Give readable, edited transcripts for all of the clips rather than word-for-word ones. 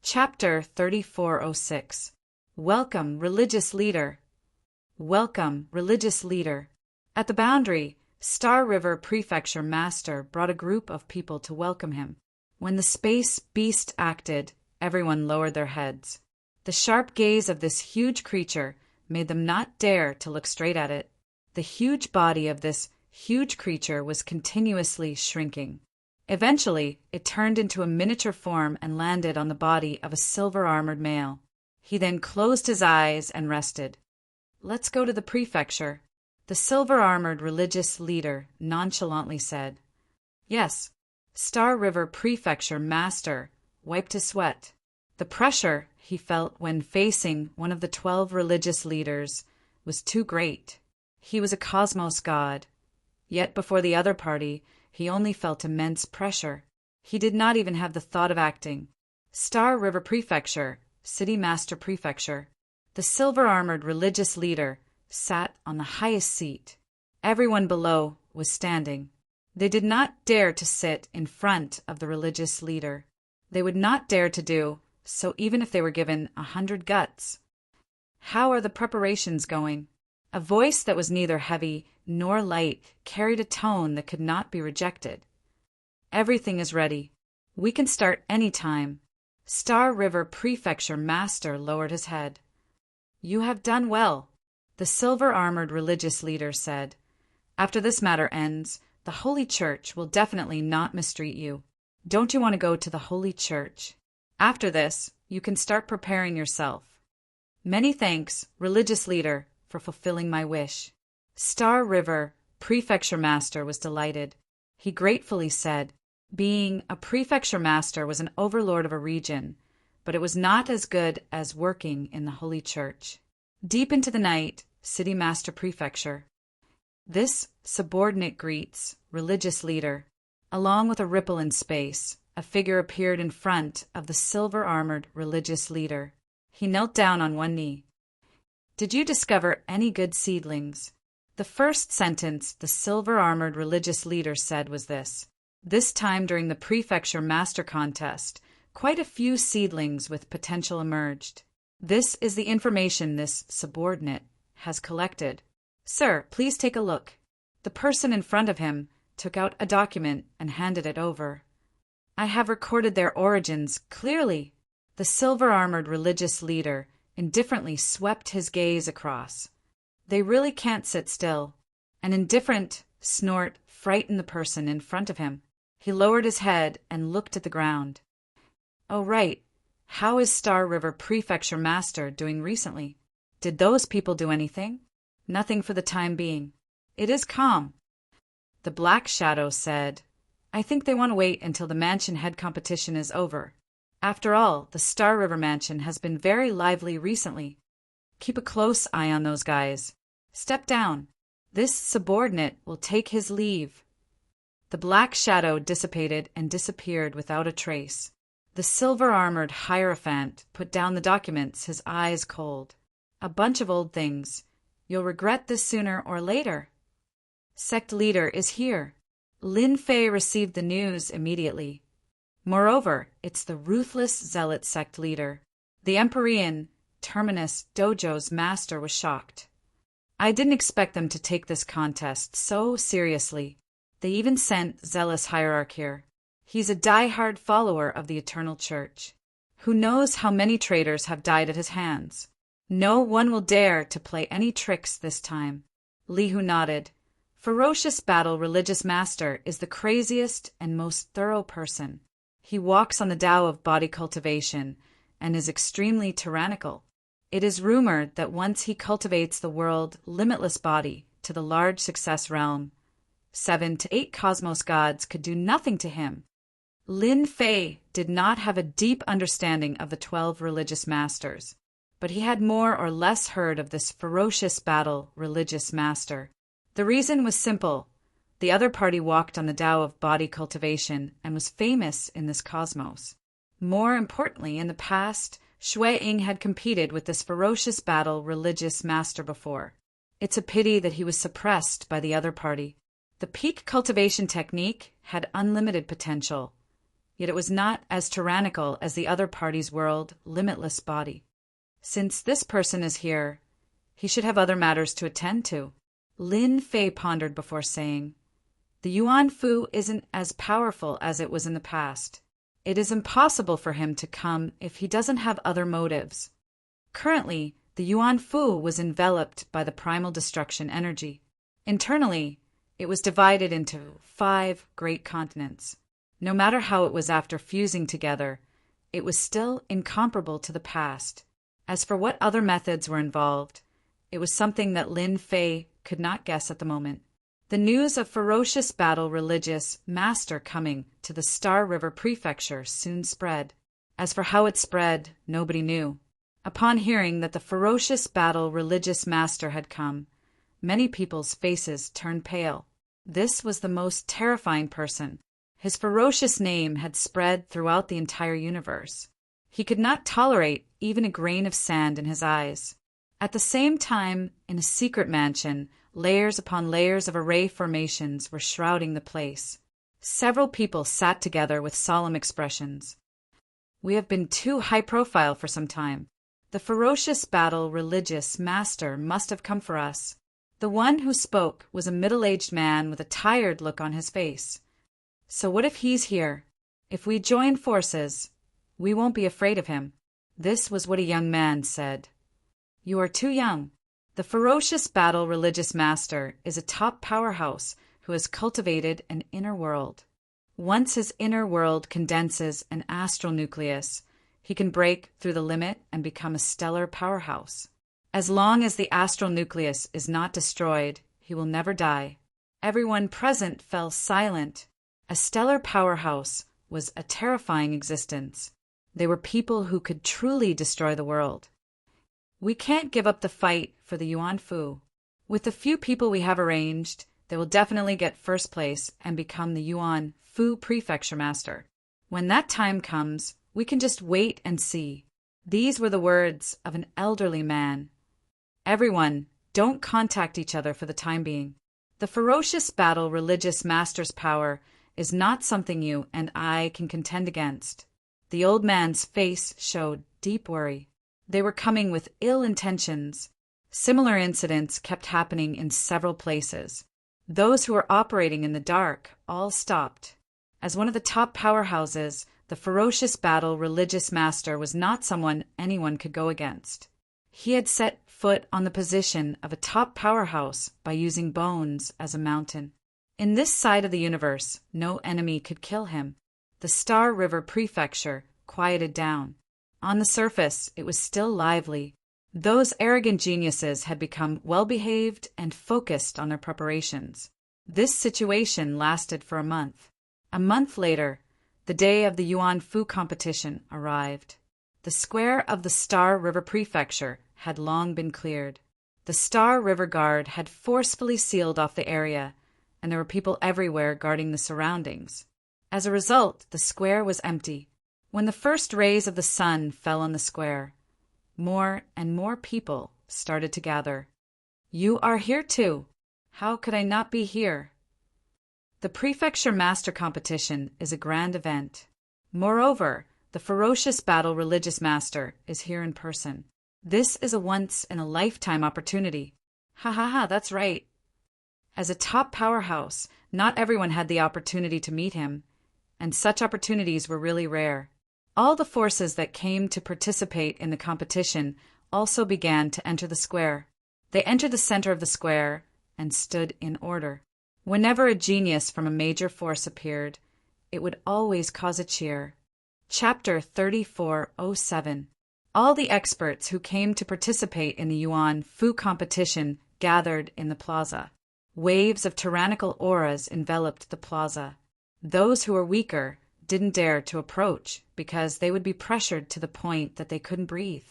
Chapter 3406. Welcome, Religious Leader. Welcome, Religious Leader. At the boundary, Star River Prefecture Master brought a group of people to welcome him. When the space beast acted, everyone lowered their heads. The sharp gaze of this huge creature made them not dare to look straight at it. The huge body of this huge creature was continuously shrinking. Eventually, it turned into a miniature form and landed on the body of a silver-armored male. He then closed his eyes and rested. "Let's go to the prefecture," the silver-armored religious leader nonchalantly said. "Yes." Star River Prefecture Master wiped his sweat. The pressure he felt when facing one of the 12 religious leaders was too great. He was a cosmos god. Yet before the other party, he only felt immense pressure. He did not even have the thought of acting. Star River Prefecture, City Master Prefecture. The silver-armored religious leader sat on the highest seat. Everyone below was standing. They did not dare to sit in front of the religious leader. They would not dare to do so even if they were given 100 guts. "How are the preparations going?" A voice that was neither heavy nor light carried a tone that could not be rejected. "Everything is ready. We can start any time." Star River Prefecture Master lowered his head. "You have done well," the silver-armored religious leader said. "After this matter ends, the Holy Church will definitely not mistreat you. Don't you want to go to the Holy Church? After this, you can start preparing yourself." "Many thanks, religious leader, for fulfilling my wish." Star River Prefecture Master was delighted. He gratefully said, being a prefecture master was an overlord of a region, but it was not as good as working in the Holy Church. Deep into the night, City Master Prefecture. This subordinate greets religious leader. Along with a ripple in space, a figure appeared in front of the silver-armored religious leader. He knelt down on one knee. "Did you discover any good seedlings?" The first sentence the silver-armored religious leader said was this. This time during the prefecture master contest, quite a few seedlings with potential emerged. This is the information this subordinate has collected. "Sir, please take a look." The person in front of him took out a document and handed it over. "I have recorded their origins clearly." The silver-armored religious leader indifferently swept his gaze across. "They really can't sit still." An indifferent snort frightened the person in front of him. He lowered his head and looked at the ground. "Oh, right. How is Star River Prefecture Master doing recently? Did those people do anything?" "Nothing for the time being. It is calm." The Black Shadow said, "I think they want to wait until the Mansion Head competition is over. After all, the Star River Mansion has been very lively recently. Keep a close eye on those guys. Step down. This subordinate will take his leave." The Black Shadow dissipated and disappeared without a trace. The silver-armored Hierophant put down the documents, his eyes cold. "A bunch of old things. You'll regret this sooner or later." "Sect leader is here." Lin Fei received the news immediately. Moreover, it's the ruthless zealot sect leader. The Empyrean Terminus Dojo's master was shocked. "I didn't expect them to take this contest so seriously. They even sent Zealous Hierarch here. He's a die-hard follower of the Eternal Church. Who knows how many traitors have died at his hands? No one will dare to play any tricks this time." Li Hu nodded. Ferocious Battle Religious Master is the craziest and most thorough person. He walks on the Tao of body cultivation and is extremely tyrannical. It is rumored that once he cultivates the world limitless body to the large success realm, 7 to 8 cosmos gods could do nothing to him. Lin Fei did not have a deep understanding of the 12 religious masters, but he had more or less heard of this ferocious battle religious master. The reason was simple. The other party walked on the Tao of body cultivation and was famous in this cosmos. More importantly, in the past, Shui Ying had competed with this ferocious battle religious master before. It's a pity that he was suppressed by the other party. The peak cultivation technique had unlimited potential. yet it was not as tyrannical as the other party's world, limitless body. Since this person is here, he should have other matters to attend to. Lin Fei pondered before saying, "The Yuan Fu isn't as powerful as it was in the past. It is impossible for him to come if he doesn't have other motives." Currently, the Yuan Fu was enveloped by the primal destruction energy. Internally, it was divided into 5 great continents. No matter how it was after fusing together, it was still incomparable to the past. As for what other methods were involved, it was something that Lin Fei could not guess at the moment. The news of ferocious battle religious master coming to the Star River Prefecture soon spread. As for how it spread, nobody knew. Upon hearing that the ferocious battle religious master had come, many people's faces turned pale. This was the most terrifying person. His ferocious name had spread throughout the entire universe. He could not tolerate even a grain of sand in his eyes. At the same time, in a secret mansion, layers upon layers of array formations were shrouding the place. Several people sat together with solemn expressions. "We have been too high profile for some time. The ferocious battle religious master must have come for us." The one who spoke was a middle-aged man with a tired look on his face. "So what if he's here? If we join forces, we won't be afraid of him." This was what a young man said. "You are too young. The ferocious battle religious master is a top powerhouse who has cultivated an inner world. Once his inner world condenses an astral nucleus, he can break through the limit and become a stellar powerhouse. As long as the astral nucleus is not destroyed, he will never die." Everyone present fell silent. A stellar powerhouse was a terrifying existence. They were people who could truly destroy the world. "We can't give up the fight for the Yuan Fu. With the few people we have arranged, they will definitely get first place and become the Yuan Fu Prefecture Master. When that time comes, we can just wait and see." These were the words of an elderly man. "Everyone, don't contact each other for the time being. The ferocious battle religious master's power is not something you and I can contend against." The old man's face showed deep worry. They were coming with ill intentions. Similar incidents kept happening in several places. Those who were operating in the dark all stopped. As one of the top powerhouses, the ferocious battle religious master was not someone anyone could go against. He had set foot on the position of a top powerhouse by using bones as a mountain. In this side of the universe, no enemy could kill him. The Star River Prefecture quieted down. On the surface, it was still lively. Those arrogant geniuses had become well-behaved and focused on their preparations. This situation lasted for a month. A month later, the day of the Yuan Fu competition arrived. The square of the Star River Prefecture had long been cleared. The Star River Guard had forcefully sealed off the area, and there were people everywhere guarding the surroundings. As a result, the square was empty. When the first rays of the sun fell on the square, more and more people started to gather. "You are here too. How could I not be here?" The Prefecture Master Competition is a grand event. Moreover, the ferocious battle religious master is here in person. This is a once-in-a-lifetime opportunity. Ha ha ha, that's right. As a top powerhouse, not everyone had the opportunity to meet him, and such opportunities were really rare. All the forces that came to participate in the competition also began to enter the square. They entered the center of the square and stood in order. Whenever a genius from a major force appeared, it would always cause a cheer. Chapter 3407. All the experts who came to participate in the Yuan Fu competition gathered in the plaza. Waves of tyrannical auras enveloped the plaza. Those who were weaker didn't dare to approach because they would be pressured to the point that they couldn't breathe.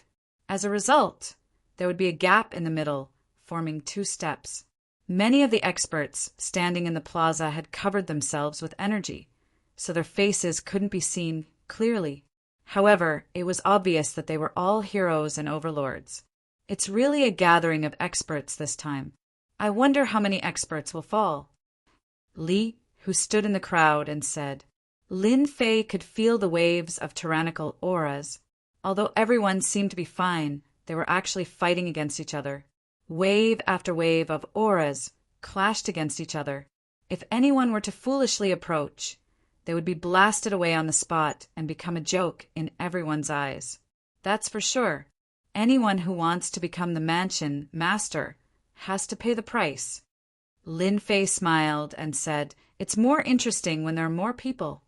As a result, there would be a gap in the middle, forming 2 steps. Many of the experts standing in the plaza had covered themselves with energy, so their faces couldn't be seen clearly. However, it was obvious that they were all heroes and overlords. It's really a gathering of experts this time. I wonder how many experts will fall. Li, who stood in the crowd and said, Lin Fei could feel the waves of tyrannical auras. Although everyone seemed to be fine, they were actually fighting against each other. Wave after wave of auras clashed against each other. If anyone were to foolishly approach, they would be blasted away on the spot and become a joke in everyone's eyes. That's for sure. Anyone who wants to become the mansion master has to pay the price. Lin Fei smiled and said, "It's more interesting when there are more people."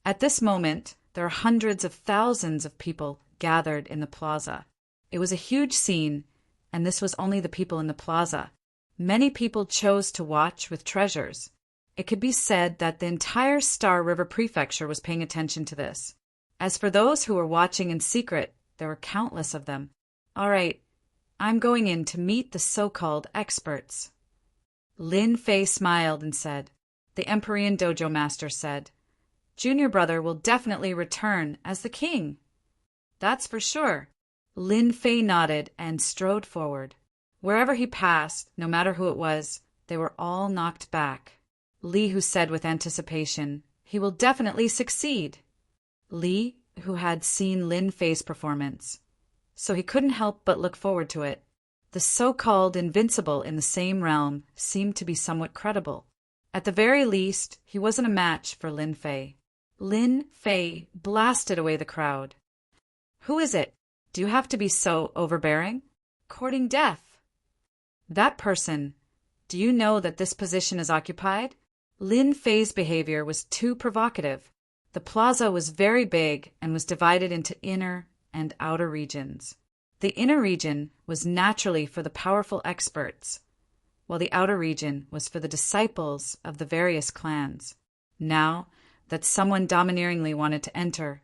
At this moment, there are hundreds of thousands of people gathered in the plaza. It was a huge scene, and this was only the people in the plaza. Many people chose to watch with treasures. It could be said that the entire Star River Prefecture was paying attention to this. As for those who were watching in secret, there were countless of them. "All right, I'm going in to meet the so-called experts." Lin Fei smiled and said, "The Empyrean Dojo Master said, Junior brother will definitely return as the king." "That's for sure." Lin Fei nodded and strode forward. Wherever he passed, no matter who it was, they were all knocked back. Li Hu said with anticipation, "He will definitely succeed." Li, who had seen Lin Fei's performance, so he couldn't help but look forward to it. The so-called invincible in the same realm seemed to be somewhat credible. At the very least, he wasn't a match for Lin Fei. Lin Fei blasted away the crowd. "Who is it? Do you have to be so overbearing? Courting death? That person, do you know that this position is occupied?" Lin Fei's behavior was too provocative. The plaza was very big and was divided into inner and outer regions. The inner region was naturally for the powerful experts, while the outer region was for the disciples of the various clans. Now that someone domineeringly wanted to enter,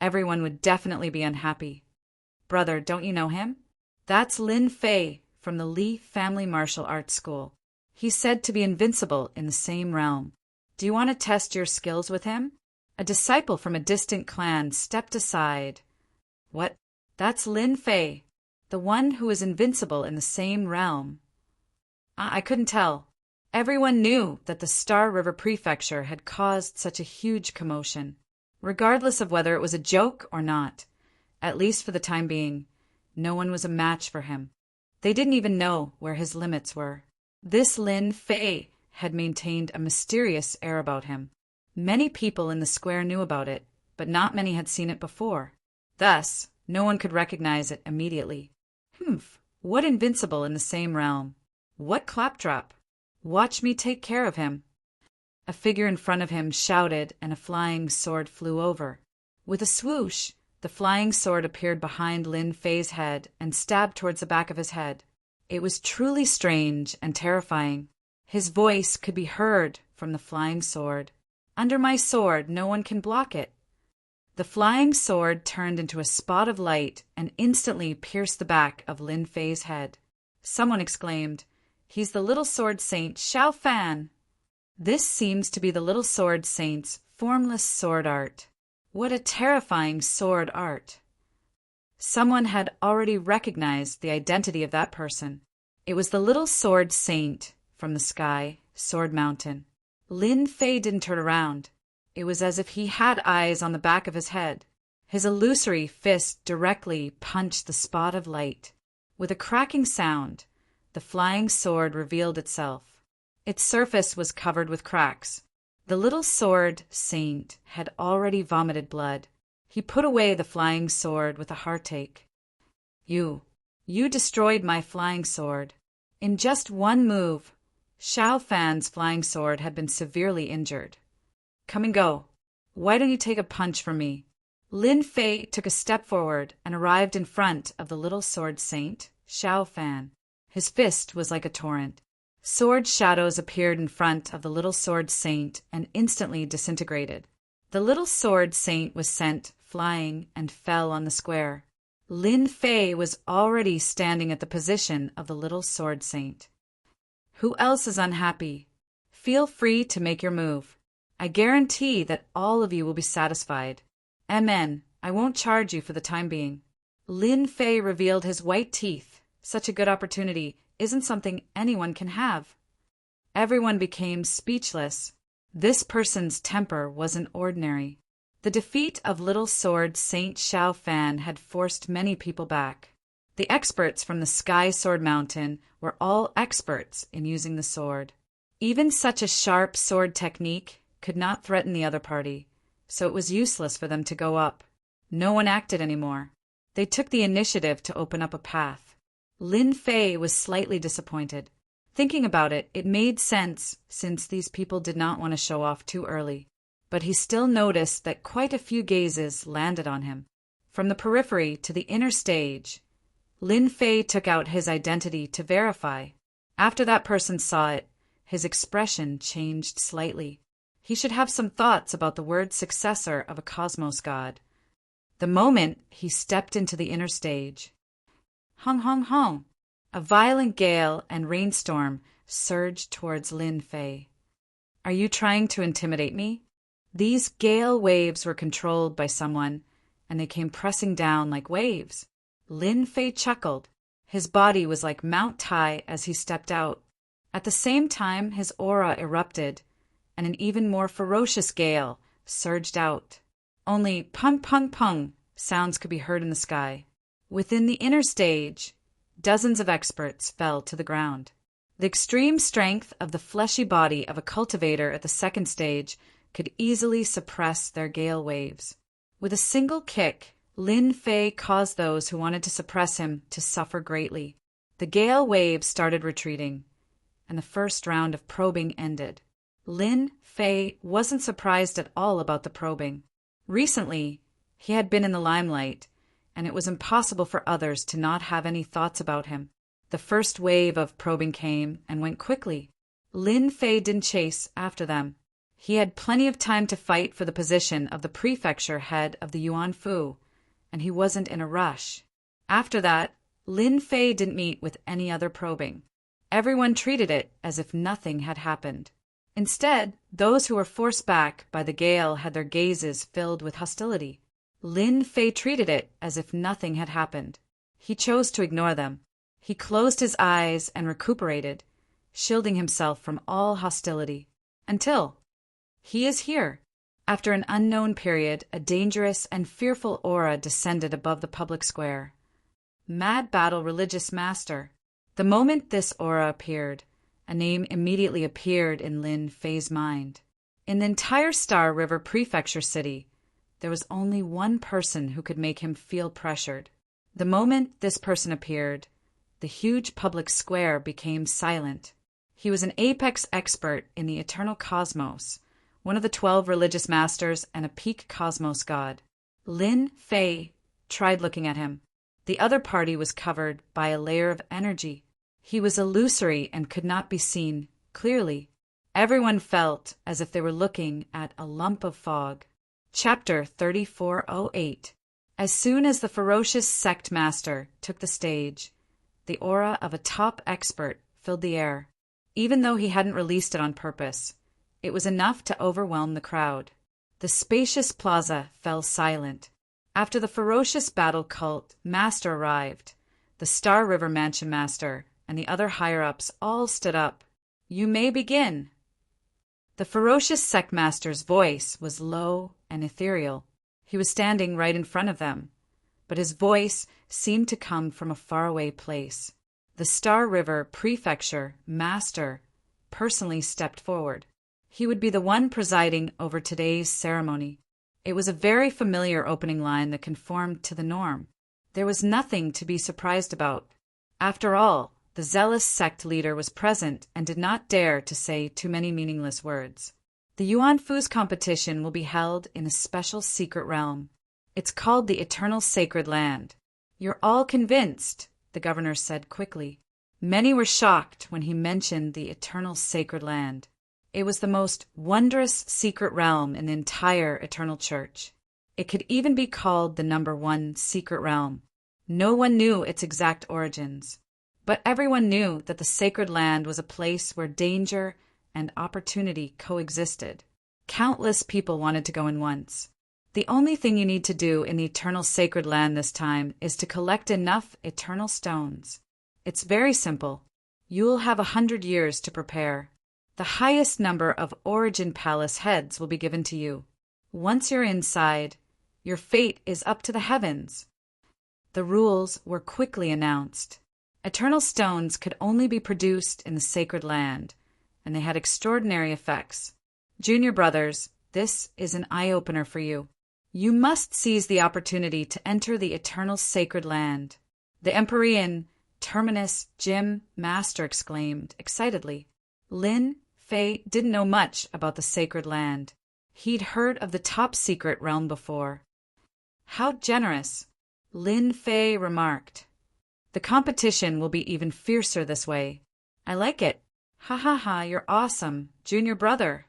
everyone would definitely be unhappy. "Brother, don't you know him? That's Lin Fei from the Li Family Martial Arts School. He's said to be invincible in the same realm. Do you want to test your skills with him?" A disciple from a distant clan stepped aside. "What? That's Lin Fei, the one who is invincible in the same realm." I couldn't tell. Everyone knew that the Star River Prefecture had caused such a huge commotion. Regardless of whether it was a joke or not, at least for the time being, no one was a match for him. They didn't even know where his limits were. This Lin Fei had maintained a mysterious air about him. Many people in the square knew about it, but not many had seen it before. Thus, no one could recognize it immediately. What invincible in the same realm? What claptrap? Watch me take care of him. A figure in front of him shouted, and a flying sword flew over. With a swoosh, the flying sword appeared behind Lin Fei's head and stabbed towards the back of his head. It was truly strange and terrifying. His voice could be heard from the flying sword. "Under my sword, no one can block it." The flying sword turned into a spot of light and instantly pierced the back of Lin Fei's head. Someone exclaimed, "He's the little sword saint Xiao Fan." This seems to be the little sword saint's formless sword art. What a terrifying sword art. Someone had already recognized the identity of that person. It was the little sword saint from the sky, Sword Mountain. Lin Fei didn't turn around. It was as if he had eyes on the back of his head. His illusory fist directly punched the spot of light. With a cracking sound, the flying sword revealed itself. Its surface was covered with cracks. The little sword saint had already vomited blood. He put away the flying sword with a heartache. You destroyed my flying sword." In just one move, Xiao Fan's flying sword had been severely injured. "Come and go. Why don't you take a punch from me?" Lin Fei took a step forward and arrived in front of the little sword saint, Xiao Fan. His fist was like a torrent. Sword shadows appeared in front of the little sword saint and instantly disintegrated. The little sword saint was sent flying and fell on the square. Lin Fei was already standing at the position of the little sword saint. "Who else is unhappy? Feel free to make your move. I guarantee that all of you will be satisfied. Amen. I won't charge you for the time being." Lin Fei revealed his white teeth. Such a good opportunity isn't something anyone can have. Everyone became speechless. This person's temper wasn't ordinary. The defeat of Little Sword Saint Xiao Fan had forced many people back. The experts from the Sky Sword Mountain were all experts in using the sword. Even such a sharp sword technique could not threaten the other party, so it was useless for them to go up. No one acted anymore. They took the initiative to open up a path. Lin Fei was slightly disappointed. Thinking about it, it made sense since these people did not want to show off too early. But he still noticed that quite a few gazes landed on him. From the periphery to the inner stage, Lin Fei took out his identity to verify. After that person saw it, his expression changed slightly. He should have some thoughts about the word successor of a cosmos god. The moment he stepped into the inner stage, hong hong hong, a violent gale and rainstorm surged towards Lin Fei. Are you trying to intimidate me? These gale waves were controlled by someone, and they came pressing down like waves. Lin Fei chuckled. His body was like Mount Tai as he stepped out. At the same time, his aura erupted, and an even more ferocious gale surged out. Only pung pung pung sounds could be heard in the sky. Within the inner stage, dozens of experts fell to the ground. The extreme strength of the fleshy body of a cultivator at the second stage could easily suppress their gale waves. With a single kick, Lin Fei caused those who wanted to suppress him to suffer greatly. The gale waves started retreating, and the first round of probing ended. Lin Fei wasn't surprised at all about the probing. Recently, he had been in the limelight, and it was impossible for others to not have any thoughts about him. The first wave of probing came and went quickly. Lin Fei didn't chase after them. He had plenty of time to fight for the position of the prefecture head of the Yuan Fu, and he wasn't in a rush. After that, Lin Fei didn't meet with any other probing. Everyone treated it as if nothing had happened. Instead, those who were forced back by the gale had their gazes filled with hostility. Lin Fei treated it as if nothing had happened. He chose to ignore them. He closed his eyes and recuperated, shielding himself from all hostility. Until he is here. After an unknown period, a dangerous and fearful aura descended above the public square. Mad Battle Religious Master. The moment this aura appeared, a name immediately appeared in Lin Fei's mind. In the entire Star River Prefecture city, there was only one person who could make him feel pressured. The moment this person appeared, the huge public square became silent. He was an apex expert in the eternal cosmos, one of the 12 religious masters and a peak cosmos god. Lin Fei tried looking at him. The other party was covered by a layer of energy. He was illusory and could not be seen clearly. Everyone felt as if they were looking at a lump of fog. Chapter 3408. As soon as the ferocious sect master took the stage, the aura of a top expert filled the air. Even though he hadn't released it on purpose, it was enough to overwhelm the crowd. The spacious plaza fell silent. After the ferocious battle cult master arrived, the Star River Mansion master and the other higher-ups all stood up. You may begin. The ferocious sect master's voice was low and ethereal. He was standing right in front of them, but his voice seemed to come from a faraway place. The Star River Prefecture master personally stepped forward. He would be the one presiding over today's ceremony. It was a very familiar opening line that conformed to the norm. There was nothing to be surprised about. After all, the zealous sect leader was present and did not dare to say too many meaningless words. The Yuan Fu's competition will be held in a special secret realm. It's called the Eternal Sacred Land. You're all convinced, the governor said quickly. Many were shocked when he mentioned the Eternal Sacred Land. It was the most wondrous secret realm in the entire Eternal Church. It could even be called the #1 secret realm. No one knew its exact origins, but everyone knew that the Sacred Land was a place where danger and opportunity coexisted. Countless people wanted to go in once. The only thing you need to do in the Eternal Sacred Land this time is to collect enough eternal stones. It's very simple. You'll have 100 years to prepare. The highest number of Origin Palace heads will be given to you. Once you're inside, your fate is up to the heavens. The rules were quickly announced. Eternal stones could only be produced in the sacred land, and they had extraordinary effects. Junior brothers, this is an eye-opener for you. You must seize the opportunity to enter the eternal sacred land. The Empyrean Terminus Gym Master exclaimed excitedly. Lin Fei didn't know much about the sacred land. He'd heard of the top-secret realm before. How generous, Lin Fei remarked. The competition will be even fiercer this way. I like it. Ha ha ha, you're awesome, junior brother.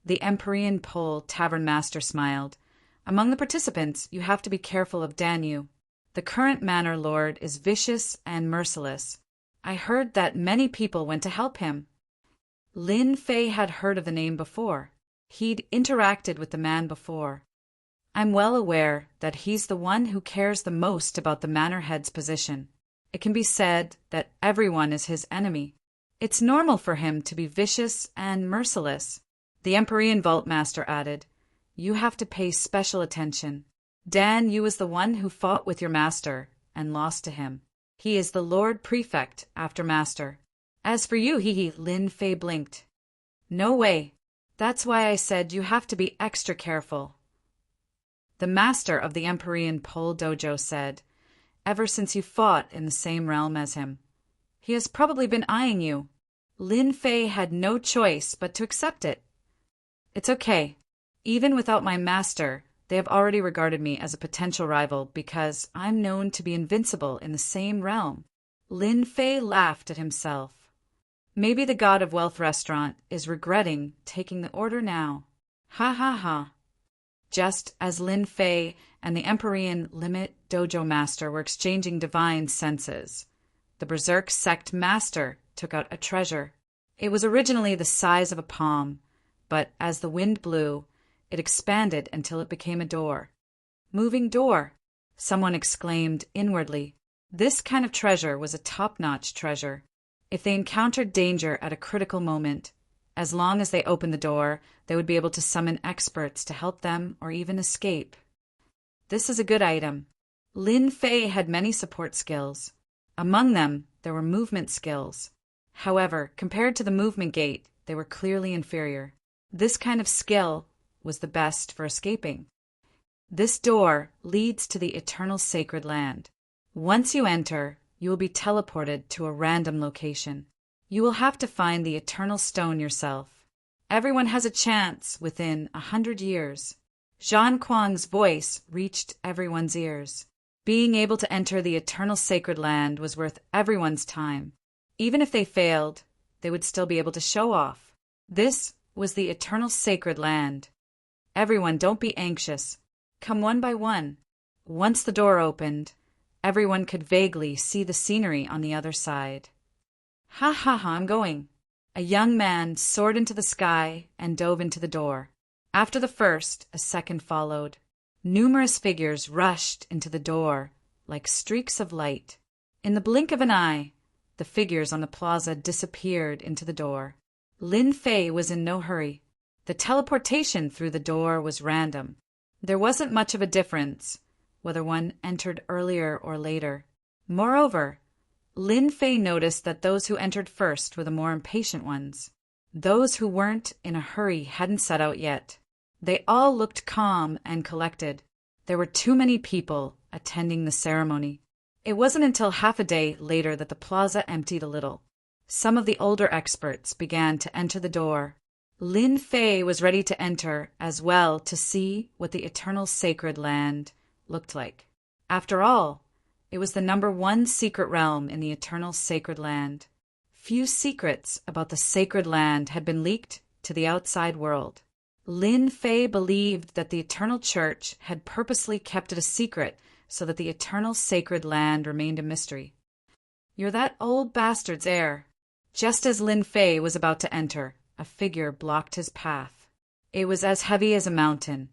The Empyrean Pole Tavern Master smiled. Among the participants, you have to be careful of Danyu. The current Manor Lord is vicious and merciless. I heard that many people went to help him. Lin Fei had heard of the name before. He'd interacted with the man before. I'm well aware that he's the one who cares the most about the manor head's position. It can be said that everyone is his enemy. It's normal for him to be vicious and merciless. The Empyrean Vault Master added, You have to pay special attention. Dan Yu is the one who fought with your master and lost to him. He is the Lord Prefect after Master. As for you, Lin Fei blinked. No way. That's why I said you have to be extra careful. The master of the Empyrean Pole Dojo said, Ever since you fought in the same realm as him. He has probably been eyeing you. Lin Fei had no choice but to accept it. It's okay. Even without my master, they have already regarded me as a potential rival because I'm known to be invincible in the same realm. Lin Fei laughed at himself. Maybe the god of Wealth Restaurant is regretting taking the order now. Ha ha ha. Just as Lin Fei and the Empyrean Limit Dojo Master were exchanging divine senses, the Berserk Sect Master took out a treasure. It was originally the size of a palm, but as the wind blew, it expanded until it became a door. Moving door, someone exclaimed inwardly. This kind of treasure was a top-notch treasure. If they encountered danger at a critical moment, as long as they opened the door, they would be able to summon experts to help them or even escape. This is a good item. Lin Fei had many support skills. Among them, there were movement skills. However, compared to the movement gate, they were clearly inferior. This kind of skill was the best for escaping. This door leads to the eternal sacred land. Once you enter, you will be teleported to a random location. You will have to find the eternal stone yourself. Everyone has a chance within 100 years. Zhan Kuang's voice reached everyone's ears. Being able to enter the eternal sacred land was worth everyone's time. Even if they failed, they would still be able to show off. This was the eternal sacred land. Everyone, don't be anxious. Come one by one. Once the door opened, everyone could vaguely see the scenery on the other side. Ha ha ha, I'm going. A young man soared into the sky and dove into the door. After the first, a second followed. Numerous figures rushed into the door like streaks of light. In the blink of an eye, the figures on the plaza disappeared into the door. Lin Fei was in no hurry. The teleportation through the door was random. There wasn't much of a difference whether one entered earlier or later. Moreover, Lin Fei noticed that those who entered first were the more impatient ones. Those who weren't in a hurry hadn't set out yet. They all looked calm and collected. There were too many people attending the ceremony. It wasn't until half a day later that the plaza emptied a little. Some of the older experts began to enter the door. Lin Fei was ready to enter as well to see what the eternal sacred land looked like. After all, it was the #1 secret realm in the eternal sacred land. Few secrets about the sacred land had been leaked to the outside world. Lin Fei believed that the Eternal Church had purposely kept it a secret so that the eternal sacred land remained a mystery. You're that old bastard's heir. Just as Lin Fei was about to enter, a figure blocked his path. It was as heavy as a mountain,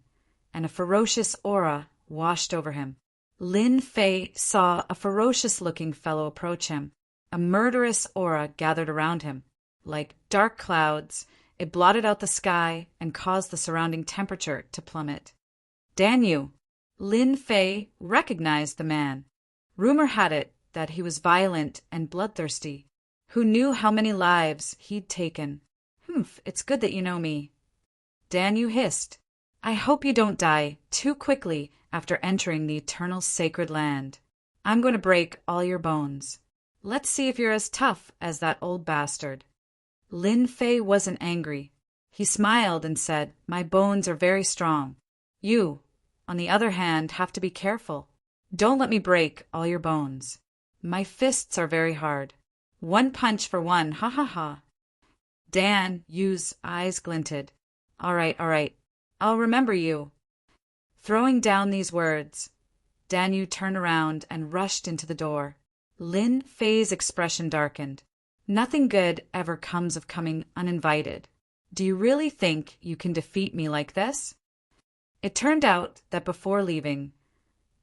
and a ferocious aura washed over him. Lin Fei saw a ferocious-looking fellow approach him. A murderous aura gathered around him. like dark clouds. It blotted out the sky and caused the surrounding temperature to plummet. Danyu. Lin Fei recognized the man. Rumor had it that he was violent and bloodthirsty. Who knew how many lives he'd taken? Humph, it's good that you know me. Danyu hissed. I hope you don't die too quickly after entering the eternal sacred land. I'm going to break all your bones. Let's see if you're as tough as that old bastard. Lin Fei wasn't angry. He smiled and said, My bones are very strong. You, on the other hand, have to be careful. Don't let me break all your bones. My fists are very hard. One punch for one, ha ha ha. Danyu's eyes glinted. All right. I'll remember you. Throwing down these words, Danyu turned around and rushed into the door. Lin Fei's expression darkened. Nothing good ever comes of coming uninvited. Do you really think you can defeat me like this? It turned out that before leaving,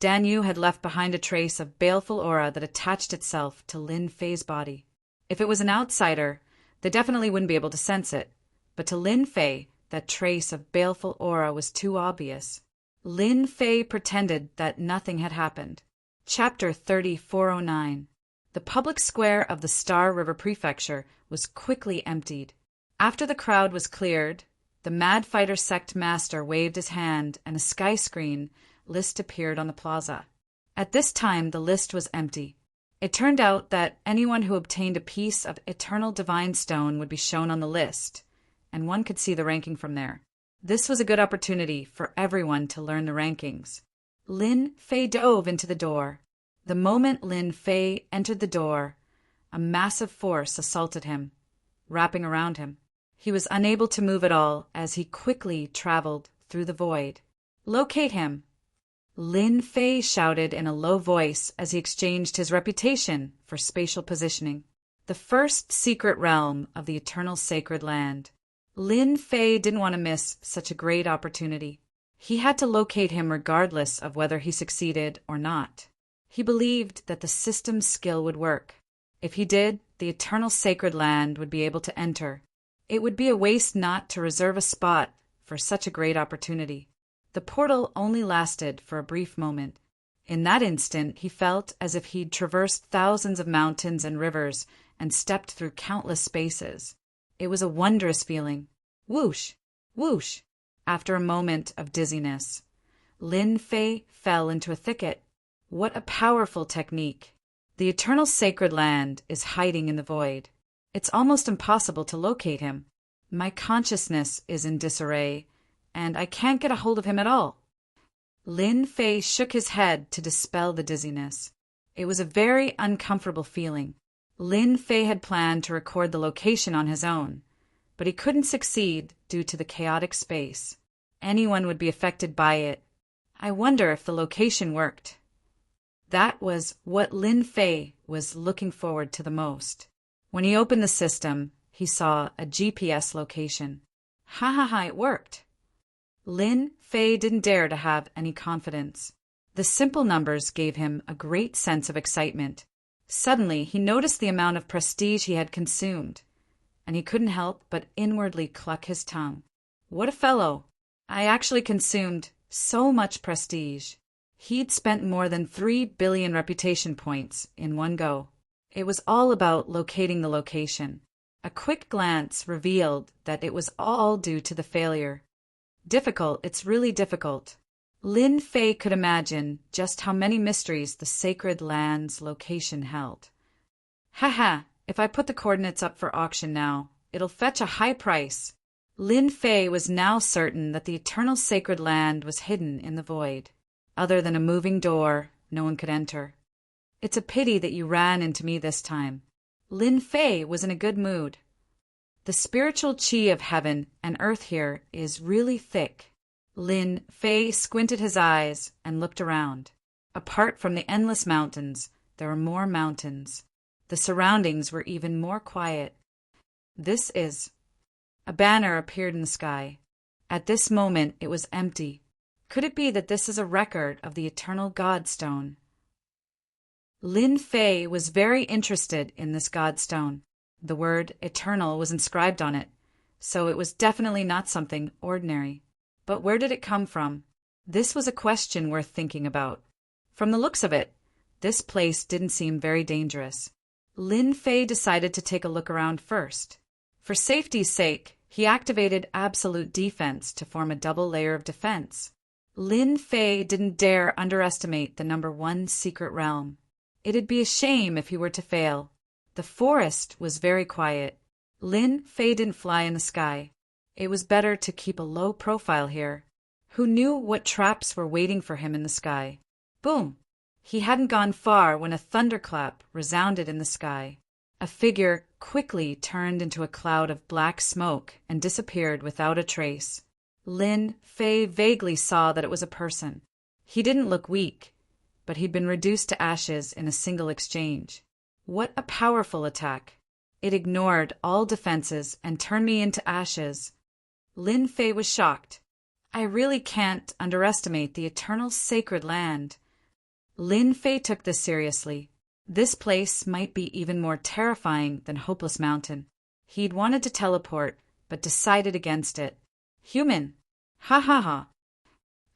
Danyu had left behind a trace of baleful aura that attached itself to Lin Fei's body. If it was an outsider, they definitely wouldn't be able to sense it, but to Lin Fei, that trace of baleful aura was too obvious. Lin Fei pretended that nothing had happened. Chapter 3409. The public square of the Star River Prefecture was quickly emptied. After the crowd was cleared, the Mad Fighter sect master waved his hand and a sky screen list appeared on the plaza. At this time, the list was empty. It turned out that anyone who obtained a piece of eternal divine stone would be shown on the list, and one could see the ranking from there. This was a good opportunity for everyone to learn the rankings. Lin Fei dove into the door. The moment Lin Fei entered the door, a massive force assaulted him, wrapping around him. He was unable to move at all as he quickly traveled through the void. Locate him! Lin Fei shouted in a low voice as he exchanged his reputation for spatial positioning. The first secret realm of the eternal sacred land. Lin Fei didn't want to miss such a great opportunity. He had to locate him regardless of whether he succeeded or not. He believed that the system's skill would work. If he did, the eternal sacred land would be able to enter. It would be a waste not to reserve a spot for such a great opportunity. The portal only lasted for a brief moment. In that instant, he felt as if he'd traversed thousands of mountains and rivers and stepped through countless spaces. It was a wondrous feeling. Whoosh! Whoosh! After a moment of dizziness, Lin Fei fell into a thicket. What a powerful technique! The eternal sacred land is hiding in the void. It's almost impossible to locate him. My consciousness is in disarray, and I can't get a hold of him at all. Lin Fei shook his head to dispel the dizziness. It was a very uncomfortable feeling. Lin Fei had planned to record the location on his own, but he couldn't succeed due to the chaotic space. Anyone would be affected by it. I wonder if the location worked. That was what Lin Fei was looking forward to the most. When he opened the system, he saw a GPS location. Ha, it worked. Lin Fei didn't dare to have any confidence. The simple numbers gave him a great sense of excitement. Suddenly, he noticed the amount of prestige he had consumed, and he couldn't help but inwardly cluck his tongue. What a fellow! I actually consumed so much prestige. He'd spent more than 3 billion reputation points in one go. It was all about locating the location. A quick glance revealed that it was all due to the failure. Difficult, it's really difficult. Lin Fei could imagine just how many mysteries the sacred land's location held. If I put the coordinates up for auction now, it'll fetch a high price. Lin Fei was now certain that the eternal sacred land was hidden in the void. Other than a moving door, no one could enter. It's a pity that you ran into me this time. Lin Fei was in a good mood. The spiritual chi of heaven and earth here is really thick. Lin Fei squinted his eyes and looked around. Apart from the endless mountains, there were more mountains. The surroundings were even more quiet. This is... A banner appeared in the sky. At this moment, it was empty. Could it be that this is a record of the eternal Godstone? Lin Fei was very interested in this Godstone. The word eternal was inscribed on it, so it was definitely not something ordinary. But where did it come from? This was a question worth thinking about. From the looks of it, this place didn't seem very dangerous. Lin Fei decided to take a look around first. For safety's sake, he activated absolute defense to form a double layer of defense. Lin Fei didn't dare underestimate the number 1 secret realm. It'd be a shame if he were to fail. The forest was very quiet. Lin Fei didn't fly in the sky. It was better to keep a low profile here. Who knew what traps were waiting for him in the sky? Boom! He hadn't gone far when a thunderclap resounded in the sky. A figure quickly turned into a cloud of black smoke and disappeared without a trace. Lin Fei vaguely saw that it was a person. He didn't look weak, but he'd been reduced to ashes in a single exchange. What a powerful attack! It ignored all defenses and turned me into ashes. Lin Fei was shocked. I really can't underestimate the eternal sacred land. Lin Fei took this seriously. This place might be even more terrifying than Hopeless Mountain. He'd wanted to teleport, but decided against it. Human! Ha ha ha!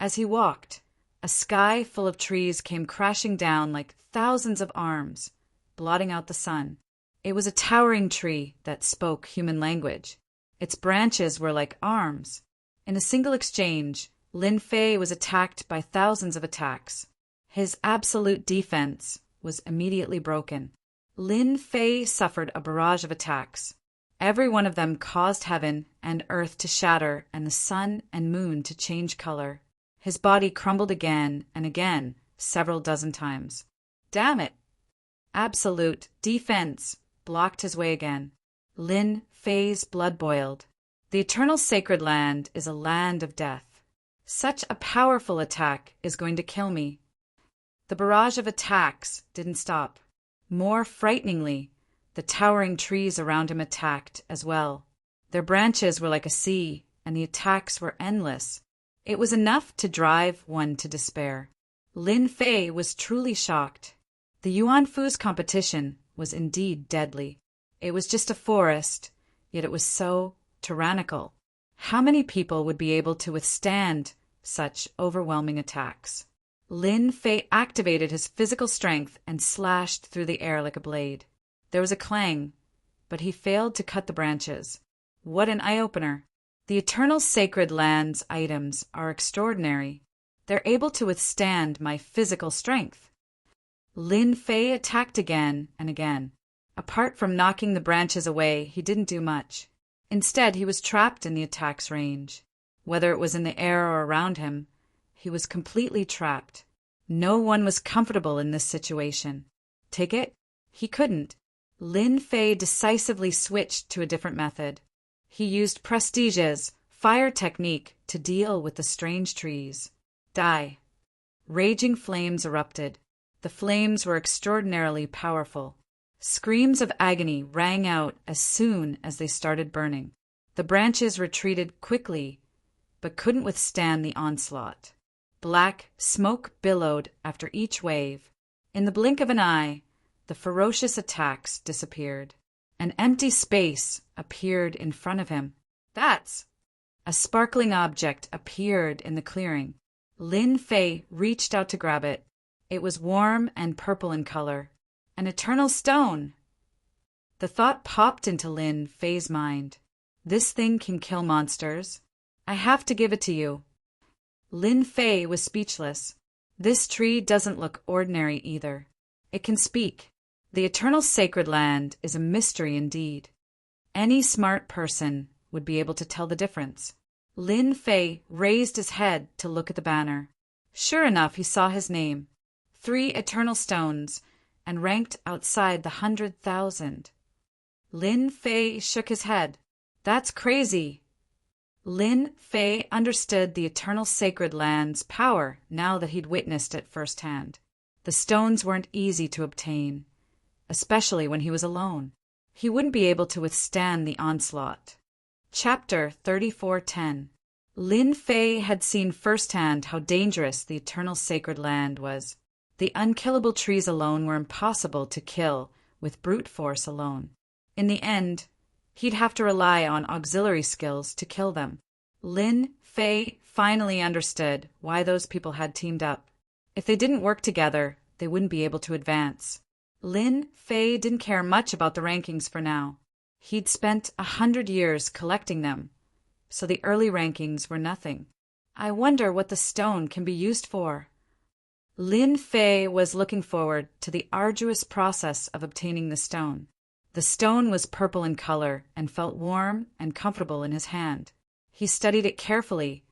As he walked, a sky full of trees came crashing down like thousands of arms, blotting out the sun. It was a towering tree that spoke human language. Its branches were like arms. In a single exchange, Lin Fei was attacked by thousands of attacks. His absolute defense was immediately broken. Lin Fei suffered a barrage of attacks. Every one of them caused heaven and earth to shatter and the sun and moon to change color. His body crumbled again and again, several dozen times. Damn it! Absolute defense blocked his way again. Lin Fei's blood boiled. The eternal sacred land is a land of death. Such a powerful attack is going to kill me. The barrage of attacks didn't stop. More frighteningly, the towering trees around him attacked as well. Their branches were like a sea, and the attacks were endless. It was enough to drive one to despair. Lin Fei was truly shocked. The Yuan Fu's competition was indeed deadly. It was just a forest, yet it was so tyrannical. How many people would be able to withstand such overwhelming attacks? Lin Fei activated his physical strength and slashed through the air like a blade. There was a clang, but he failed to cut the branches. What an eye-opener! The eternal sacred land's items are extraordinary. They're able to withstand my physical strength. Lin Fei attacked again and again. Apart from knocking the branches away, he didn't do much. Instead, he was trapped in the attack's range. Whether it was in the air or around him, he was completely trapped. No one was comfortable in this situation. Take it? He couldn't. Lin Fei decisively switched to a different method. He used Prestige's fire technique to deal with the strange trees. Die. Raging flames erupted. The flames were extraordinarily powerful. Screams of agony rang out as soon as they started burning. The branches retreated quickly, but couldn't withstand the onslaught. Black smoke billowed after each wave. In the blink of an eye, the ferocious attacks disappeared. An empty space appeared in front of him. That's... A sparkling object appeared in the clearing. Lin Fei reached out to grab it. It was warm and purple in color. An eternal stone! The thought popped into Lin Fei's mind. This thing can kill monsters. I have to give it to you. Lin Fei was speechless. This tree doesn't look ordinary either. It can speak. The eternal sacred land is a mystery indeed. Any smart person would be able to tell the difference. Lin Fei raised his head to look at the banner. Sure enough, he saw his name. 3 eternal stones, and ranked outside the 100,000. Lin Fei shook his head. That's crazy. Lin Fei understood the eternal sacred land's power now that he'd witnessed it firsthand. The stones weren't easy to obtain, especially when he was alone. He wouldn't be able to withstand the onslaught. Chapter 34:10. Lin Fei had seen firsthand how dangerous the eternal sacred land was. The unkillable trees alone were impossible to kill with brute force alone. In the end, he'd have to rely on auxiliary skills to kill them. Lin Fei finally understood why those people had teamed up. If they didn't work together, they wouldn't be able to advance. Lin Fei didn't care much about the rankings for now. He'd spent 100 years collecting them, so the early rankings were nothing. I wonder what the stone can be used for. Lin Fei was looking forward to the arduous process of obtaining the stone. The stone was purple in color and felt warm and comfortable in his hand. He studied it carefully,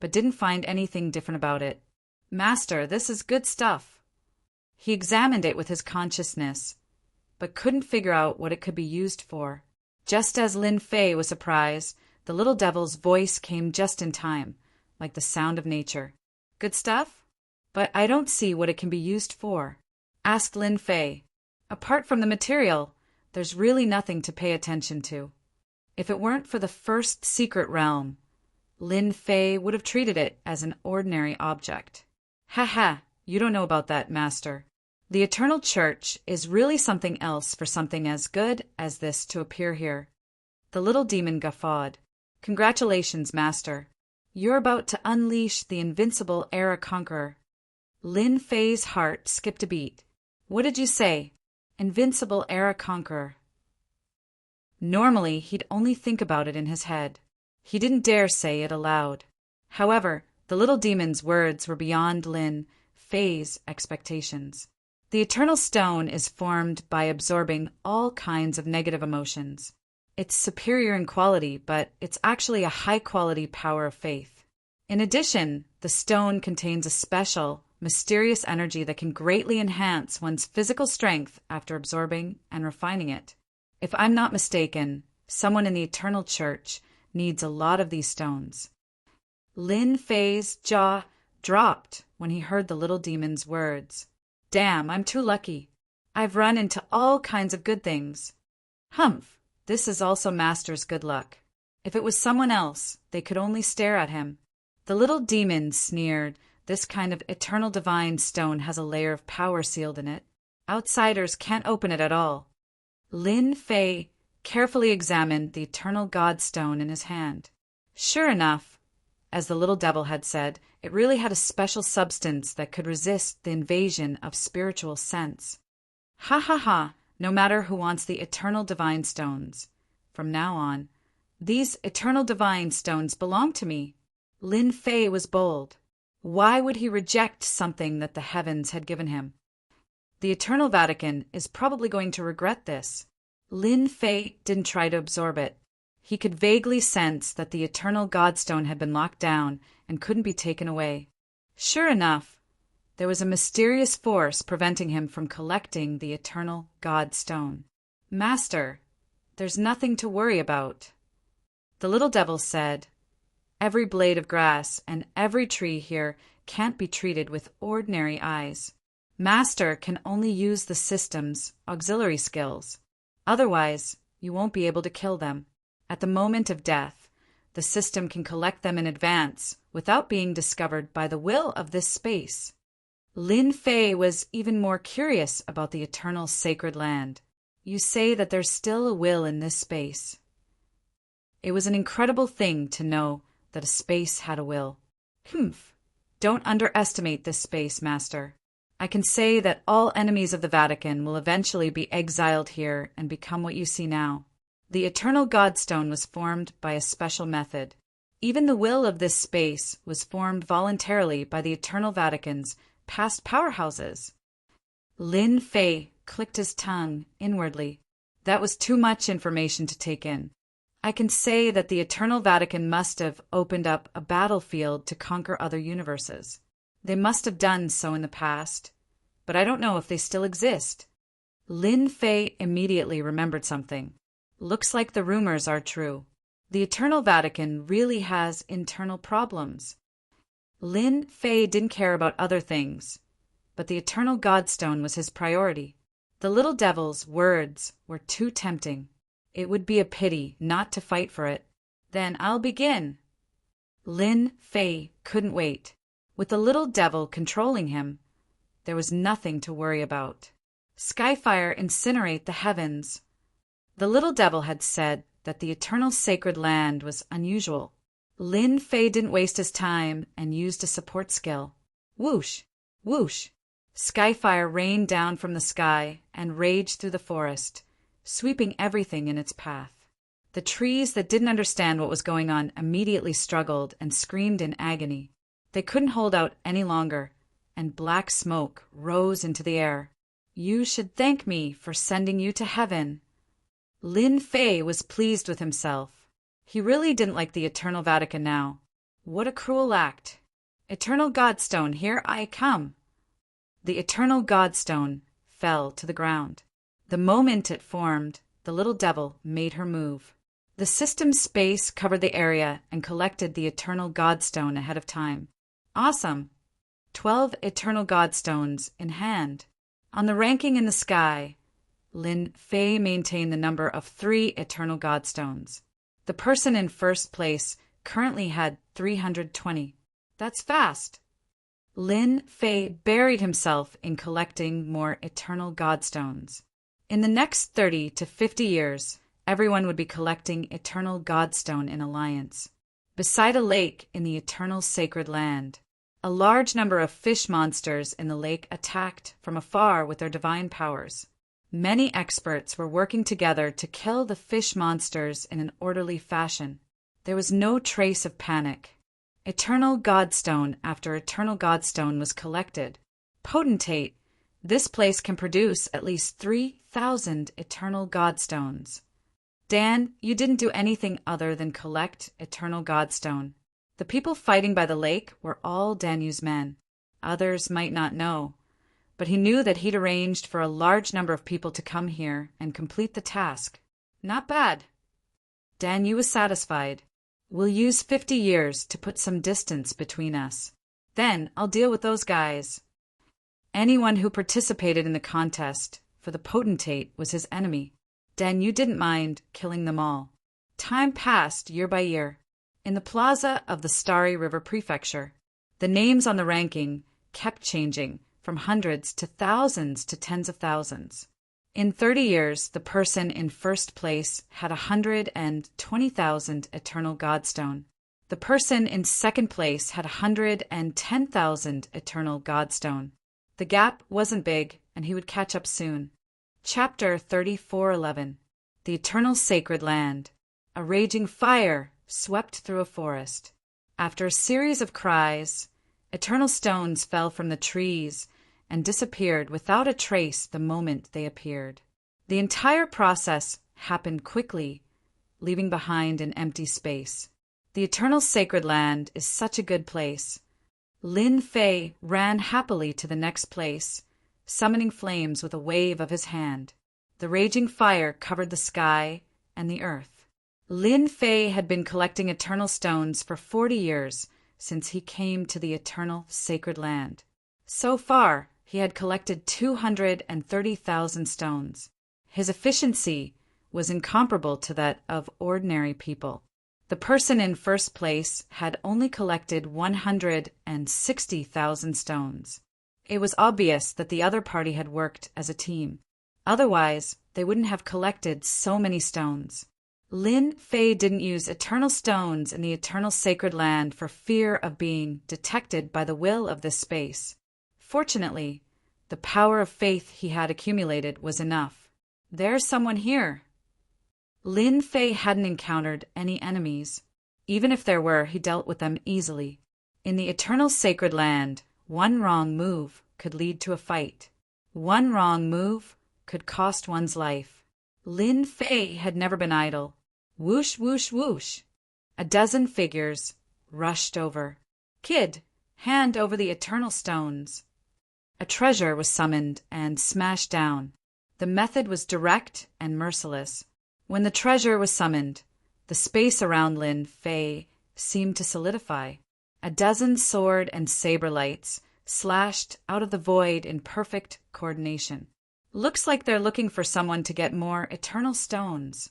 but didn't find anything different about it. Master, this is good stuff. He examined it with his consciousness, but couldn't figure out what it could be used for. Just as Lin Fei was surprised, the little devil's voice came just in time, like the sound of nature. Good stuff? But I don't see what it can be used for, asked Lin Fei. Apart from the material, there's really nothing to pay attention to. If it weren't for the first secret realm, Lin Fei would have treated it as an ordinary object. Ha ha, you don't know about that, Master. The Eternal Church is really something else for something as good as this to appear here. The little demon guffawed. Congratulations, Master. You're about to unleash the invincible Era Conqueror. Lin Fei's heart skipped a beat. What did you say? Invincible Era Conqueror. Normally, he'd only think about it in his head. He didn't dare say it aloud. However, the little demon's words were beyond Lin Fei's expectations. The Eternal Stone is formed by absorbing all kinds of negative emotions. It's superior in quality, but it's actually a high-quality power of faith. In addition, the stone contains a special, mysterious energy that can greatly enhance one's physical strength after absorbing and refining it. If I'm not mistaken, someone in the Eternal Church needs a lot of these stones. Lin Fei's jaw dropped when he heard the little demon's words. Damn, I'm too lucky. I've run into all kinds of good things. Humph, this is also Master's good luck. If it was someone else, they could only stare at him. The little demon sneered. This kind of eternal divine stone has a layer of power sealed in it. Outsiders can't open it at all. Lin Fei carefully examined the eternal God stone in his hand. Sure enough, as the little devil had said, it really had a special substance that could resist the invasion of spiritual sense. Ha ha ha, no matter who wants the eternal divine stones. From now on, these eternal divine stones belong to me. Lin Fei was bold. Why would he reject something that the heavens had given him? The Eternal Vatican is probably going to regret this. Lin Fei didn't try to absorb it. He could vaguely sense that the eternal Godstone had been locked down and couldn't be taken away. Sure enough, there was a mysterious force preventing him from collecting the eternal Godstone. Master, there's nothing to worry about. The little devil said, every blade of grass and every tree here can't be treated with ordinary eyes. Master can only use the system's auxiliary skills. Otherwise, you won't be able to kill them. At the moment of death, the system can collect them in advance without being discovered by the will of this space. Lin Fei was even more curious about the eternal sacred land. You say that there's still a will in this space. It was an incredible thing to know that a space had a will. Humph! Don't underestimate this space, Master. I can say that all enemies of the Vatican will eventually be exiled here and become what you see now. The eternal Godstone was formed by a special method. Even the will of this space was formed voluntarily by the Eternal Vatican's past powerhouses. Lin Fei clicked his tongue inwardly. That was too much information to take in. I can say that the Eternal Vatican must have opened up a battlefield to conquer other universes. They must have done so in the past, but I don't know if they still exist. Lin Fei immediately remembered something. Looks like the rumors are true. The Eternal Vatican really has internal problems. Lin Fei didn't care about other things, but the eternal Godstone was his priority. The little devil's words were too tempting. It would be a pity not to fight for it. Then I'll begin. Lin Fei couldn't wait. With the little devil controlling him, there was nothing to worry about. Skyfire incinerate the heavens. The little devil had said that the eternal sacred land was unusual. Lin Fei didn't waste his time and used a support skill. Whoosh! Whoosh! Skyfire rained down from the sky and raged through the forest, sweeping everything in its path. The trees that didn't understand what was going on immediately struggled and screamed in agony. They couldn't hold out any longer, and black smoke rose into the air. You should thank me for sending you to heaven. Lin Fei was pleased with himself. He really didn't like the Eternal Vatican now. What a cruel act. Eternal Godstone, here I come. The Eternal Godstone fell to the ground. The moment it formed, the little devil made her move. The system's space covered the area and collected the Eternal Godstone ahead of time. Awesome! 12 Eternal Godstones in hand. On the ranking in the sky, Lin Fei maintained the number of 3 Eternal Godstones. The person in first place currently had 320. That's fast! Lin Fei buried himself in collecting more Eternal Godstones. In the next 30 to 50 years, everyone would be collecting Eternal Godstone in alliance. Beside a lake in the Eternal Sacred Land, a large number of fish monsters in the lake attacked from afar with their divine powers. Many experts were working together to kill the fish monsters in an orderly fashion. There was no trace of panic. Eternal Godstone after Eternal Godstone was collected. Potentate, this place can produce at least 3,000 Eternal Godstones. Dan, you didn't do anything other than collect Eternal Godstone. The people fighting by the lake were all Danu's men. Others might not know, but he knew that he'd arranged for a large number of people to come here and complete the task. Not bad. Danu was satisfied. We'll use 50 years to put some distance between us. Then I'll deal with those guys. Anyone who participated in the contest for the potentate was his enemy. Danu didn't mind killing them all. Time passed year by year. In the plaza of the Starry River Prefecture, the names on the ranking kept changing from hundreds to thousands to tens of thousands. In 30 years, the person in first place had 120,000 Eternal Godstone. The person in second place had 110,000 Eternal Godstone. The gap wasn't big, and he would catch up soon. Chapter 34:11. The Eternal Sacred Land. A raging fire swept through a forest. After a series of cries, eternal stones fell from the trees and disappeared without a trace the moment they appeared. The entire process happened quickly, leaving behind an empty space. The Eternal Sacred Land is such a good place. Lin Fei ran happily to the next place, summoning flames with a wave of his hand. The raging fire covered the sky and the earth. Lin Fei had been collecting eternal stones for 40 years since he came to the Eternal Sacred Land. So far, he had collected 230,000 stones. His efficiency was incomparable to that of ordinary people. The person in first place had only collected 160,000 stones. It was obvious that the other party had worked as a team. Otherwise, they wouldn't have collected so many stones. Lin Fei didn't use eternal stones in the Eternal Sacred Land for fear of being detected by the will of this space. Fortunately, the power of faith he had accumulated was enough. There's someone here. Lin Fei hadn't encountered any enemies. Even if there were, he dealt with them easily. In the Eternal Sacred Land, one wrong move could lead to a fight. One wrong move could cost one's life. Lin Fei had never been idle. Whoosh, whoosh, whoosh. A dozen figures rushed over. Kid, hand over the eternal stones. A treasure was summoned and smashed down. The method was direct and merciless. When the treasure was summoned, the space around Lin Fei seemed to solidify. A dozen sword and saber lights slashed out of the void in perfect coordination. Looks like they're looking for someone to get more eternal stones.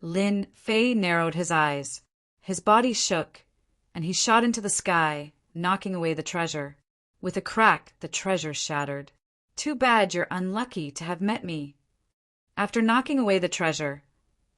Lin Fei narrowed his eyes. His body shook, and he shot into the sky, knocking away the treasure. With a crack, the treasure shattered. Too bad you're unlucky to have met me. After knocking away the treasure,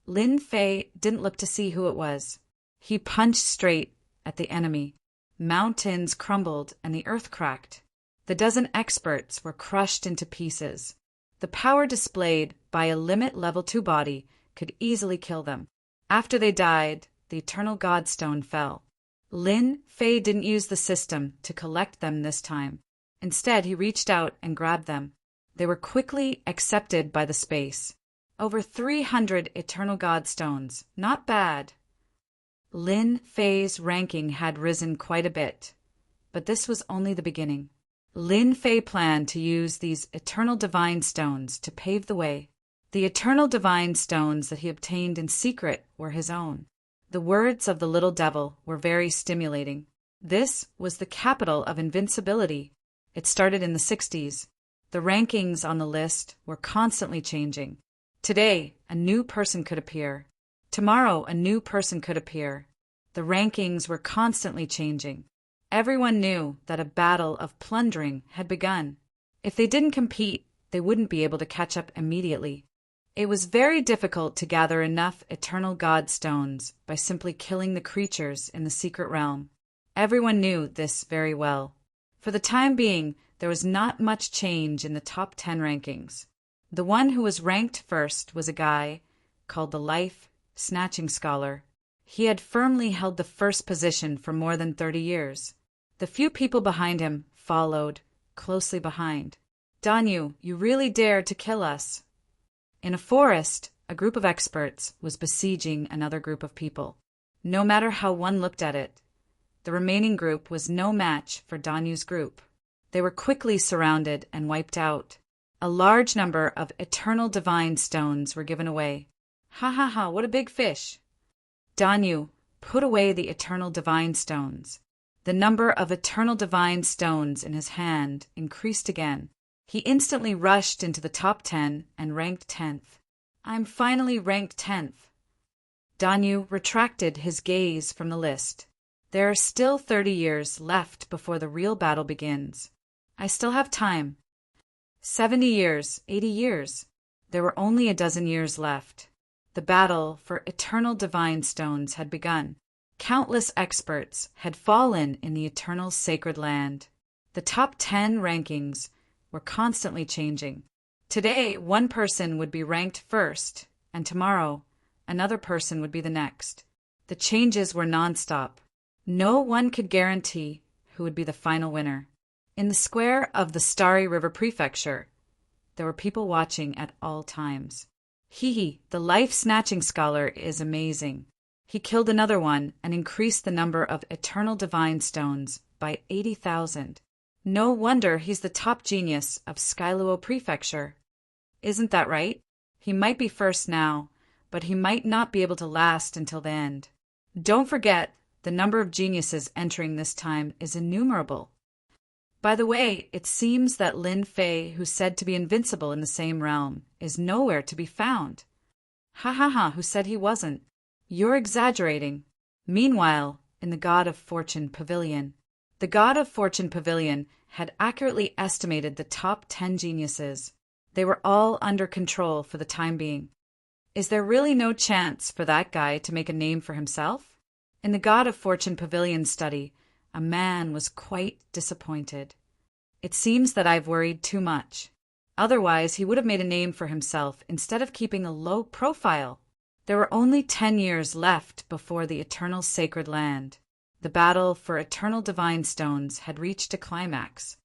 Lin Fei didn't look to see who it was. He punched straight at the enemy. Mountains crumbled and the earth cracked. The dozen experts were crushed into pieces. The power displayed by a limit level 2 body could easily kill them. After they died, the eternal Godstone fell. Lin Fei didn't use the system to collect them this time. Instead, he reached out and grabbed them. They were quickly accepted by the space. Over 300 eternal Godstones. Not bad. Lin Fei's ranking had risen quite a bit, but this was only the beginning. Lin Fei planned to use these eternal divine stones to pave the way. The eternal divine stones that he obtained in secret were his own. The words of the little devil were very stimulating. This was the capital of invincibility. It started in the 60s. The rankings on the list were constantly changing. Today, a new person could appear. Tomorrow, a new person could appear. The rankings were constantly changing. Everyone knew that a battle of plundering had begun. If they didn't compete, they wouldn't be able to catch up immediately. It was very difficult to gather enough eternal Godstones by simply killing the creatures in the secret realm. Everyone knew this very well. For the time being, there was not much change in the top 10 rankings. The one who was ranked first was a guy called the Life Snatching Scholar. He had firmly held the first position for more than 30 years. The few people behind him followed closely behind. Danyu, you really dared to kill us. In a forest, a group of experts was besieging another group of people. No matter how one looked at it, the remaining group was no match for Danyu's group. They were quickly surrounded and wiped out. A large number of eternal divine stones were given away. Ha ha ha, what a big fish! Danyu put away the eternal divine stones. The number of eternal divine stones in his hand increased again. He instantly rushed into the top 10 and ranked 10th. I'm finally ranked 10th. Danyu retracted his gaze from the list. There are still 30 years left before the real battle begins. I still have time. 70 years, 80 years. There were only a dozen years left. The battle for eternal divine stones had begun. Countless experts had fallen in the eternal sacred land. The top 10 rankings were constantly changing. Today, one person would be ranked first, and tomorrow, another person would be the next. The changes were nonstop. No one could guarantee who would be the final winner. In the square of the Starry River Prefecture, there were people watching at all times. The life-snatching scholar is amazing. He killed another one and increased the number of eternal divine stones by 80,000. No wonder he's the top genius of Skyluo Prefecture. Isn't that right? He might be first now, but he might not be able to last until the end. Don't forget, the number of geniuses entering this time is innumerable. By the way, it seems that Lin Fei, who's said to be invincible in the same realm, is nowhere to be found. Ha ha ha, who said he wasn't? You're exaggerating. Meanwhile, in the God of Fortune Pavilion, the God of Fortune Pavilion had accurately estimated the top 10 geniuses. They were all under control for the time being. Is there really no chance for that guy to make a name for himself? In the God of Fortune Pavilion study, a man was quite disappointed. It seems that I've worried too much. Otherwise, he would have made a name for himself instead of keeping a low profile. There were only 10 years left before the eternal sacred land. The battle for eternal divine stones had reached a climax.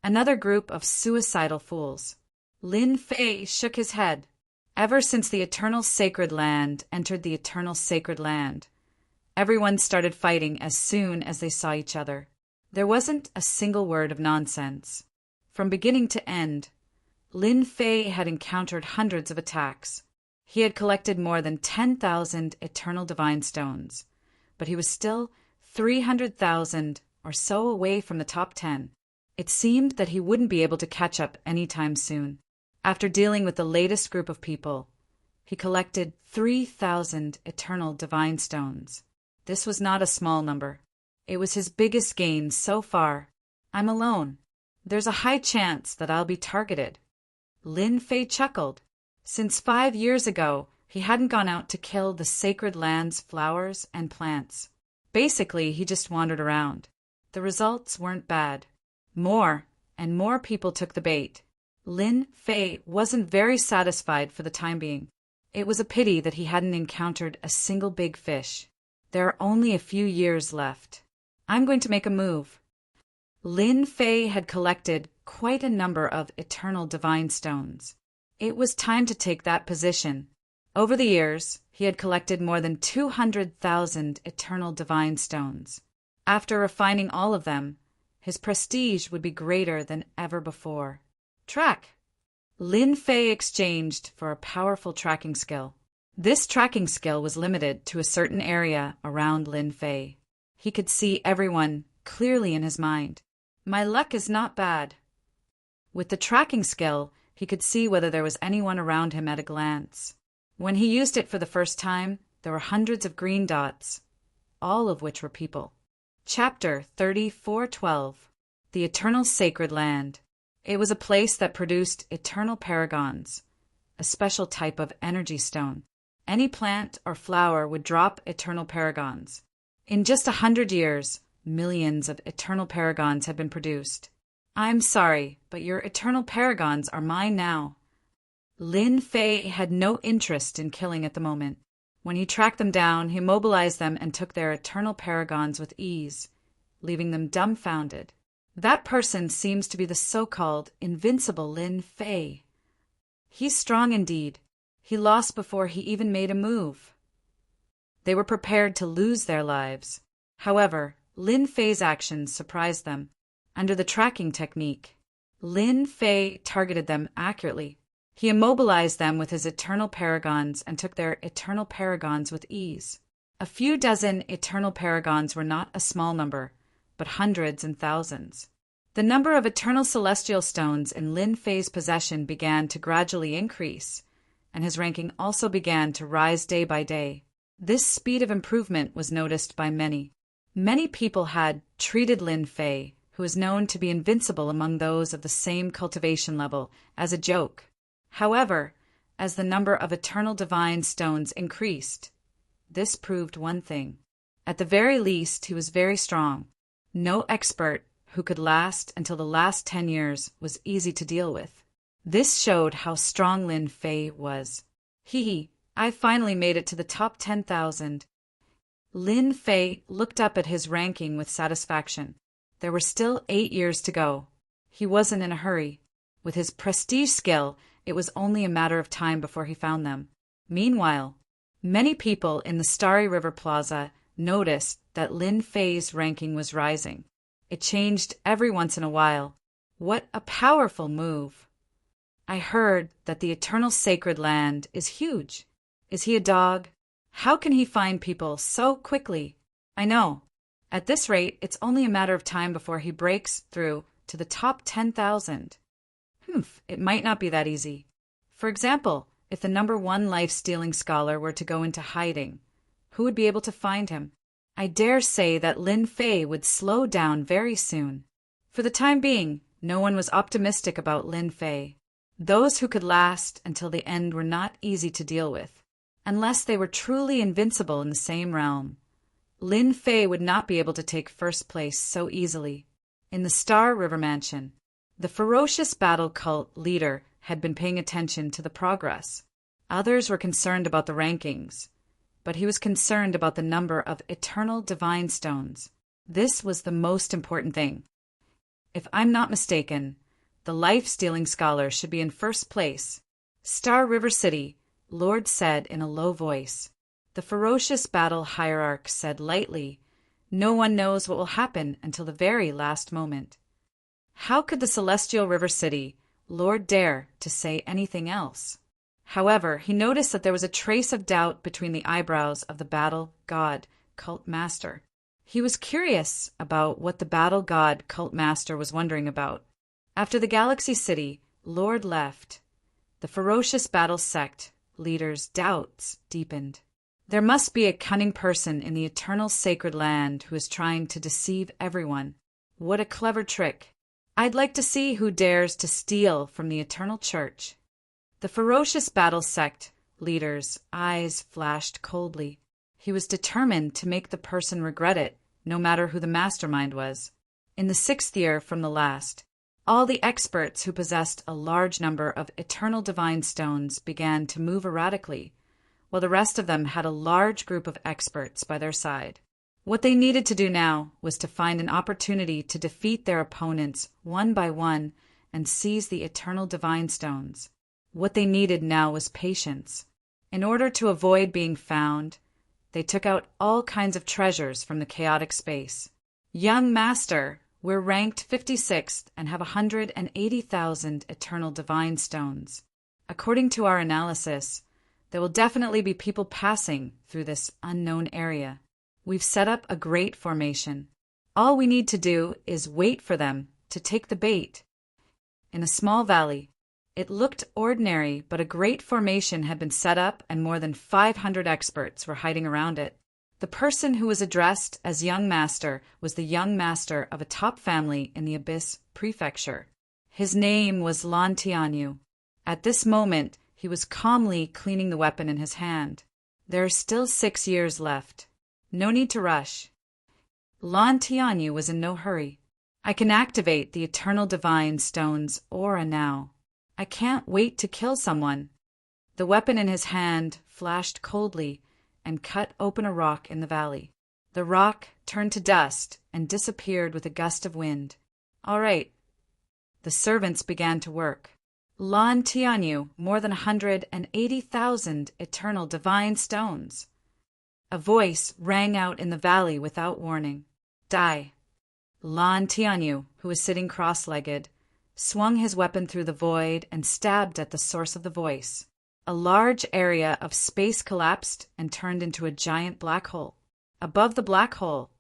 Another group of suicidal fools. Lin Fei shook his head. Ever since the eternal sacred land entered the eternal sacred land, everyone started fighting as soon as they saw each other. There wasn't a single word of nonsense. From beginning to end, Lin Fei had encountered hundreds of attacks. He had collected more than 10,000 eternal divine stones, but he was still 300,000 or so away from the top 10. It seemed that he wouldn't be able to catch up anytime soon. After dealing with the latest group of people, he collected 3,000 eternal divine stones. This was not a small number. It was his biggest gain so far. I'm alone. There's a high chance that I'll be targeted. Lin Fei chuckled. Since 5 years ago, he hadn't gone out to kill the sacred land's flowers and plants. Basically, he just wandered around. The results weren't bad. More and more people took the bait. Lin Fei wasn't very satisfied for the time being. It was a pity that he hadn't encountered a single big fish. There are only a few years left. I'm going to make a move. Lin Fei had collected quite a number of eternal divine stones. It was time to take that position. Over the years, he had collected more than 200,000 eternal divine stones. After refining all of them, his prestige would be greater than ever before. Track. Lin Fei exchanged for a powerful tracking skill. This tracking skill was limited to a certain area around Lin Fei. He could see everyone clearly in his mind. My luck is not bad. With the tracking skill, he could see whether there was anyone around him at a glance. When he used it for the first time, there were hundreds of green dots, all of which were people. Chapter 34:12. The Eternal Sacred Land. It was a place that produced eternal paragons, a special type of energy stone. Any plant or flower would drop eternal paragons. In just 100 years, millions of eternal paragons had been produced. I'm sorry, but your eternal paragons are mine now. Lin Fei had no interest in killing at the moment. When he tracked them down, he mobilized them and took their eternal paragons with ease, leaving them dumbfounded. That person seems to be the so-called invincible Lin Fei. He's strong indeed. He lost before he even made a move. They were prepared to lose their lives. However, Lin Fei's actions surprised them. Under the tracking technique, Lin Fei targeted them accurately. He immobilized them with his eternal paragons and took their eternal paragons with ease. A few dozen eternal paragons were not a small number, but hundreds and thousands. The number of eternal celestial stones in Lin Fei's possession began to gradually increase, and his ranking also began to rise day by day. This speed of improvement was noticed by many. Many people had treated Lin Fei, who is known to be invincible among those of the same cultivation level, as a joke. However, as the number of eternal divine stones increased, this proved one thing. At the very least, he was very strong. No expert who could last until the last 10 years was easy to deal with. This showed how strong Lin Fei was. I finally made it to the top 10,000. Lin Fei looked up at his ranking with satisfaction. There were still 8 years to go. He wasn't in a hurry. With his prestige skill, it was only a matter of time before he found them. Meanwhile, many people in the Starry River Plaza noticed that Lin Fei's ranking was rising. It changed every once in a while. What a powerful move! I heard that the Eternal Sacred Land is huge. Is he a dog? How can he find people so quickly? I know. At this rate, it's only a matter of time before he breaks through to the top 10,000. It might not be that easy. For example, if the #1 life-stealing scholar were to go into hiding, who would be able to find him? I dare say that Lin Fei would slow down very soon. For the time being, no one was optimistic about Lin Fei. Those who could last until the end were not easy to deal with, unless they were truly invincible in the same realm. Lin Fei would not be able to take first place so easily. In the Star River Mansion, the ferocious battle cult leader had been paying attention to the progress. Others were concerned about the rankings, but he was concerned about the number of eternal divine stones. This was the most important thing. If I'm not mistaken, the life-stealing scholar should be in first place. Star River City, Lord said in a low voice. The ferocious battle hierarch said lightly, "No one knows what will happen until the very last moment." How could the Celestial River City Lord dare to say anything else? However, he noticed that there was a trace of doubt between the eyebrows of the battle god cult master. He was curious about what the battle god cult master was wondering about. After the Galaxy City Lord left, the ferocious battle sect leader's doubts deepened. There must be a cunning person in the Eternal Sacred Land who is trying to deceive everyone. What a clever trick! I'd like to see who dares to steal from the Eternal Church. The ferocious battle sect leader's eyes flashed coldly. He was determined to make the person regret it, no matter who the mastermind was. In the 6th year from the last, all the experts who possessed a large number of eternal divine stones began to move erratically, while the rest of them had a large group of experts by their side. What they needed to do now was to find an opportunity to defeat their opponents one by one and seize the eternal divine stones. What they needed now was patience. In order to avoid being found, they took out all kinds of treasures from the chaotic space. Young Master, we're ranked 56th and have 180,000 eternal divine stones. According to our analysis, there will definitely be people passing through this unknown area. We've set up a great formation. All we need to do is wait for them to take the bait. In a small valley, it looked ordinary, but a great formation had been set up and more than 500 experts were hiding around it. The person who was addressed as Young Master was the young master of a top family in the Abyss Prefecture. His name was Lan Tianyu. At this moment, he was calmly cleaning the weapon in his hand. There are still 6 years left. No need to rush. Lan Tianyu was in no hurry. I can activate the Eternal Divine Stone's aura now. I can't wait to kill someone. The weapon in his hand flashed coldly and cut open a rock in the valley. The rock turned to dust and disappeared with a gust of wind. All right. The servants began to work. Lan Tianyu, more than 180,000 eternal divine stones. A voice rang out in the valley without warning. Die. Lan Tianyu, who was sitting cross-legged, swung his weapon through the void and stabbed at the source of the voice. A large area of space collapsed and turned into a giant black hole. Above the black hole,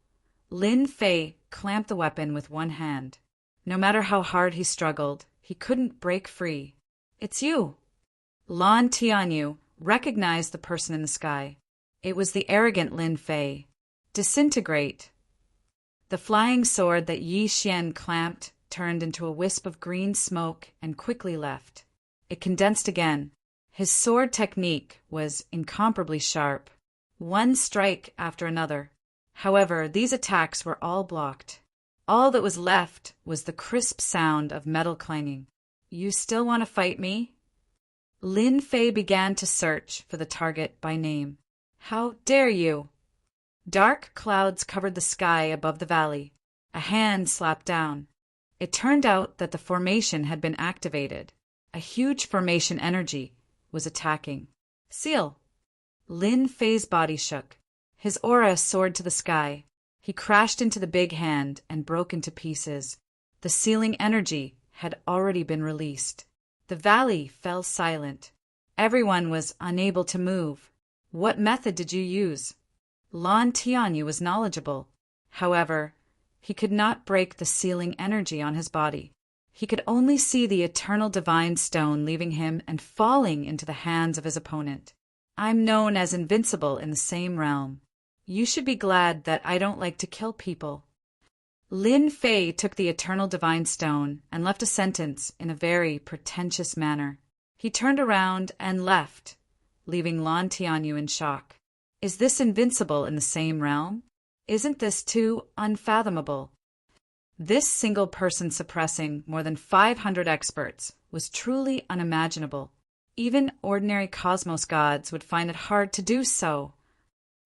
Lin Fei clamped the weapon with one hand. No matter how hard he struggled, he couldn't break free. It's you! Lan Tianyu recognized the person in the sky. It was the arrogant Lin Fei. Disintegrate! The flying sword that Yi Xian clamped turned into a wisp of green smoke and quickly left. It condensed again. His sword technique was incomparably sharp, one strike after another. However, these attacks were all blocked. All that was left was the crisp sound of metal clanging. You still want to fight me? Lin Fei began to search for the target by name. How dare you? Dark clouds covered the sky above the valley. A hand slapped down. It turned out that the formation had been activated. A huge formation energy was attacking. Seal! Lin Fei's body shook. His aura soared to the sky. He crashed into the big hand and broke into pieces. The sealing energy had already been released. The valley fell silent. Everyone was unable to move. What method did you use? Lan Tianyu was knowledgeable. However, he could not break the sealing energy on his body. He could only see the eternal divine stone leaving him and falling into the hands of his opponent. I'm known as invincible in the same realm. You should be glad that I don't like to kill people. Lin Fei took the eternal divine stone and left a sentence in a very pretentious manner. He turned around and left, leaving Lan Tianyu in shock. Is this invincible in the same realm? Isn't this too unfathomable? This single person suppressing more than 500 experts was truly unimaginable. Even ordinary cosmos gods would find it hard to do so.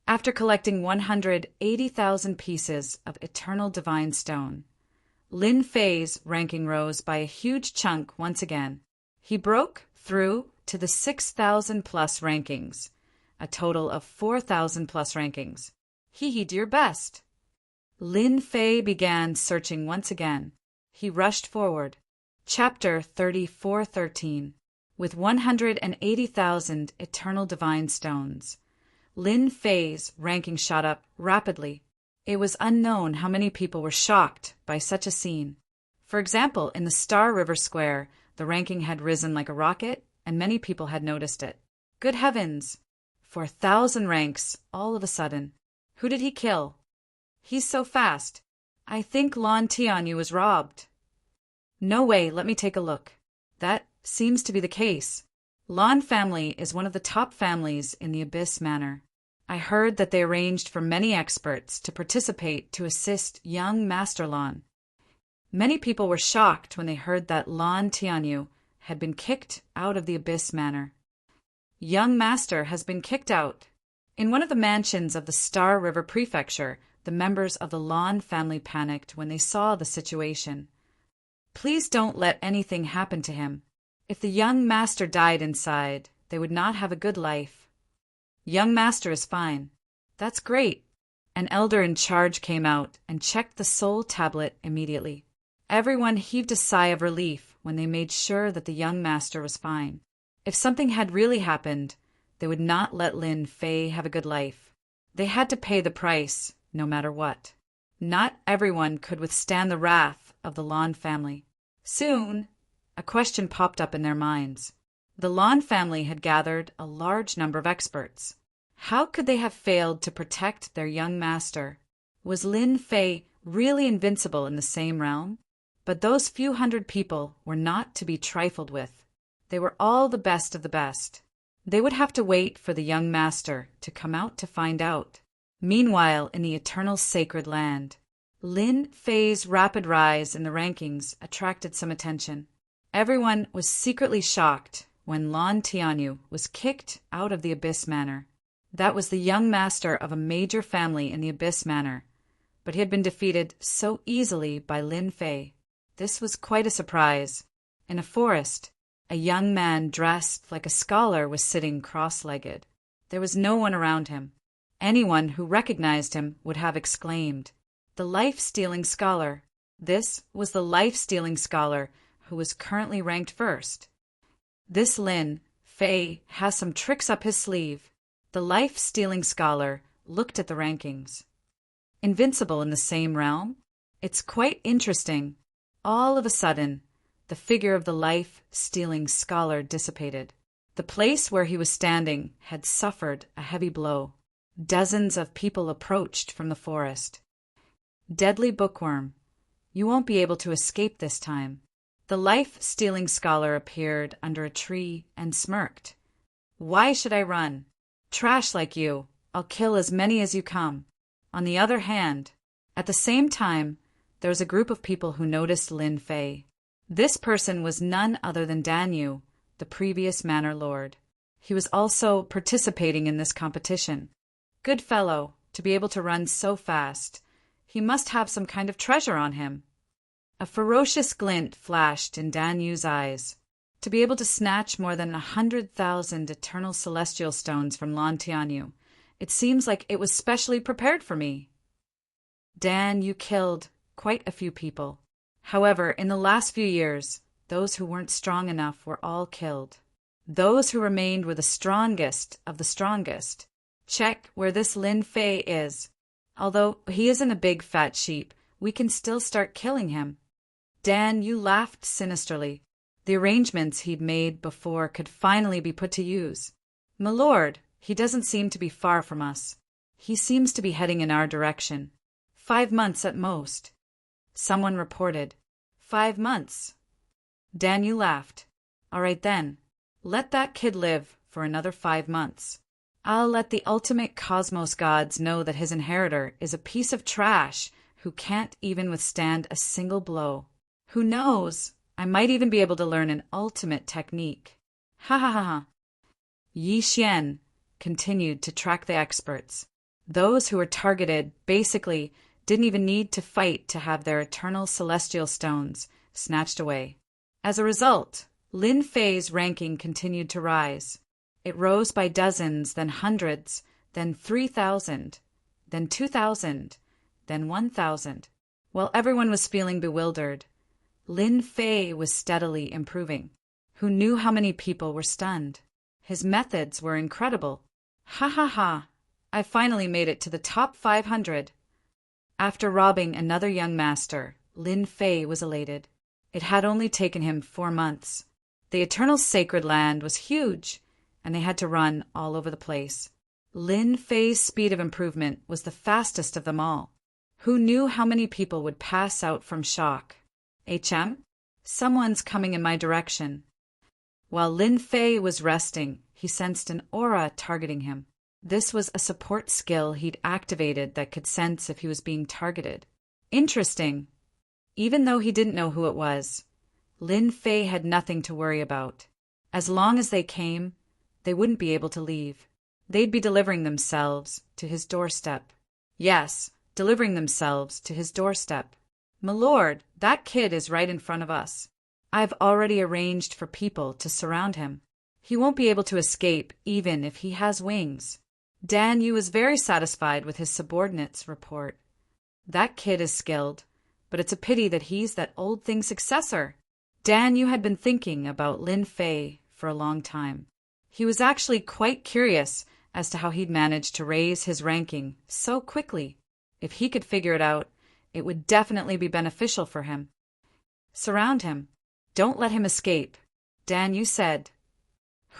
After collecting 180,000 pieces of eternal divine stone, Lin Fei's ranking rose by a huge chunk once again. He broke through to the 6,000 plus rankings, a total of 4,000 plus rankings. He did your best. Lin Fei began searching once again. He rushed forward. Chapter 3413. With 180,000 eternal divine stones, Lin Fei's ranking shot up rapidly. It was unknown how many people were shocked by such a scene. For example, in the Star River Square, the ranking had risen like a rocket, and many people had noticed it. Good heavens! 4,000 ranks, all of a sudden. Who did he kill? He's so fast. I think Lan Tianyu was robbed. No way, let me take a look. That seems to be the case. Lon family is one of the top families in the Abyss Manor. I heard that they arranged for many experts to participate to assist young Master Lon. Many people were shocked when they heard that Lon Tianyu had been kicked out of the Abyss Manor. Young Master has been kicked out. In one of the mansions of the Star River Prefecture, the members of the Lon family panicked when they saw the situation. Please don't let anything happen to him. If the young master died inside, they would not have a good life. Young Master is fine. That's great. An elder in charge came out and checked the soul tablet immediately. Everyone heaved a sigh of relief when they made sure that the young master was fine. If something had really happened, they would not let Lin Fei have a good life. They had to pay the price, no matter what. Not everyone could withstand the wrath of the Lon family. Soon, a question popped up in their minds. The Lon family had gathered a large number of experts. How could they have failed to protect their young master? Was Lin Fei really invincible in the same realm? But those few hundred people were not to be trifled with. They were all the best of the best. They would have to wait for the young master to come out to find out. Meanwhile, in the eternal sacred land, Lin Fei's rapid rise in the rankings attracted some attention. Everyone was secretly shocked when Lon Tianyu was kicked out of the Abyss Manor. That was the young master of a major family in the Abyss Manor, but he had been defeated so easily by Lin Fei. This was quite a surprise. In a forest, a young man dressed like a scholar was sitting cross-legged. There was no one around him. Anyone who recognized him would have exclaimed, "The life-stealing scholar." This was the life-stealing scholar who was currently ranked first. This Lin Fei has some tricks up his sleeve. The life-stealing scholar looked at the rankings. Invincible in the same realm? It's quite interesting. All of a sudden, the figure of the life-stealing scholar dissipated. The place where he was standing had suffered a heavy blow. Dozens of people approached from the forest. Deadly bookworm, you won't be able to escape this time. The life-stealing scholar appeared under a tree and smirked. Why should I run? Trash like you, I'll kill as many as you come. On the other hand, at the same time, there was a group of people who noticed Lin Fei. This person was none other than Dan Yu, the previous manor lord. He was also participating in this competition. Good fellow, to be able to run so fast. He must have some kind of treasure on him. A ferocious glint flashed in Dan Yu's eyes. To be able to snatch more than 100,000 eternal celestial stones from Lon Tianyu, it seems like it was specially prepared for me. Dan, you killed quite a few people. However, in the last few years, those who weren't strong enough were all killed. Those who remained were the strongest of the strongest. Check where this Lin Fei is. Although he isn't a big fat sheep, we can still start killing him. Dan, you laughed sinisterly. The arrangements he'd made before could finally be put to use. My lord, he doesn't seem to be far from us. He seems to be heading in our direction. 5 months at most. Someone reported. 5 months. Dan, you laughed. All right then. Let that kid live for another 5 months. I'll let the ultimate cosmos gods know that his inheritor is a piece of trash who can't even withstand a single blow. Who knows? I might even be able to learn an ultimate technique. Ha ha ha ha. Yi Xian continued to track the experts. Those who were targeted basically didn't even need to fight to have their eternal celestial stones snatched away. As a result, Lin Fei's ranking continued to rise. It rose by dozens, then hundreds, then 3,000, then 2,000, then 1,000. While everyone was feeling bewildered, Lin Fei was steadily improving. Who knew how many people were stunned? His methods were incredible. Ha ha ha! I finally made it to the top 500. After robbing another young master, Lin Fei was elated. It had only taken him 4 months. The eternal sacred land was huge, and they had to run all over the place. Lin Fei's speed of improvement was the fastest of them all. Who knew how many people would pass out from shock? HM? Someone's coming in my direction. While Lin Fei was resting, he sensed an aura targeting him. This was a support skill he'd activated that could sense if he was being targeted. Interesting. Even though he didn't know who it was, Lin Fei had nothing to worry about. As long as they came, they wouldn't be able to leave. They'd be delivering themselves to his doorstep. Yes, delivering themselves to his doorstep. My lord, that kid is right in front of us. I've already arranged for people to surround him. He won't be able to escape even if he has wings. Dan Yu was very satisfied with his subordinate's report. That kid is skilled, but it's a pity that he's that old thing's successor. Dan Yu had been thinking about Lin Fei for a long time. He was actually quite curious as to how he'd managed to raise his ranking so quickly. If he could figure it out, it would definitely be beneficial for him. Surround him. Don't let him escape, Dan Yu said.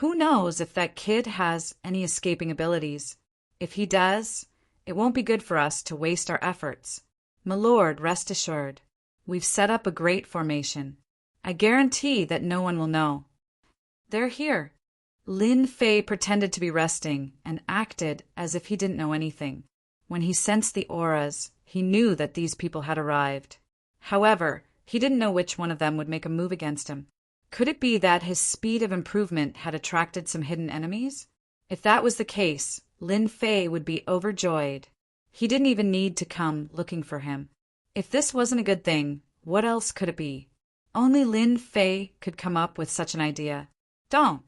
Who knows if that kid has any escaping abilities? If he does, it won't be good for us to waste our efforts. My lord, rest assured. We've set up a great formation. I guarantee that no one will know. They're here. Lin Fei pretended to be resting and acted as if he didn't know anything. When he sensed the auras, he knew that these people had arrived. However, he didn't know which one of them would make a move against him. Could it be that his speed of improvement had attracted some hidden enemies? If that was the case, Lin Fei would be overjoyed. He didn't even need to come looking for him. If this wasn't a good thing, what else could it be? Only Lin Fei could come up with such an idea. Don't.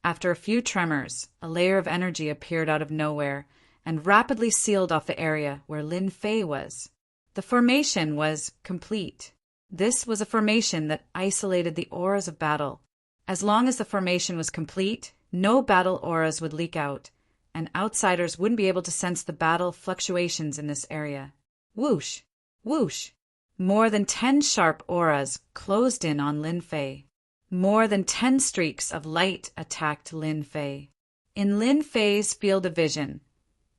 After a few tremors, a layer of energy appeared out of nowhere and rapidly sealed off the area where Lin Fei was. The formation was complete. This was a formation that isolated the auras of battle. As long as the formation was complete, no battle auras would leak out, and outsiders wouldn't be able to sense the battle fluctuations in this area. Whoosh! Whoosh! More than 10 sharp auras closed in on Lin Fei. More than 10 streaks of light attacked Lin Fei. In Lin Fei's field of vision,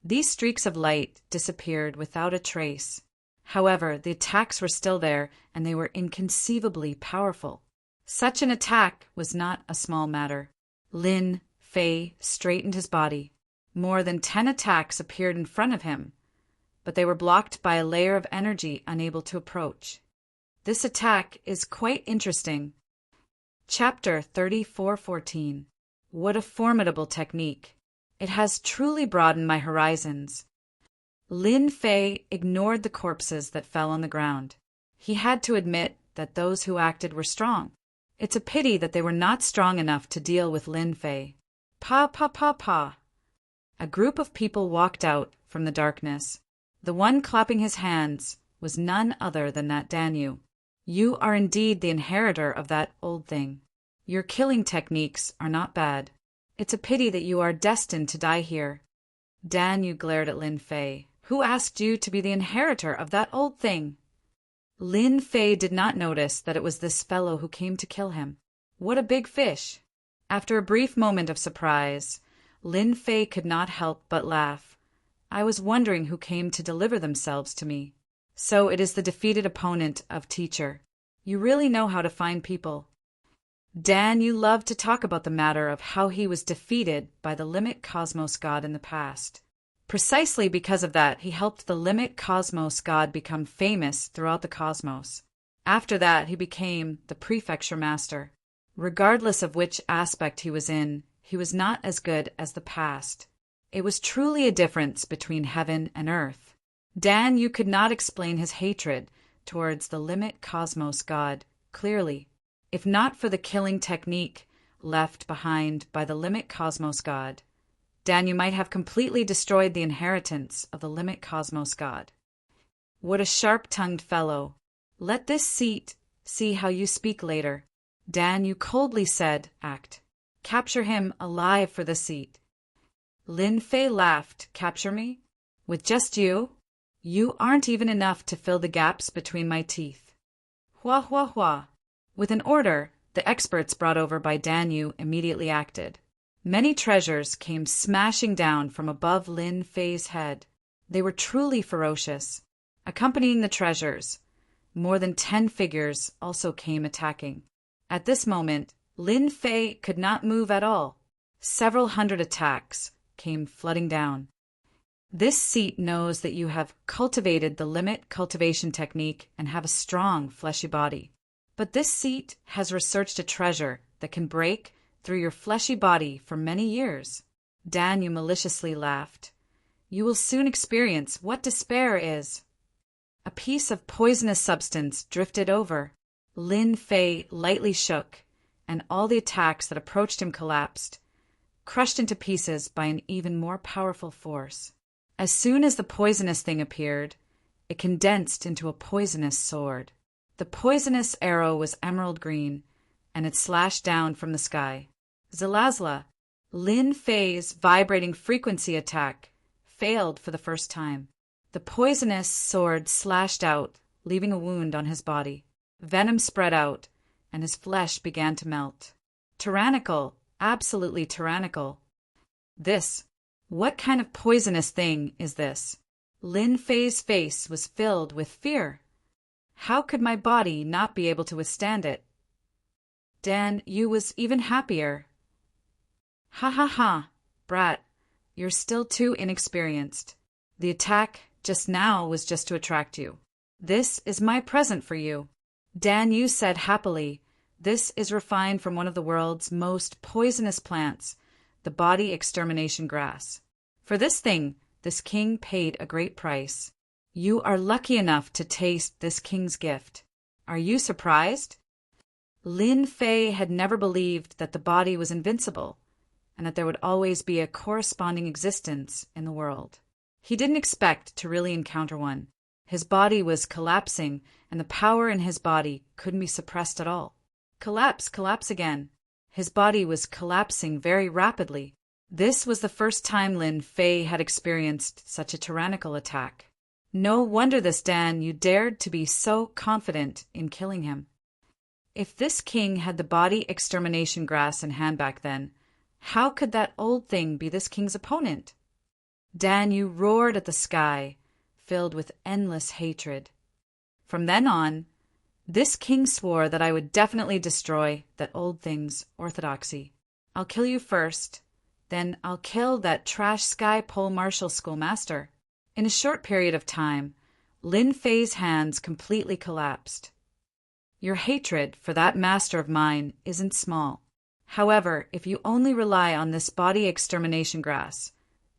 these streaks of light disappeared without a trace. However, the attacks were still there, and they were inconceivably powerful. Such an attack was not a small matter. Lin Fei straightened his body. More than 10 attacks appeared in front of him, but they were blocked by a layer of energy unable to approach. This attack is quite interesting. Chapter 34:14. What a formidable technique. It has truly broadened my horizons. Lin Fei ignored the corpses that fell on the ground. He had to admit that those who acted were strong. It's a pity that they were not strong enough to deal with Lin Fei. Pa. A group of people walked out from the darkness. The one clapping his hands was none other than that Dan Yu. You are indeed the inheritor of that old thing. Your killing techniques are not bad. It's a pity that you are destined to die here. Dan Yu glared at Lin Fei. Who asked you to be the inheritor of that old thing? Lin Fei did not notice that it was this fellow who came to kill him. What a big fish! After a brief moment of surprise, Lin Fei could not help but laugh. I was wondering who came to deliver themselves to me. So it is the defeated opponent of Teacher. You really know how to find people. Dan Yu loved to talk about the matter of how he was defeated by the Limit Cosmos God in the past. Precisely because of that, he helped the Limit Cosmos God become famous throughout the cosmos. After that, he became the Prefecture Master. Regardless of which aspect he was in, he was not as good as the past. It was truly a difference between heaven and earth. Dan Yu could not explain his hatred towards the Limit Cosmos God clearly. If not for the killing technique left behind by the Limit Cosmos God, Dan Yu might have completely destroyed the inheritance of the Limit Cosmos God. What a sharp-tongued fellow. Let this seat see how you speak later. Dan Yu coldly said, Act. Capture him alive for the seat. Lin Fei laughed. Capture me? With just you? You aren't even enough to fill the gaps between my teeth. Hua. With an order, the experts brought over by Dan Yu immediately acted. Many treasures came smashing down from above Lin Fei's head. They were truly ferocious. Accompanying the treasures, more than 10 figures also came attacking. At this moment, Lin Fei could not move at all. Several hundred attacks came flooding down. This seat knows that you have cultivated the limit cultivation technique and have a strong, fleshy body. But this seat has researched a treasure that can break through your fleshy body for many years. Dan Yu maliciously laughed. You will soon experience what despair is. A piece of poisonous substance drifted over. Lin Fei lightly shook, and all the attacks that approached him collapsed, crushed into pieces by an even more powerful force. As soon as the poisonous thing appeared, it condensed into a poisonous sword. The poisonous arrow was emerald green, and it slashed down from the sky. Zalazla, Lin Fei's vibrating frequency attack, failed for the first time. The poisonous sword slashed out, leaving a wound on his body. Venom spread out, and his flesh began to melt. Tyrannical, absolutely tyrannical. What kind of poisonous thing is this? Lin Fei's face was filled with fear. How could my body not be able to withstand it? Dan Yu was even happier. Ha ha ha, brat, you're still too inexperienced. The attack just now was just to attract you. This is my present for you. Dan Yu said happily, this is refined from one of the world's most poisonous plants, the body extermination grass. For this thing, this king paid a great price. You are lucky enough to taste this king's gift. Are you surprised? Lin Fei had never believed that the body was invincible, and that there would always be a corresponding existence in the world. He didn't expect to really encounter one. His body was collapsing, and the power in his body couldn't be suppressed at all. Collapse again. His body was collapsing very rapidly. This was the first time Lin Fei had experienced such a tyrannical attack. No wonder this Dan Yu dared to be so confident in killing him. If this king had the body extermination grass in hand back then, how could that old thing be this king's opponent? Dan Yu roared at the sky, filled with endless hatred. From then on, this king swore that I would definitely destroy that old thing's orthodoxy. I'll kill you first, then I'll kill that trash sky pole martial schoolmaster. In a short period of time, Lin Fei's hands completely collapsed. Your hatred for that master of mine isn't small. However, if you only rely on this body extermination grass,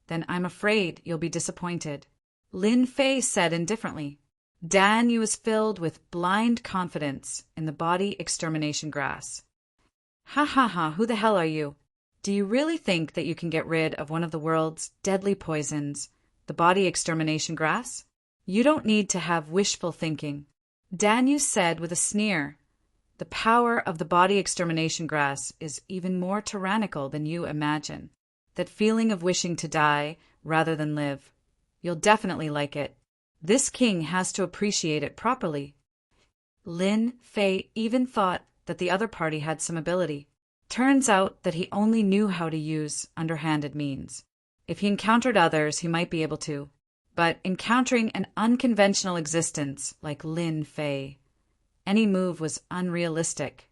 then I'm afraid you'll be disappointed. Lin Fei said indifferently. Dan Yu was filled with blind confidence in the body extermination grass. Ha ha ha, who the hell are you? Do you really think that you can get rid of one of the world's deadly poisons, the body extermination grass? You don't need to have wishful thinking. Dan Yu said with a sneer. The power of the body extermination grass is even more tyrannical than you imagine. That feeling of wishing to die rather than live. You'll definitely like it. This king has to appreciate it properly. Lin Fei even thought that the other party had some ability. Turns out that he only knew how to use underhanded means. If he encountered others, he might be able to. But encountering an unconventional existence like Lin Fei, any move was unrealistic.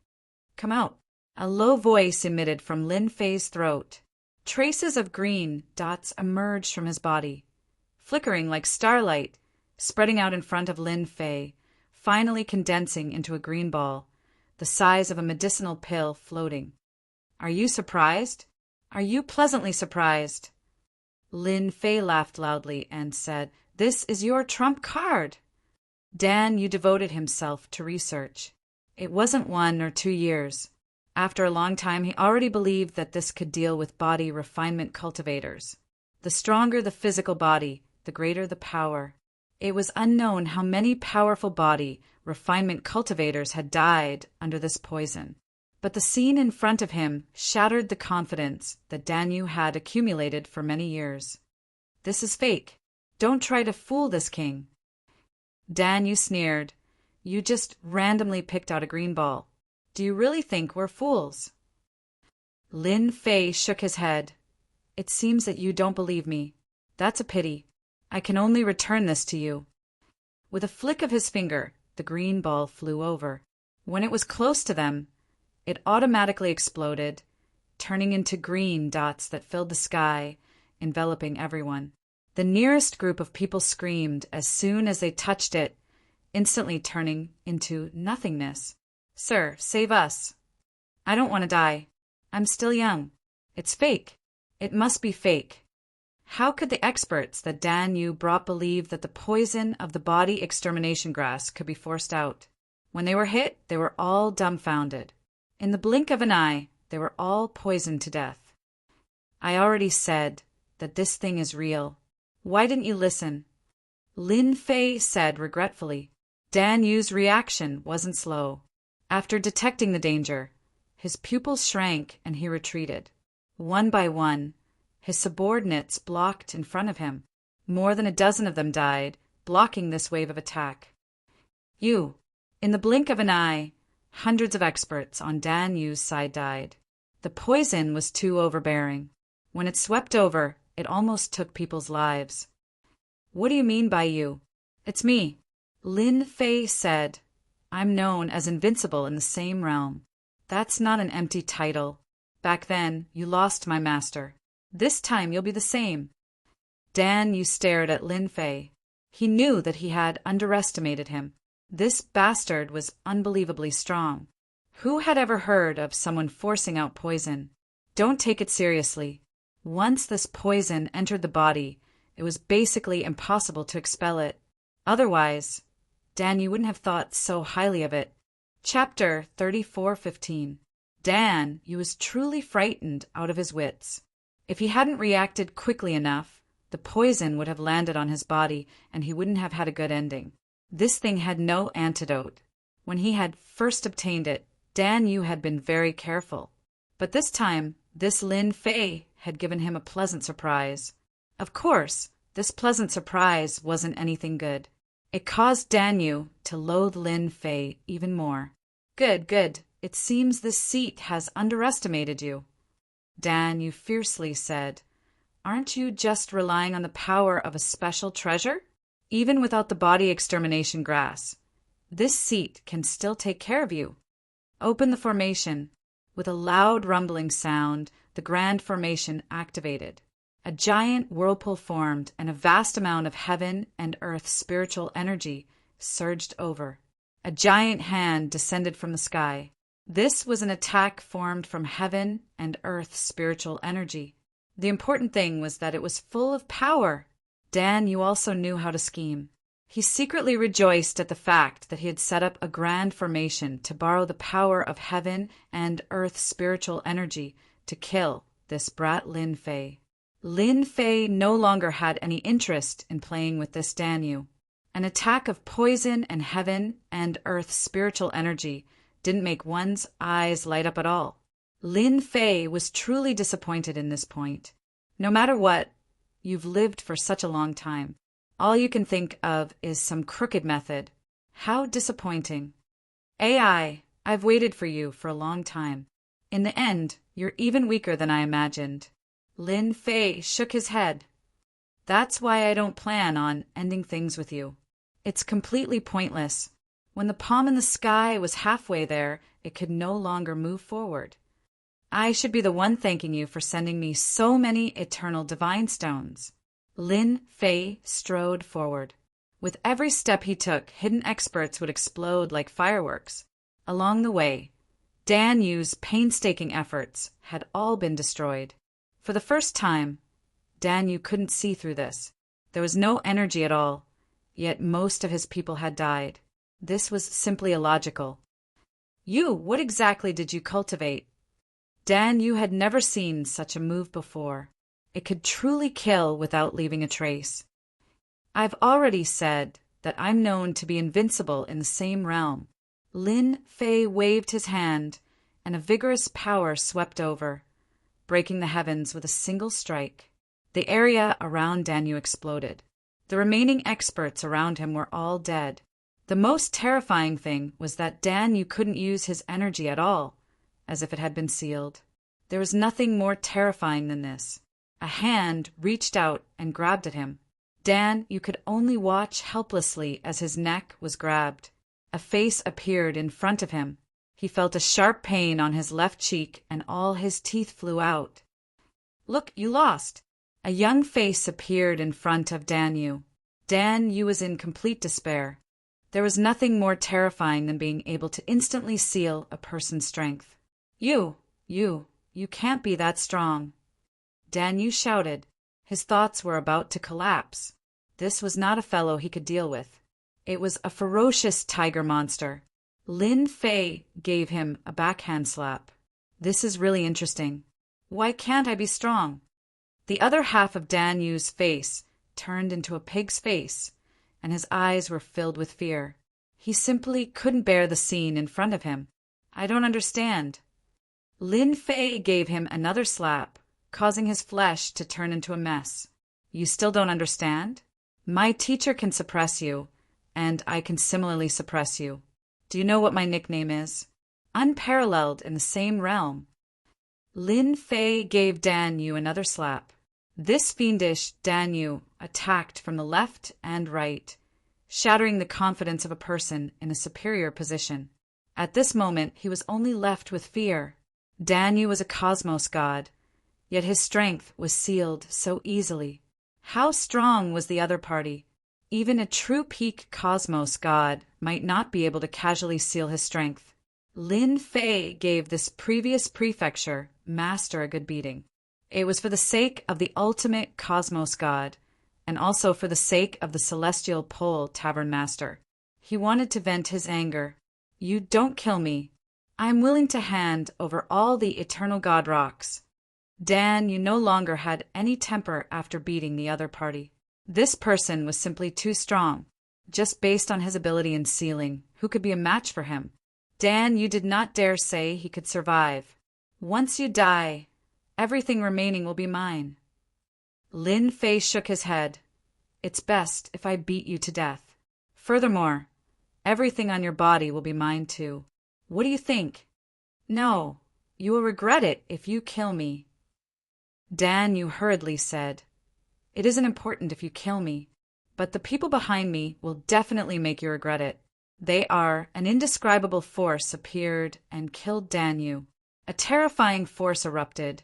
Come out. A low voice emitted from Lin Fei's throat. Traces of green dots emerged from his body, flickering like starlight, spreading out in front of Lin Fei, finally condensing into a green ball, the size of a medicinal pill floating. Are you surprised? Are you pleasantly surprised? Lin Fei laughed loudly and said, This is your trump card. Dan Yu devoted himself to research. It wasn't 1 or 2 years. After a long time, he already believed that this could deal with body refinement cultivators. The stronger the physical body, the greater the power. It was unknown how many powerful body refinement cultivators had died under this poison. But the scene in front of him shattered the confidence that Dan Yu had accumulated for many years. This is fake. Don't try to fool this king. Dan Yu sneered. You just randomly picked out a green ball. Do you really think we're fools? Lin Fei shook his head. It seems that you don't believe me. That's a pity. I can only return this to you. With a flick of his finger, the green ball flew over. When it was close to them, It automatically exploded, turning into green dots that filled the sky, enveloping everyone. The nearest group of people screamed as soon as they touched it, instantly turning into nothingness. "Sir, save us. I don't want to die. I'm still young. It's fake. It must be fake." How could the experts that Dan Yu brought believe that the poison of the body extermination grass could be forced out? When they were hit, they were all dumbfounded. In the blink of an eye, they were all poisoned to death. "I already said that this thing is real. Why didn't you listen?" Lin Fei said regretfully. Dan Yu's reaction wasn't slow. After detecting the danger, his pupils shrank and he retreated. One by one, his subordinates blocked in front of him. More than a dozen of them died, blocking this wave of attack. In the blink of an eye, hundreds of experts on Dan Yu's side died. The poison was too overbearing. When it swept over, it almost took people's lives. "What do you mean by you?" "It's me," Lin Fei said. "I'm known as invincible in the same realm." "That's not an empty title. Back then, you lost my master. This time you'll be the same." Dan Yu stared at Lin Fei. He knew that he had underestimated him. This bastard was unbelievably strong. Who had ever heard of someone forcing out poison? Don't take it seriously. Once this poison entered the body, it was basically impossible to expel it. Otherwise, Dan Yu wouldn't have thought so highly of it. Chapter 34:15. Dan Yu was truly frightened out of his wits. If he hadn't reacted quickly enough, the poison would have landed on his body and he wouldn't have had a good ending. This thing had no antidote. When he had first obtained it, Dan Yu had been very careful. But this time, this Lin Fei had given him a pleasant surprise. Of course, this pleasant surprise wasn't anything good. It caused Dan Yu to loathe Lin Fei even more. Good. It seems this seat has underestimated you," Dan Yu fiercely said. "Aren't you just relying on the power of a special treasure? Even without the body extermination grass, this seat can still take care of you. Open the formation." With a loud rumbling sound, the grand formation activated. A giant whirlpool formed and a vast amount of heaven and earth spiritual energy surged over. A giant hand descended from the sky. This was an attack formed from heaven and earth spiritual energy. The important thing was that it was full of power. Dan Yu also knew how to scheme. He secretly rejoiced at the fact that he had set up a grand formation to borrow the power of heaven and earth spiritual energy to kill this brat Lin Fei. Lin Fei no longer had any interest in playing with this Dan Yu. An attack of poison and heaven and earth spiritual energy didn't make one's eyes light up at all. Lin Fei was truly disappointed in this point. No matter what, you've lived for such a long time. All you can think of is some crooked method. How disappointing. "AI, I've waited for you for a long time. In the end, you're even weaker than I imagined." Lin Fei shook his head. "That's why I don't plan on ending things with you. It's completely pointless. When the palm in the sky was halfway there, it could no longer move forward. I should be the one thanking you for sending me so many eternal divine stones." Lin Fei strode forward. With every step he took, hidden experts would explode like fireworks. Along the way, Dan Yu's painstaking efforts had all been destroyed. For the first time, Dan Yu couldn't see through this. There was no energy at all, yet most of his people had died. This was simply illogical. What exactly did you cultivate?" Dan Yu had never seen such a move before. It could truly kill without leaving a trace. "I've already said that I'm known to be invincible in the same realm." Lin Fei waved his hand, and a vigorous power swept over, breaking the heavens with a single strike. The area around Dan Yu exploded. The remaining experts around him were all dead. The most terrifying thing was that Dan Yu couldn't use his energy at all, as if it had been sealed. There was nothing more terrifying than this. A hand reached out and grabbed at him. Dan Yu could only watch helplessly as his neck was grabbed. A face appeared in front of him. He felt a sharp pain on his left cheek and all his teeth flew out. "Look, you lost!" A young face appeared in front of Dan Yu. Dan Yu was in complete despair. There was nothing more terrifying than being able to instantly seal a person's strength. You can't be that strong." Dan Yu shouted. His thoughts were about to collapse. This was not a fellow he could deal with. It was a ferocious tiger monster. Lin Fei gave him a backhand slap. "This is really interesting. Why can't I be strong?" The other half of Dan Yu's face turned into a pig's face, and his eyes were filled with fear. He simply couldn't bear the scene in front of him. "I don't understand." Lin Fei gave him another slap, causing his flesh to turn into a mess. "You still don't understand? My teacher can suppress you, and I can similarly suppress you. Do you know what my nickname is? Unparalleled in the same realm." Lin Fei gave Dan Yu another slap. This fiendish Dan Yu attacked from the left and right, shattering the confidence of a person in a superior position. At this moment, he was only left with fear. Dan Yu was a cosmos god, yet his strength was sealed so easily. How strong was the other party? Even a true peak cosmos god might not be able to casually seal his strength. Lin Fei gave this previous prefecture master a good beating. It was for the sake of the ultimate cosmos god, and also for the sake of the celestial pole tavern master. He wanted to vent his anger. "You don't kill me. I am willing to hand over all the eternal god rocks." Dan Yu no longer had any temper after beating the other party. This person was simply too strong. Just based on his ability in sealing, who could be a match for him? Dan Yu did not dare say he could survive. "Once you die, everything remaining will be mine." Lin Fei shook his head. "It's best if I beat you to death. Furthermore, everything on your body will be mine too. What do you think?" "No, you will regret it if you kill me." Dan Yu hurriedly said, "It isn't important if you kill me, but the people behind me will definitely make you regret it." An indescribable force appeared and killed Dan Yu. A terrifying force erupted,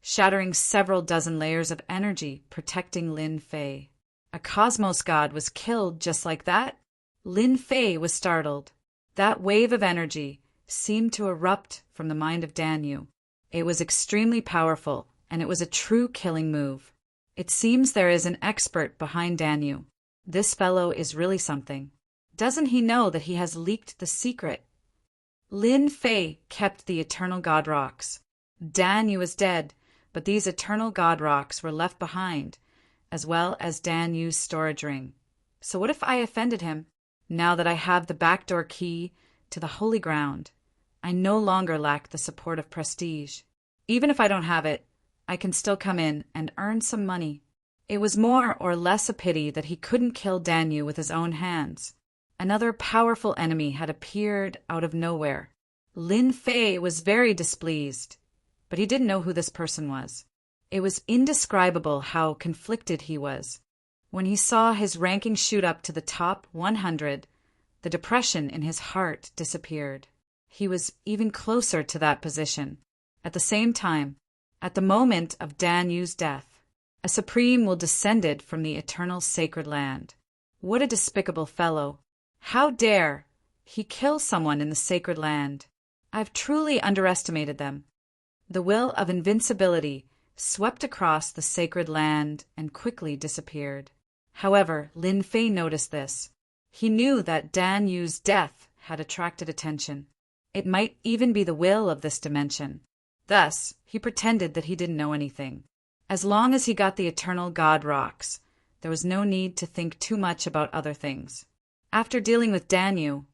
shattering several dozen layers of energy protecting Lin Fei. A cosmos god was killed just like that? Lin Fei was startled. That wave of energy seemed to erupt from the mind of Dan Yu. It was extremely powerful, and it was a true killing move. It seems there is an expert behind Dan Yu. This fellow is really something. Doesn't he know that he has leaked the secret? Lin Fei kept the eternal god rocks. Dan Yu is dead, but these eternal god rocks were left behind, as well as Dan Yu's storage ring. So what if I offended him? Now that I have the backdoor key to the holy ground, I no longer lack the support of prestige. Even if I don't have it, I can still come in and earn some money. It was more or less a pity that he couldn't kill Dan Yu with his own hands. Another powerful enemy had appeared out of nowhere. Lin Fei was very displeased, but he didn't know who this person was. It was indescribable how conflicted he was. When he saw his ranking shoot up to the top 100, the depression in his heart disappeared. He was even closer to that position. At the same time, at the moment of Dan Yu's death, a supreme will descended from the eternal sacred land. What a despicable fellow! How dare he kill someone in the sacred land? I've truly underestimated them. The will of invincibility swept across the sacred land and quickly disappeared. However, Lin Fei noticed this. He knew that Dan Yu's death had attracted attention. It might even be the will of this dimension. Thus, he pretended that he didn't know anything. As long as he got the eternal god rocks, there was no need to think too much about other things. After dealing with Dan Yu,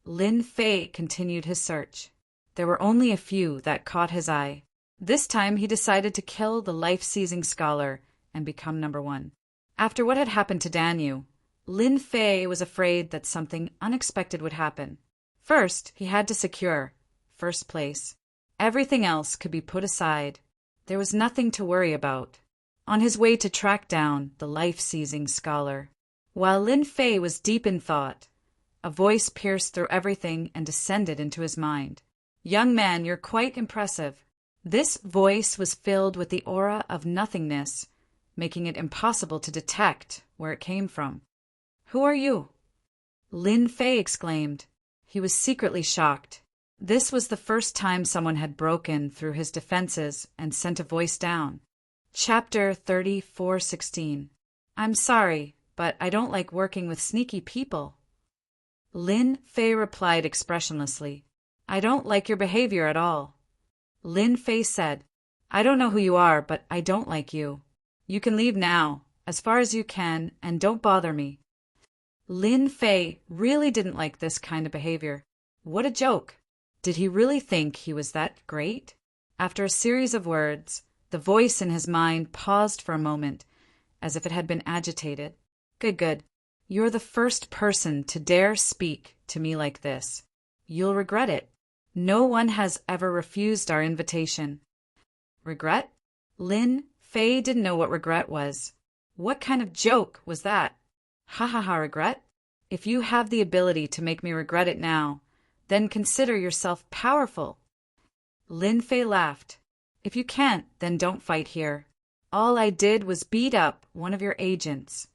Lin Fei continued his search. There were only a few that caught his eye. This time he decided to kill the life-seizing scholar and become number one. After what had happened to Dan Yu, Lin Fei was afraid that something unexpected would happen. First, he had to secure first place. Everything else could be put aside. There was nothing to worry about. On his way to track down the life-seizing scholar, while Lin Fei was deep in thought, a voice pierced through everything and descended into his mind. Young man, you're quite impressive. This voice was filled with the aura of nothingness, making it impossible to detect where it came from. Who are you? Lin Fei exclaimed. He was secretly shocked. This was the first time someone had broken through his defenses and sent a voice down. Chapter 34:16. I'm sorry, but I don't like working with sneaky people. Lin Fei replied expressionlessly. I don't like your behavior at all. Lin Fei said, I don't know who you are, but I don't like you. You can leave now, as far as you can, and don't bother me. Lin Fei really didn't like this kind of behavior. What a joke! Did he really think he was that great? After a series of words, the voice in his mind paused for a moment, as if it had been agitated. Good. You're the first person to dare speak to me like this. You'll regret it. No one has ever refused our invitation. Regret? Lin Fei didn't know what regret was. What kind of joke was that? Ha, regret? If you have the ability to make me regret it now, then consider yourself powerful. Lin Fei laughed. If you can't, then don't fight here. All I did was beat up one of your agents.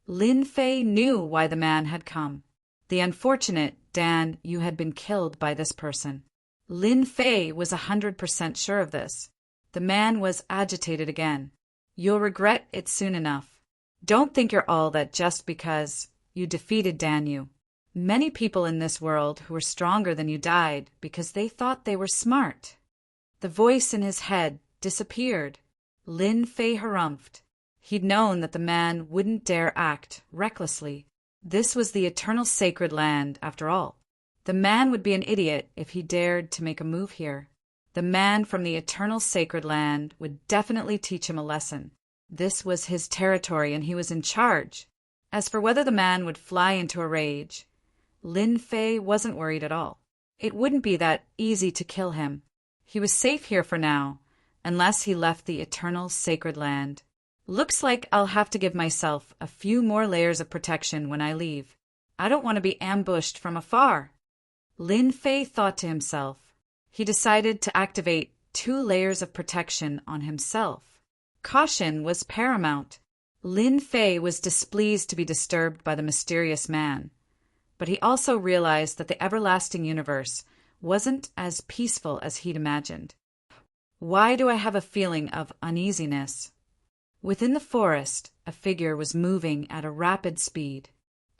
Lin Fei knew why the man had come. The unfortunate Dan Yu had been killed by this person. Lin Fei was 100% sure of this. The man was agitated again. You'll regret it soon enough. Don't think you're all that just because you defeated Dan Yu. Many people in this world who were stronger than you died because they thought they were smart. The voice in his head disappeared. Lin Fei harumphed. He'd known that the man wouldn't dare act recklessly. This was the eternal sacred land, after all. The man would be an idiot if he dared to make a move here. The man from the eternal sacred land would definitely teach him a lesson. This was his territory and he was in charge. As for whether the man would fly into a rage, Lin Fei wasn't worried at all. It wouldn't be that easy to kill him. He was safe here for now, unless he left the eternal sacred land. Looks like I'll have to give myself a few more layers of protection when I leave. I don't want to be ambushed from afar. Lin Fei thought to himself. He decided to activate 2 layers of protection on himself. Caution was paramount. Lin Fei was displeased to be disturbed by the mysterious man, but he also realized that the everlasting universe wasn't as peaceful as he'd imagined. Why do I have a feeling of uneasiness? Within the forest, a figure was moving at a rapid speed.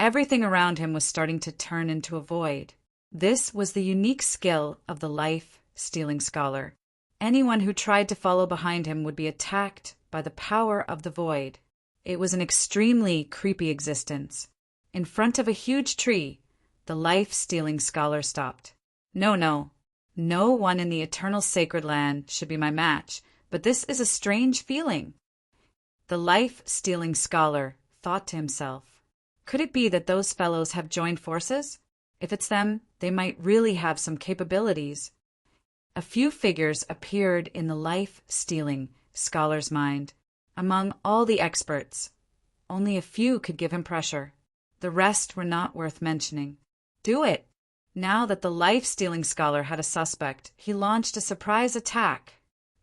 Everything around him was starting to turn into a void. This was the unique skill of the life-stealing scholar. Anyone who tried to follow behind him would be attacked by the power of the void. It was an extremely creepy existence. In front of a huge tree, the life-stealing scholar stopped. No one in the eternal sacred land should be my match, but this is a strange feeling. The life-stealing scholar thought to himself, could it be that those fellows have joined forces? If it's them, they might really have some capabilities. A few figures appeared in the life-stealing scholar's mind. Among all the experts, only a few could give him pressure. The rest were not worth mentioning. Do it! Now that the life-stealing scholar had a suspect, he launched a surprise attack.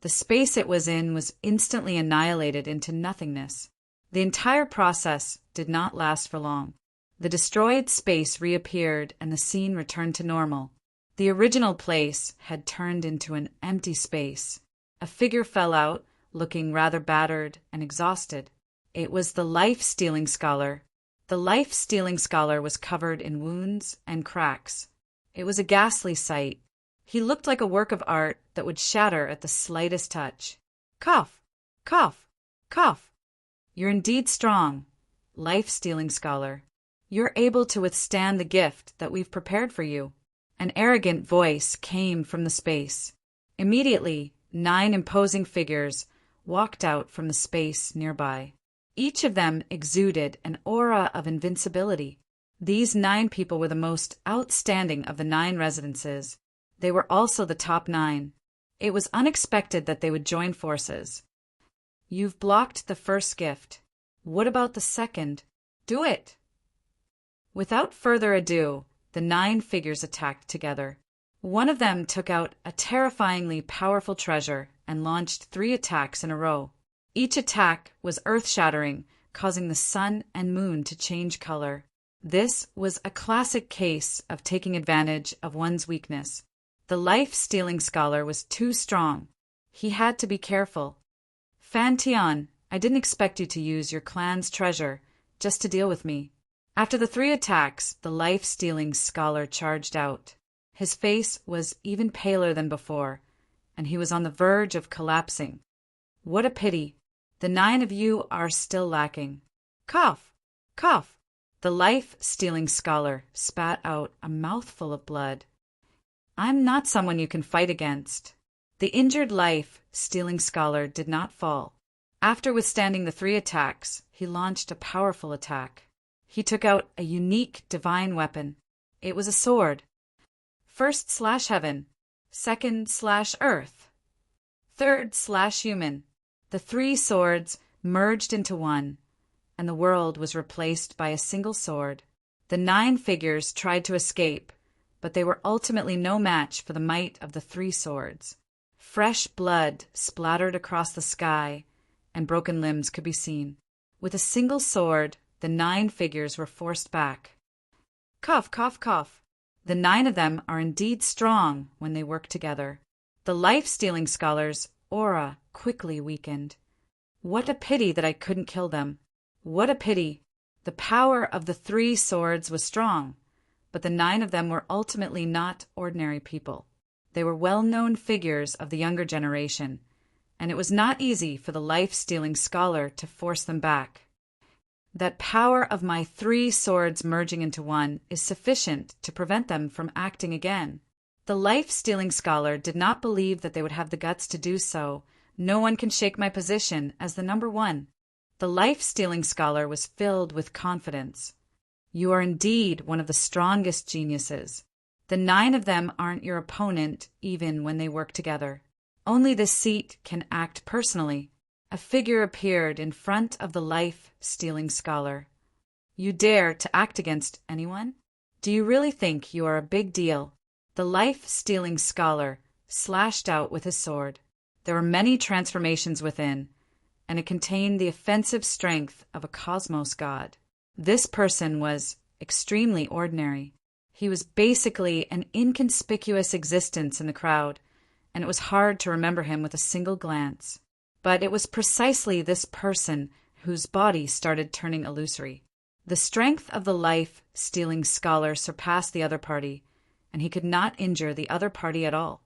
The space it was in was instantly annihilated into nothingness. The entire process did not last for long. The destroyed space reappeared and the scene returned to normal. The original place had turned into an empty space. A figure fell out, looking rather battered and exhausted. It was the life-stealing scholar. The life-stealing scholar was covered in wounds and cracks. It was a ghastly sight. He looked like a work of art that would shatter at the slightest touch. Cough, cough, cough. You're indeed strong, life-stealing scholar. You're able to withstand the gift that we've prepared for you. An arrogant voice came from the space. Immediately, 9 imposing figures walked out from the space nearby. Each of them exuded an aura of invincibility. These 9 people were the most outstanding of the 9 residences. They were also the top 9. It was unexpected that they would join forces. You've blocked the first gift. What about the second? Do it! Without further ado, the 9 figures attacked together. One of them took out a terrifyingly powerful treasure and launched 3 attacks in a row. Each attack was earth-shattering, causing the sun and moon to change color. This was a classic case of taking advantage of one's weakness. The life-stealing scholar was too strong. He had to be careful. Fan Tian, I didn't expect you to use your clan's treasure just to deal with me. After the 3 attacks, the life-stealing scholar charged out. His face was even paler than before, and he was on the verge of collapsing. What a pity. The 9 of you are still lacking. Cough! Cough! The life-stealing scholar spat out a mouthful of blood. I'm not someone you can fight against. The injured life-stealing scholar did not fall. After withstanding the 3 attacks, he launched a powerful attack. He took out a unique divine weapon. It was a sword. First/heaven, second/earth, third/human. The 3 swords merged into one, and the world was replaced by a single sword. The 9 figures tried to escape, but they were ultimately no match for the might of the 3 swords. Fresh blood splattered across the sky, and broken limbs could be seen. With a single sword, the 9 figures were forced back. Cough, cough, cough. The 9 of them are indeed strong when they work together. The life-stealing scholar's aura quickly weakened. What a pity that I couldn't kill them. What a pity. The power of the 3 swords was strong, but the 9 of them were ultimately not ordinary people. They were well-known figures of the younger generation, and it was not easy for the life-stealing scholar to force them back. That power of my 3 swords merging into one is sufficient to prevent them from acting again. The life-stealing scholar did not believe that they would have the guts to do so. No one can shake my position as the number 1. The life-stealing scholar was filled with confidence. You are indeed one of the strongest geniuses. The 9 of them aren't your opponent even when they work together. Only this seat can act personally. A figure appeared in front of the life-stealing scholar. You dare to act against anyone? Do you really think you are a big deal? The life-stealing scholar slashed out with his sword. There were many transformations within, and it contained the offensive strength of a cosmos god. This person was extremely ordinary. He was basically an inconspicuous existence in the crowd, and it was hard to remember him with a single glance. But it was precisely this person whose body started turning illusory. The strength of the life-stealing scholar surpassed the other party, and he could not injure the other party at all.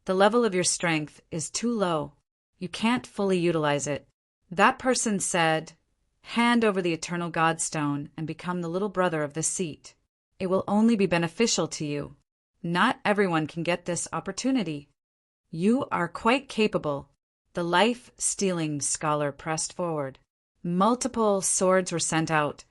The level of your strength is too low. You can't fully utilize it. That person said, hand over the eternal Godstone and become the little brother of this seat. It will only be beneficial to you. Not everyone can get this opportunity. You are quite capable. The life-stealing scholar pressed forward. Multiple swords were sent out,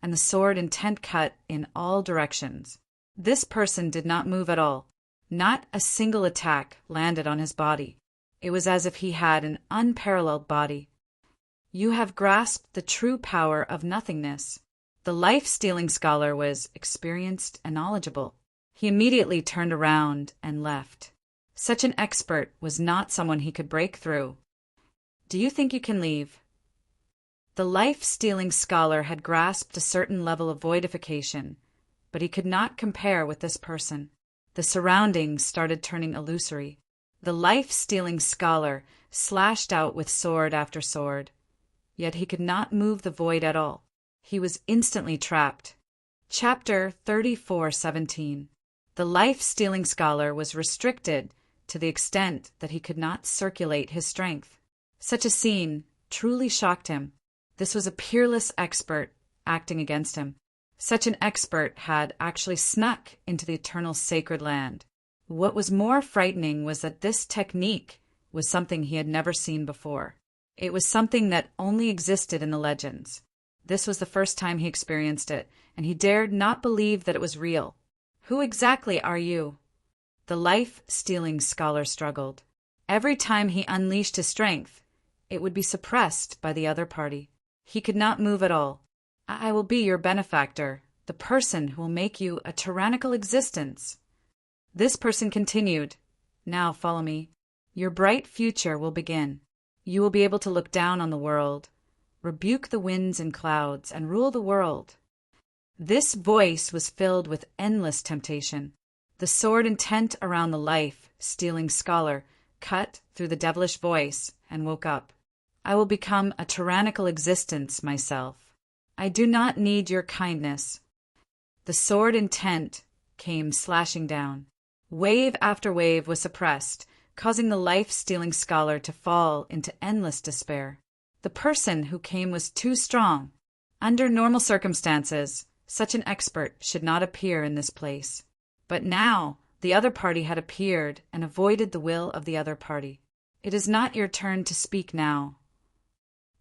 and the sword intent cut in all directions. This person did not move at all. Not a single attack landed on his body. It was as if he had an unparalleled body. You have grasped the true power of nothingness. The life-stealing scholar was experienced and knowledgeable. He immediately turned around and left. Such an expert was not someone he could break through. Do you think you can leave? The life-stealing scholar had grasped a certain level of voidification, but he could not compare with this person. The surroundings started turning illusory. The life-stealing scholar slashed out with sword after sword, yet he could not move the void at all. He was instantly trapped. Chapter 34:17. The life-stealing scholar was restricted to the extent that he could not circulate his strength. Such a scene truly shocked him. This was a peerless expert acting against him. Such an expert had actually snuck into the eternal sacred land. What was more frightening was that this technique was something he had never seen before. It was something that only existed in the legends. This was the first time he experienced it, and he dared not believe that it was real. Who exactly are you? The life-stealing scholar struggled. Every time he unleashed his strength, it would be suppressed by the other party. He could not move at all. I will be your benefactor, the person who will make you a tyrannical existence. This person continued, "Now follow me. Your bright future will begin. You will be able to look down on the world, rebuke the winds and clouds, and rule the world." This voice was filled with endless temptation. The sword intent around the life-stealing scholar cut through the devilish voice and woke up. "I will become a tyrannical existence myself. I do not need your kindness." The sword intent came slashing down. Wave after wave was suppressed, causing the life-stealing scholar to fall into endless despair. The person who came was too strong. Under normal circumstances, such an expert should not appear in this place. But now the other party had appeared and avoided the will of the other party. "It is not your turn to speak now."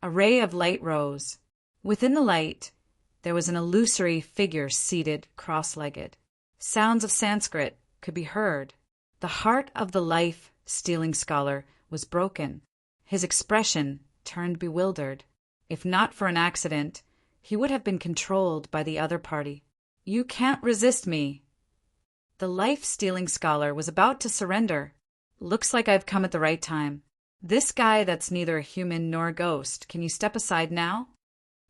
A ray of light rose. Within the light, there was an illusory figure seated cross-legged. Sounds of Sanskrit could be heard. The heart of the life-stealing scholar was broken. His expression turned bewildered. If not for an accident, he would have been controlled by the other party. "You can't resist me." The life-stealing scholar was about to surrender. "Looks like I've come at the right time. This guy that's neither a human nor a ghost, can you step aside now?"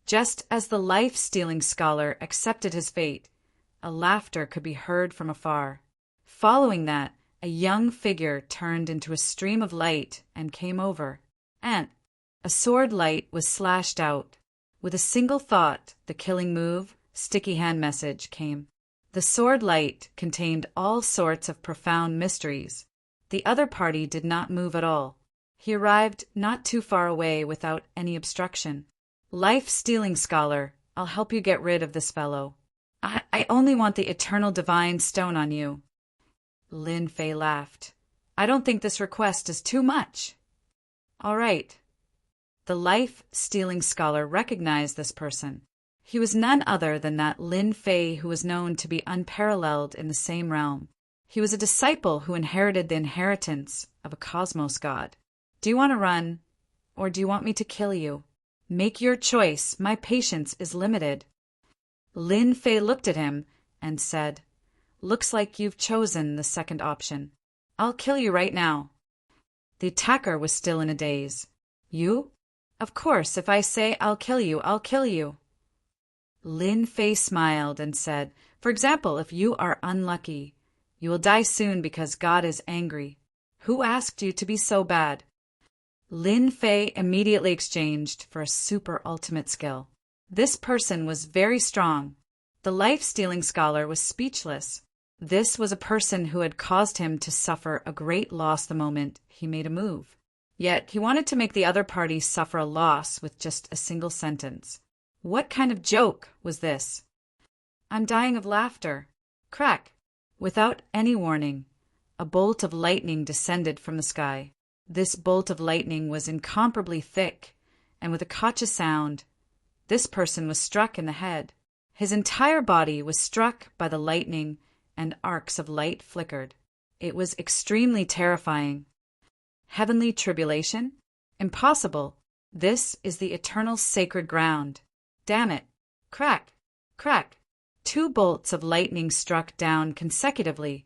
Just as the life-stealing scholar accepted his fate, a laughter could be heard from afar. Following that, a young figure turned into a stream of light and came over. And a sword light was slashed out. With a single thought, the killing move, sticky hand message came. The sword light contained all sorts of profound mysteries. The other party did not move at all. He arrived not too far away without any obstruction. "Life-stealing scholar, I'll help you get rid of this fellow. I only want the eternal divine stone on you." Lin Fei laughed. "I don't think this request is too much." "All right." The life-stealing scholar recognized this person. He was none other than that Lin Fei who was known to be unparalleled in the same realm. He was a disciple who inherited the inheritance of a cosmos god. "Do you want to run, or do you want me to kill you? Make your choice. My patience is limited." Lin Fei looked at him and said, "Looks like you've chosen the second option. I'll kill you right now." The attacker was still in a daze. "You? Of course, if I say I'll kill you, I'll kill you." Lin Fei smiled and said, "For example, if you are unlucky, you will die soon because God is angry. Who asked you to be so bad?" Lin Fei immediately exchanged for a super ultimate skill. This person was very strong. The life-stealing scholar was speechless. This was a person who had caused him to suffer a great loss the moment he made a move. Yet he wanted to make the other party suffer a loss with just a single sentence. What kind of joke was this? "I'm dying of laughter." Crack! Without any warning, a bolt of lightning descended from the sky. This bolt of lightning was incomparably thick, and with a cautious sound, this person was struck in the head. His entire body was struck by the lightning, and arcs of light flickered. It was extremely terrifying. Heavenly tribulation? Impossible. This is the eternal sacred ground. Damn it. Crack! Crack! 2 bolts of lightning struck down consecutively,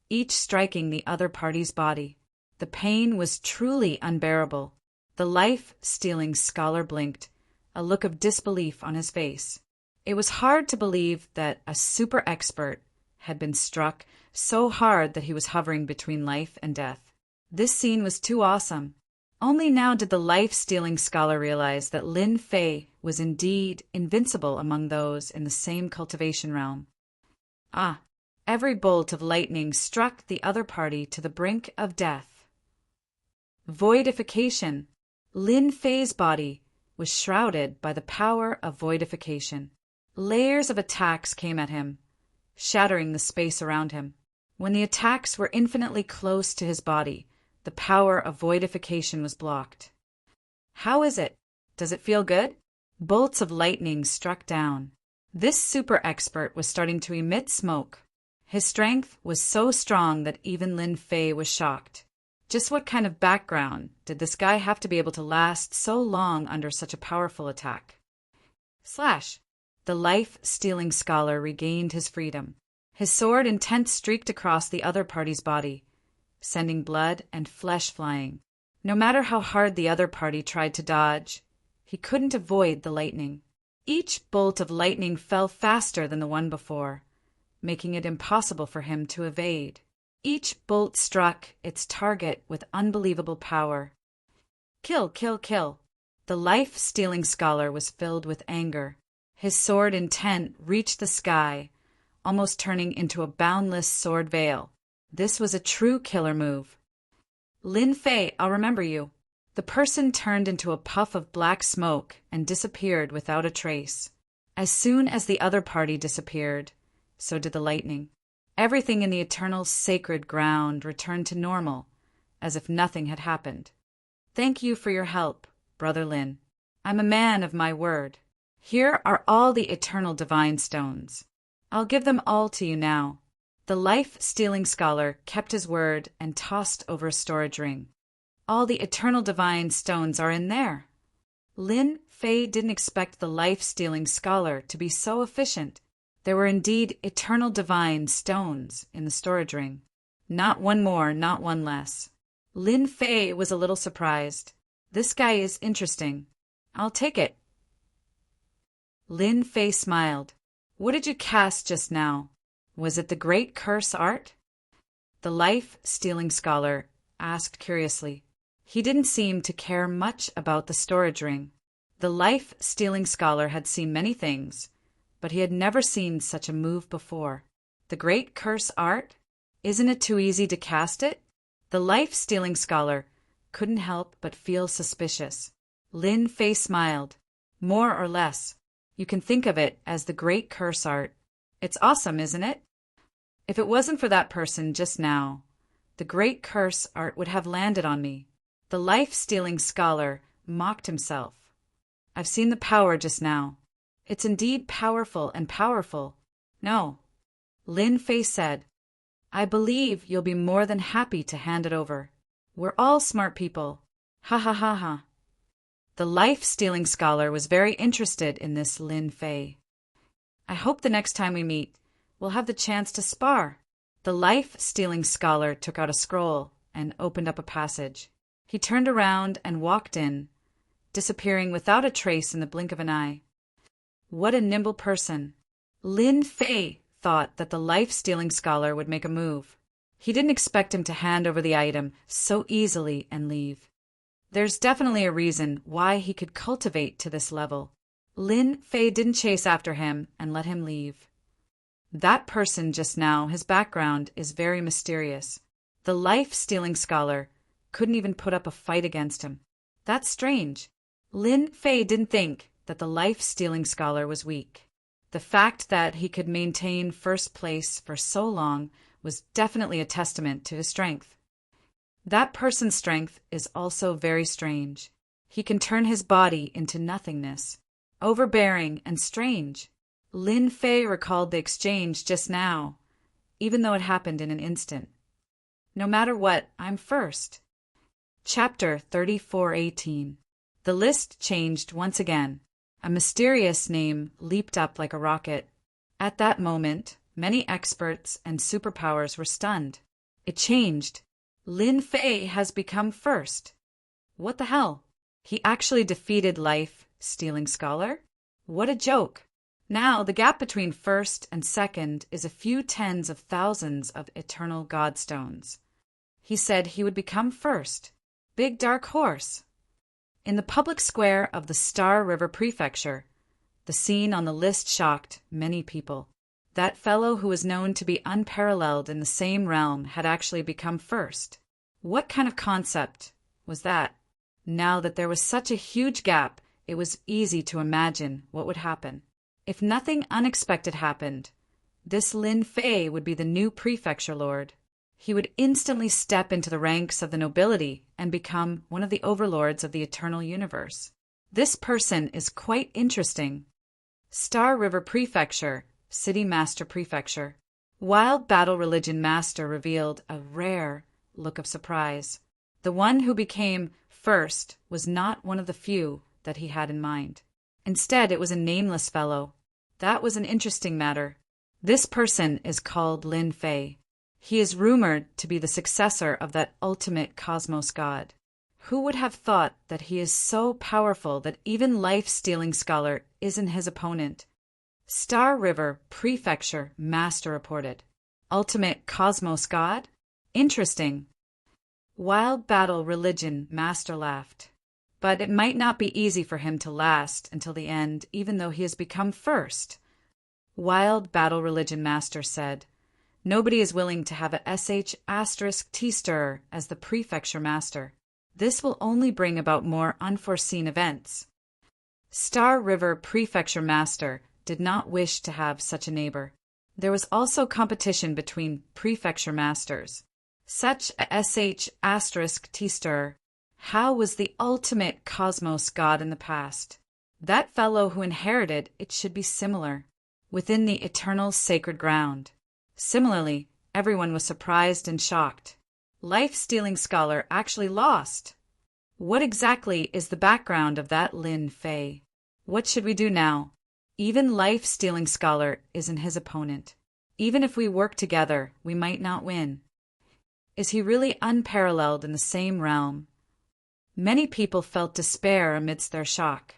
each striking the other party's body. The pain was truly unbearable. The life-stealing scholar blinked, a look of disbelief on his face. It was hard to believe that a super expert had been struck so hard that he was hovering between life and death. This scene was too awesome. Only now did the life-stealing scholar realize that Lin Fei was indeed invincible among those in the same cultivation realm. Every bolt of lightning struck the other party to the brink of death. Voidification. Lin Fei's body was shrouded by the power of voidification. Layers of attacks came at him, shattering the space around him. When the attacks were infinitely close to his body, the power of voidification was blocked. How is it? Does it feel good? Bolts of lightning struck down. This super expert was starting to emit smoke. His strength was so strong that even Lin Fei was shocked. Just what kind of background did this guy have to be able to last so long under such a powerful attack? Slash! The life-stealing scholar regained his freedom. His sword intent streaked across the other party's body, sending blood and flesh flying. No matter how hard the other party tried to dodge, he couldn't avoid the lightning. Each bolt of lightning fell faster than the one before, making it impossible for him to evade. Each bolt struck its target with unbelievable power. Kill, kill, kill. The life-stealing scholar was filled with anger. His sword intent reached the sky, almost turning into a boundless sword veil. This was a true killer move. Lin Fei, I'll remember you. The person turned into a puff of black smoke and disappeared without a trace. As soon as the other party disappeared, so did the lightning. Everything in the eternal sacred ground returned to normal, as if nothing had happened. Thank you for your help, Brother Lin. I'm a man of my word. Here are all the eternal divine stones. I'll give them all to you now. The life-stealing scholar kept his word and tossed over a storage ring. All the eternal divine stones are in there. Lin Fei didn't expect the life-stealing scholar to be so efficient. There were indeed eternal divine stones in the storage ring. Not one more, not one less. Lin Fei was a little surprised. This guy is interesting. I'll take it. Lin Fei smiled. What did you cast just now? Was it the great curse art? The life-stealing scholar asked curiously. He didn't seem to care much about the storage ring. The life-stealing scholar had seen many things, but he had never seen such a move before. The great curse art? Isn't it too easy to cast it? The life-stealing scholar couldn't help but feel suspicious. Lin Fei smiled. More or less. You can think of it as the great curse art. It's awesome, isn't it? If it wasn't for that person just now, the great curse art would have landed on me. The life-stealing scholar mocked himself. I've seen the power just now. It's indeed powerful and powerful. No, Lin Fei said. I believe you'll be more than happy to hand it over. We're all smart people. Ha ha ha ha. The life-stealing scholar was very interested in this Lin Fei. I hope the next time we meet, we'll have the chance to spar. The life-stealing scholar took out a scroll and opened up a passage. He turned around and walked in, disappearing without a trace in the blink of an eye. What a nimble person. Lin Fei thought that the life-stealing scholar would make a move. He didn't expect him to hand over the item so easily and leave. There's definitely a reason why he could cultivate to this level. Lin Fei didn't chase after him and let him leave. That person just now, his background is very mysterious. The life-stealing scholar couldn't even put up a fight against him. That's strange. Lin Fei didn't think that the life-stealing scholar was weak. The fact that he could maintain first place for so long was definitely a testament to his strength. That person's strength is also very strange. He can turn his body into nothingness. Overbearing and strange. Lin Fei recalled the exchange just now, even though it happened in an instant. No matter what, I'm first. Chapter 34:18. The list changed once again. A mysterious name leaped up like a rocket. At that moment, many experts and superpowers were stunned. It changed. Lin Fei has become first. What the hell? He actually defeated life-stealing scholar? What a joke. Now the gap between first and second is a few tens of thousands of eternal godstones. He said he would become first. Big dark horse. In the public square of the Star River Prefecture, the scene on the list shocked many people. That fellow who was known to be unparalleled in the same realm had actually become first. What kind of concept was that? Now that there was such a huge gap, it was easy to imagine what would happen. If nothing unexpected happened, this Lin Fei would be the new prefecture lord. He would instantly step into the ranks of the nobility and become one of the overlords of the eternal universe. This person is quite interesting. Star River Prefecture, City Master Prefecture. Wild Battle Religion Master revealed a rare look of surprise. The one who became first was not one of the few that he had in mind. Instead, it was a nameless fellow. That was an interesting matter. This person is called Lin Fei. He is rumored to be the successor of that ultimate cosmos god. Who would have thought that he is so powerful that even life-stealing scholar isn't his opponent? Star River Prefecture Master reported. Ultimate cosmos god? Interesting. Wild Battle Religion Master laughed. But it might not be easy for him to last until the end, even though he has become first. Wild Battle Religion Master said, nobody is willing to have a sh*T-stirrer as the Prefecture Master. This will only bring about more unforeseen events. Star River Prefecture Master did not wish to have such a neighbor. There was also competition between Prefecture Masters. Such a sh*T-stirrer. How was the ultimate cosmos god in the past? That fellow who inherited it should be similar, within the eternal sacred ground. Similarly, everyone was surprised and shocked. Life-stealing scholar actually lost. What exactly is the background of that Lin Fei? What should we do now? Even life-stealing scholar isn't his opponent. Even if we work together, we might not win. Is he really unparalleled in the same realm? Many people felt despair amidst their shock.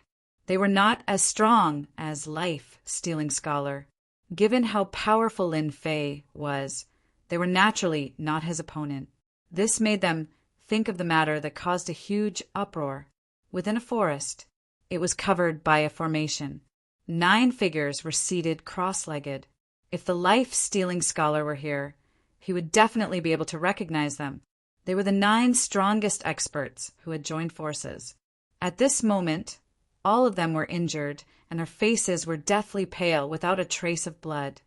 They were not as strong as life-stealing scholar. Given how powerful Lin Fei was, they were naturally not his opponent. This made them think of the matter that caused a huge uproar. Within a forest, it was covered by a formation. 9 figures were seated cross-legged. If the life-stealing scholar were here, he would definitely be able to recognize them. They were the 9 strongest experts who had joined forces. At this moment, all of them were injured, and their faces were deathly pale without a trace of blood.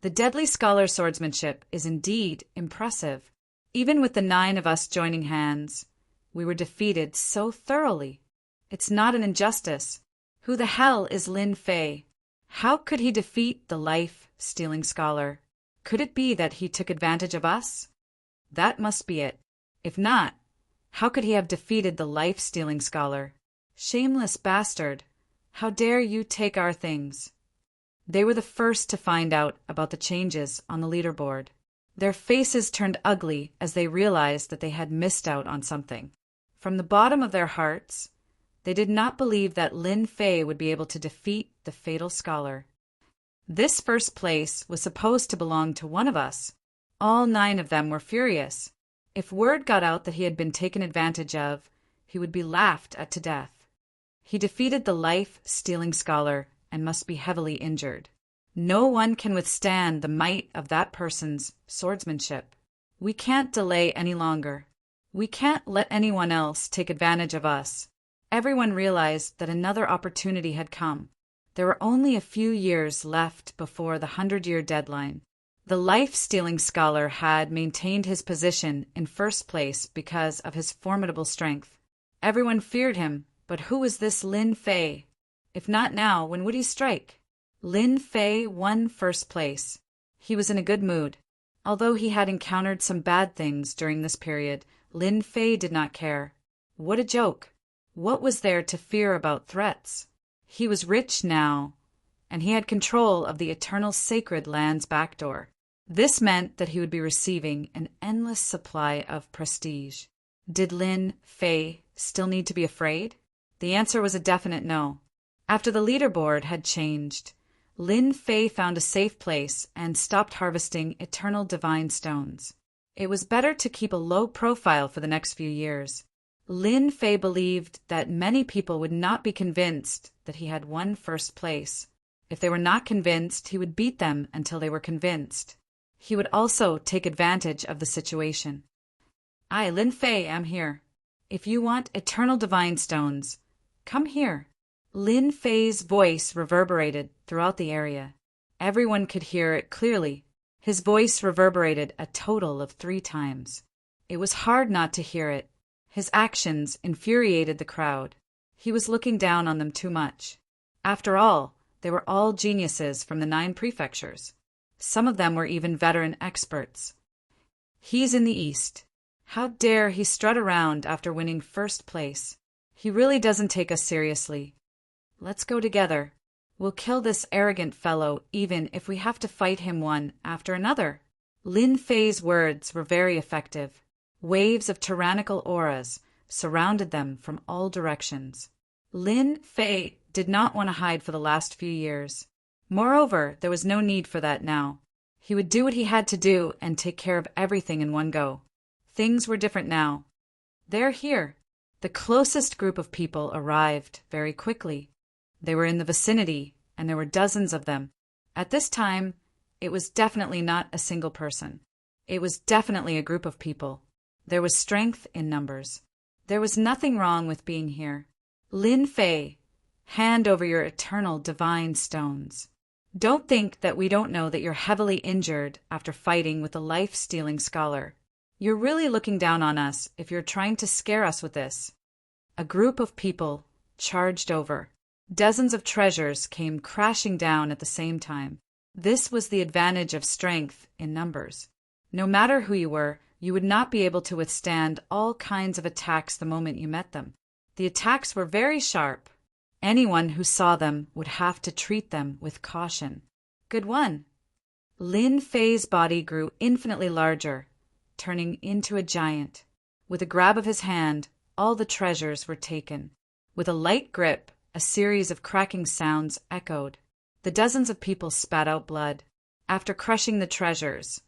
The deadly scholar's swordsmanship is indeed impressive. Even with the 9 of us joining hands, we were defeated so thoroughly. It's not an injustice. Who the hell is Lin Fei? How could he defeat the life-stealing scholar? Could it be that he took advantage of us? That must be it. If not, how could he have defeated the life-stealing scholar? Shameless bastard! How dare you take our things? They were the first to find out about the changes on the leaderboard. Their faces turned ugly as they realized that they had missed out on something. From the bottom of their hearts, they did not believe that Lin Fei would be able to defeat the fatal scholar. This first place was supposed to belong to one of us. All 9 of them were furious. If word got out that he had been taken advantage of, he would be laughed at to death. He defeated the life-stealing scholar and must be heavily injured. No one can withstand the might of that person's swordsmanship. We can't delay any longer. We can't let anyone else take advantage of us. Everyone realized that another opportunity had come. There were only a few years left before the 100-year deadline. The life-stealing scholar had maintained his position in first place because of his formidable strength. Everyone feared him, but who was this Lin Fei? If not now, when would he strike? Lin Fei won first place. He was in a good mood. Although he had encountered some bad things during this period, Lin Fei did not care. What a joke! What was there to fear about threats? He was rich now, and he had control of the eternal sacred land's back door. This meant that he would be receiving an endless supply of prestige. Did Lin Fei still need to be afraid? The answer was a definite no. After the leaderboard had changed, Lin Fei found a safe place and stopped harvesting eternal divine stones. It was better to keep a low profile for the next few years. Lin Fei believed that many people would not be convinced that he had won first place. If they were not convinced, he would beat them until they were convinced. He would also take advantage of the situation. I, Lin Fei, am here. If you want eternal divine stones, come here. Lin Fei's voice reverberated throughout the area. Everyone could hear it clearly. His voice reverberated a total of 3 times. It was hard not to hear it. His actions infuriated the crowd. He was looking down on them too much. After all, they were all geniuses from the 9 prefectures. Some of them were even veteran experts. He's in the East. How dare he strut around after winning first place? He really doesn't take us seriously. Let's go together. We'll kill this arrogant fellow even if we have to fight him one after another. Lin Fei's words were very effective. Waves of tyrannical auras surrounded them from all directions. Lin Fei did not want to hide for the last few years. Moreover, there was no need for that now. He would do what he had to do and take care of everything in one go. Things were different now. They're here. The closest group of people arrived very quickly. They were in the vicinity, and there were dozens of them. At this time, it was definitely not a single person. It was definitely a group of people. There was strength in numbers. There was nothing wrong with being here. Lin Fei, hand over your eternal divine stones. Don't think that we don't know that you're heavily injured after fighting with a life-stealing scholar. You're really looking down on us if you're trying to scare us with this. A group of people charged over. Dozens of treasures came crashing down at the same time. This was the advantage of strength in numbers. No matter who you were, you would not be able to withstand all kinds of attacks the moment you met them. The attacks were very sharp. Anyone who saw them would have to treat them with caution. Good one. Lin Fei's body grew infinitely larger, turning into a giant. With a grab of his hand, all the treasures were taken. With a light grip, a series of cracking sounds echoed. The dozens of people spat out blood. After crushing the treasures,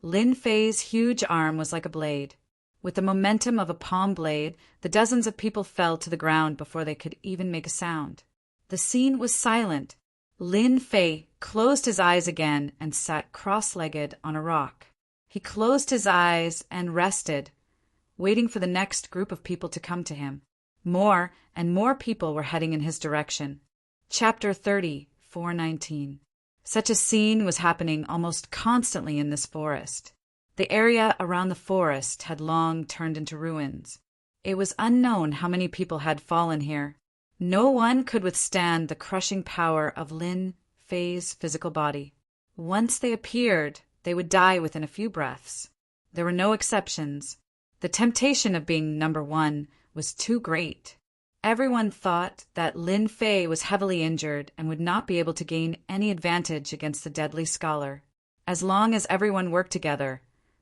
Lin Fei's huge arm was like a blade. With the momentum of a palm blade, the dozens of people fell to the ground before they could even make a sound. The scene was silent. Lin Fei closed his eyes again and sat cross-legged on a rock. He closed his eyes and rested, waiting for the next group of people to come to him. More and more people were heading in his direction. Chapter 30, 419. Such a scene was happening almost constantly in this forest. The area around the forest had long turned into ruins. It was unknown how many people had fallen here. No one could withstand the crushing power of Lin Fei's physical body. Once they appeared, they would die within a few breaths. There were no exceptions. The temptation of being number one was too great. Everyone thought that Lin Fei was heavily injured and would not be able to gain any advantage against the deadly scholar. As long as everyone worked together,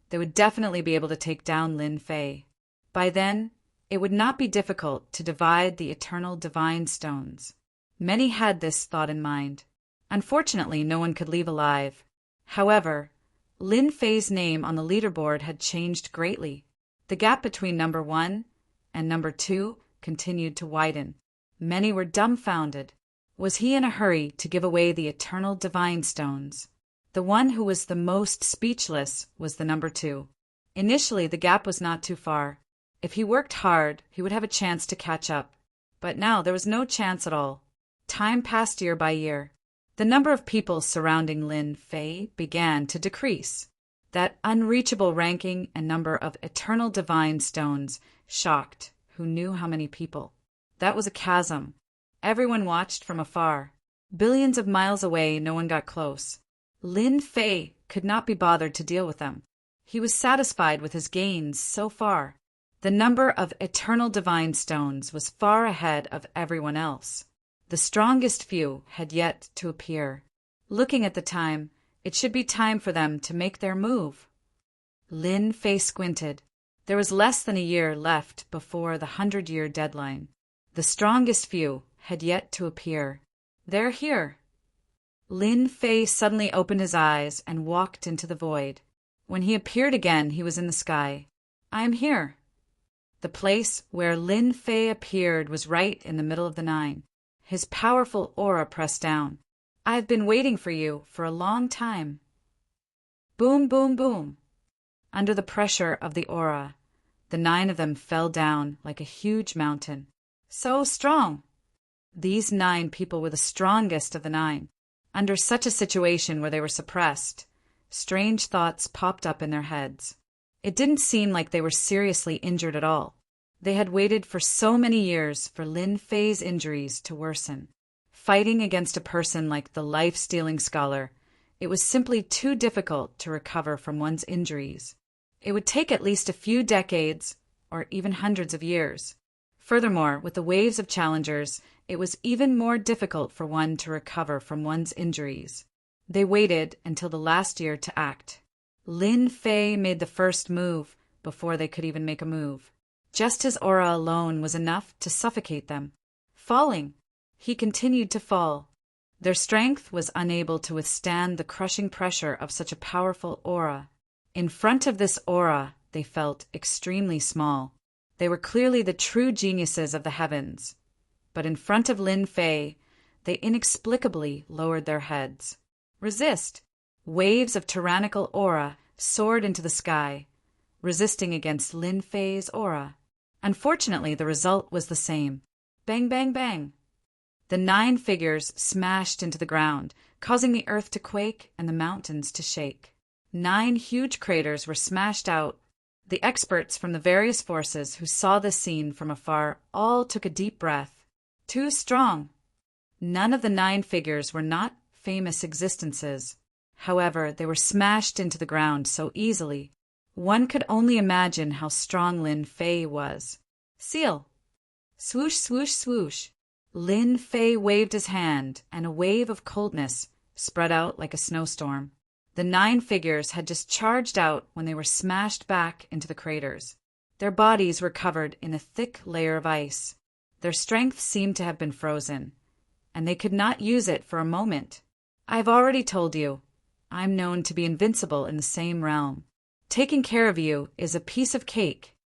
they would definitely be able to take down Lin Fei. By then, it would not be difficult to divide the eternal divine stones. Many had this thought in mind. Unfortunately, no one could leave alive. However, Lin Fei's name on the leaderboard had changed greatly. The gap between number 1 and number 2 continued to widen. Many were dumbfounded. Was he in a hurry to give away the eternal divine stones? The one who was the most speechless was the number 2. Initially, the gap was not too far. If he worked hard, he would have a chance to catch up. But now there was no chance at all. Time passed year by year. The number of people surrounding Lin Fei began to decrease. That unreachable ranking and number of eternal divine stones shocked who knew how many people. That was a chasm. Everyone watched from afar. Billions of miles away, no one got close. Lin Fei could not be bothered to deal with them. He was satisfied with his gains so far. The number of eternal divine stones was far ahead of everyone else. The strongest few had yet to appear. Looking at the time, it should be time for them to make their move. Lin Fei squinted. There was less than a year left before the 100-year deadline. The strongest few had yet to appear. They're here. Lin Fei suddenly opened his eyes and walked into the void. When he appeared again, he was in the sky. I am here. The place where Lin Fei appeared was right in the middle of the 9. His powerful aura pressed down. I've been waiting for you for a long time. Boom, boom, boom. Under the pressure of the aura, the 9 of them fell down like a huge mountain. So strong! These 9 people were the strongest of the 9. Under such a situation where they were suppressed, strange thoughts popped up in their heads. It didn't seem like they were seriously injured at all. They had waited for so many years for Lin Fei's injuries to worsen. Fighting against a person like the life-stealing scholar, it was simply too difficult to recover from one's injuries. It would take at least a few decades, or even hundreds of years. Furthermore, with the waves of challengers, it was even more difficult for one to recover from one's injuries. They waited until the last year to act. Lin Fei made the first move before they could even make a move. Just his aura alone was enough to suffocate them. Falling, he continued to fall. Their strength was unable to withstand the crushing pressure of such a powerful aura. In front of this aura, they felt extremely small. They were clearly the true geniuses of the heavens. But in front of Lin Fei, they inexplicably lowered their heads. Resist! Waves of tyrannical aura soared into the sky, resisting against Lin Fei's aura. Unfortunately, the result was the same. Bang, bang, bang. The 9 figures smashed into the ground, causing the earth to quake and the mountains to shake. 9 huge craters were smashed out. The experts from the various forces who saw this scene from afar all took a deep breath. Too strong. None of the 9 figures were not famous existences. However, they were smashed into the ground so easily. One could only imagine how strong Lin Fei was. Seal! Swoosh, swoosh, swoosh. Lin Fei waved his hand, and a wave of coldness spread out like a snowstorm. The 9 figures had just charged out when they were smashed back into the craters. Their bodies were covered in a thick layer of ice. Their strength seemed to have been frozen, and they could not use it for a moment. I've already told you, I'm known to be invincible in the same realm. Taking care of you is a piece of cake.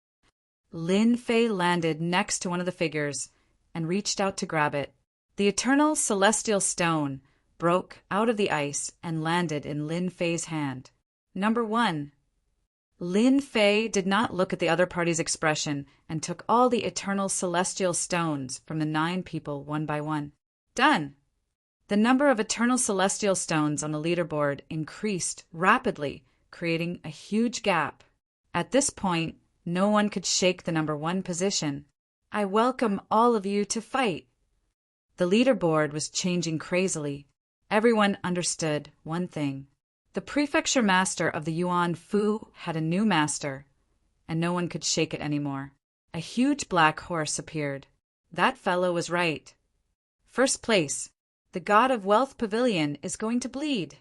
Lin Fei landed next to one of the figures and reached out to grab it. The eternal celestial stone broke out of the ice and landed in Lin Fei's hand. Number 1. Lin Fei did not look at the other party's expression and took all the eternal celestial stones from the 9 people one by one. Done! The number of eternal celestial stones on the leaderboard increased rapidly, creating a huge gap. At this point, no one could shake the number 1 position. I welcome all of you to fight. The leaderboard was changing crazily. Everyone understood one thing. The prefecture master of the Yuan Fu had a new master, and no one could shake it anymore. A huge black horse appeared. That fellow was right. First place. The god of wealth pavilion is going to bleed.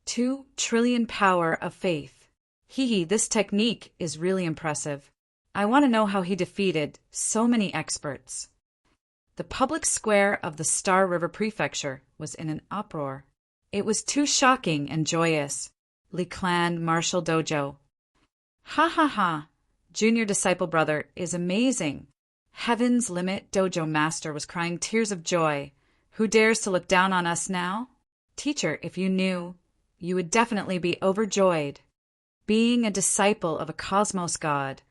2 trillion power of faith. This technique is really impressive. I want to know how he defeated so many experts. The public square of the Star River Prefecture was in an uproar. It was too shocking and joyous. Li Clan Martial Dojo. Ha ha ha! Junior disciple brother is amazing. Heaven's Limit Dojo master was crying tears of joy. Who dares to look down on us now? Teacher, if you knew, you would definitely be overjoyed. Being a disciple of a cosmos god,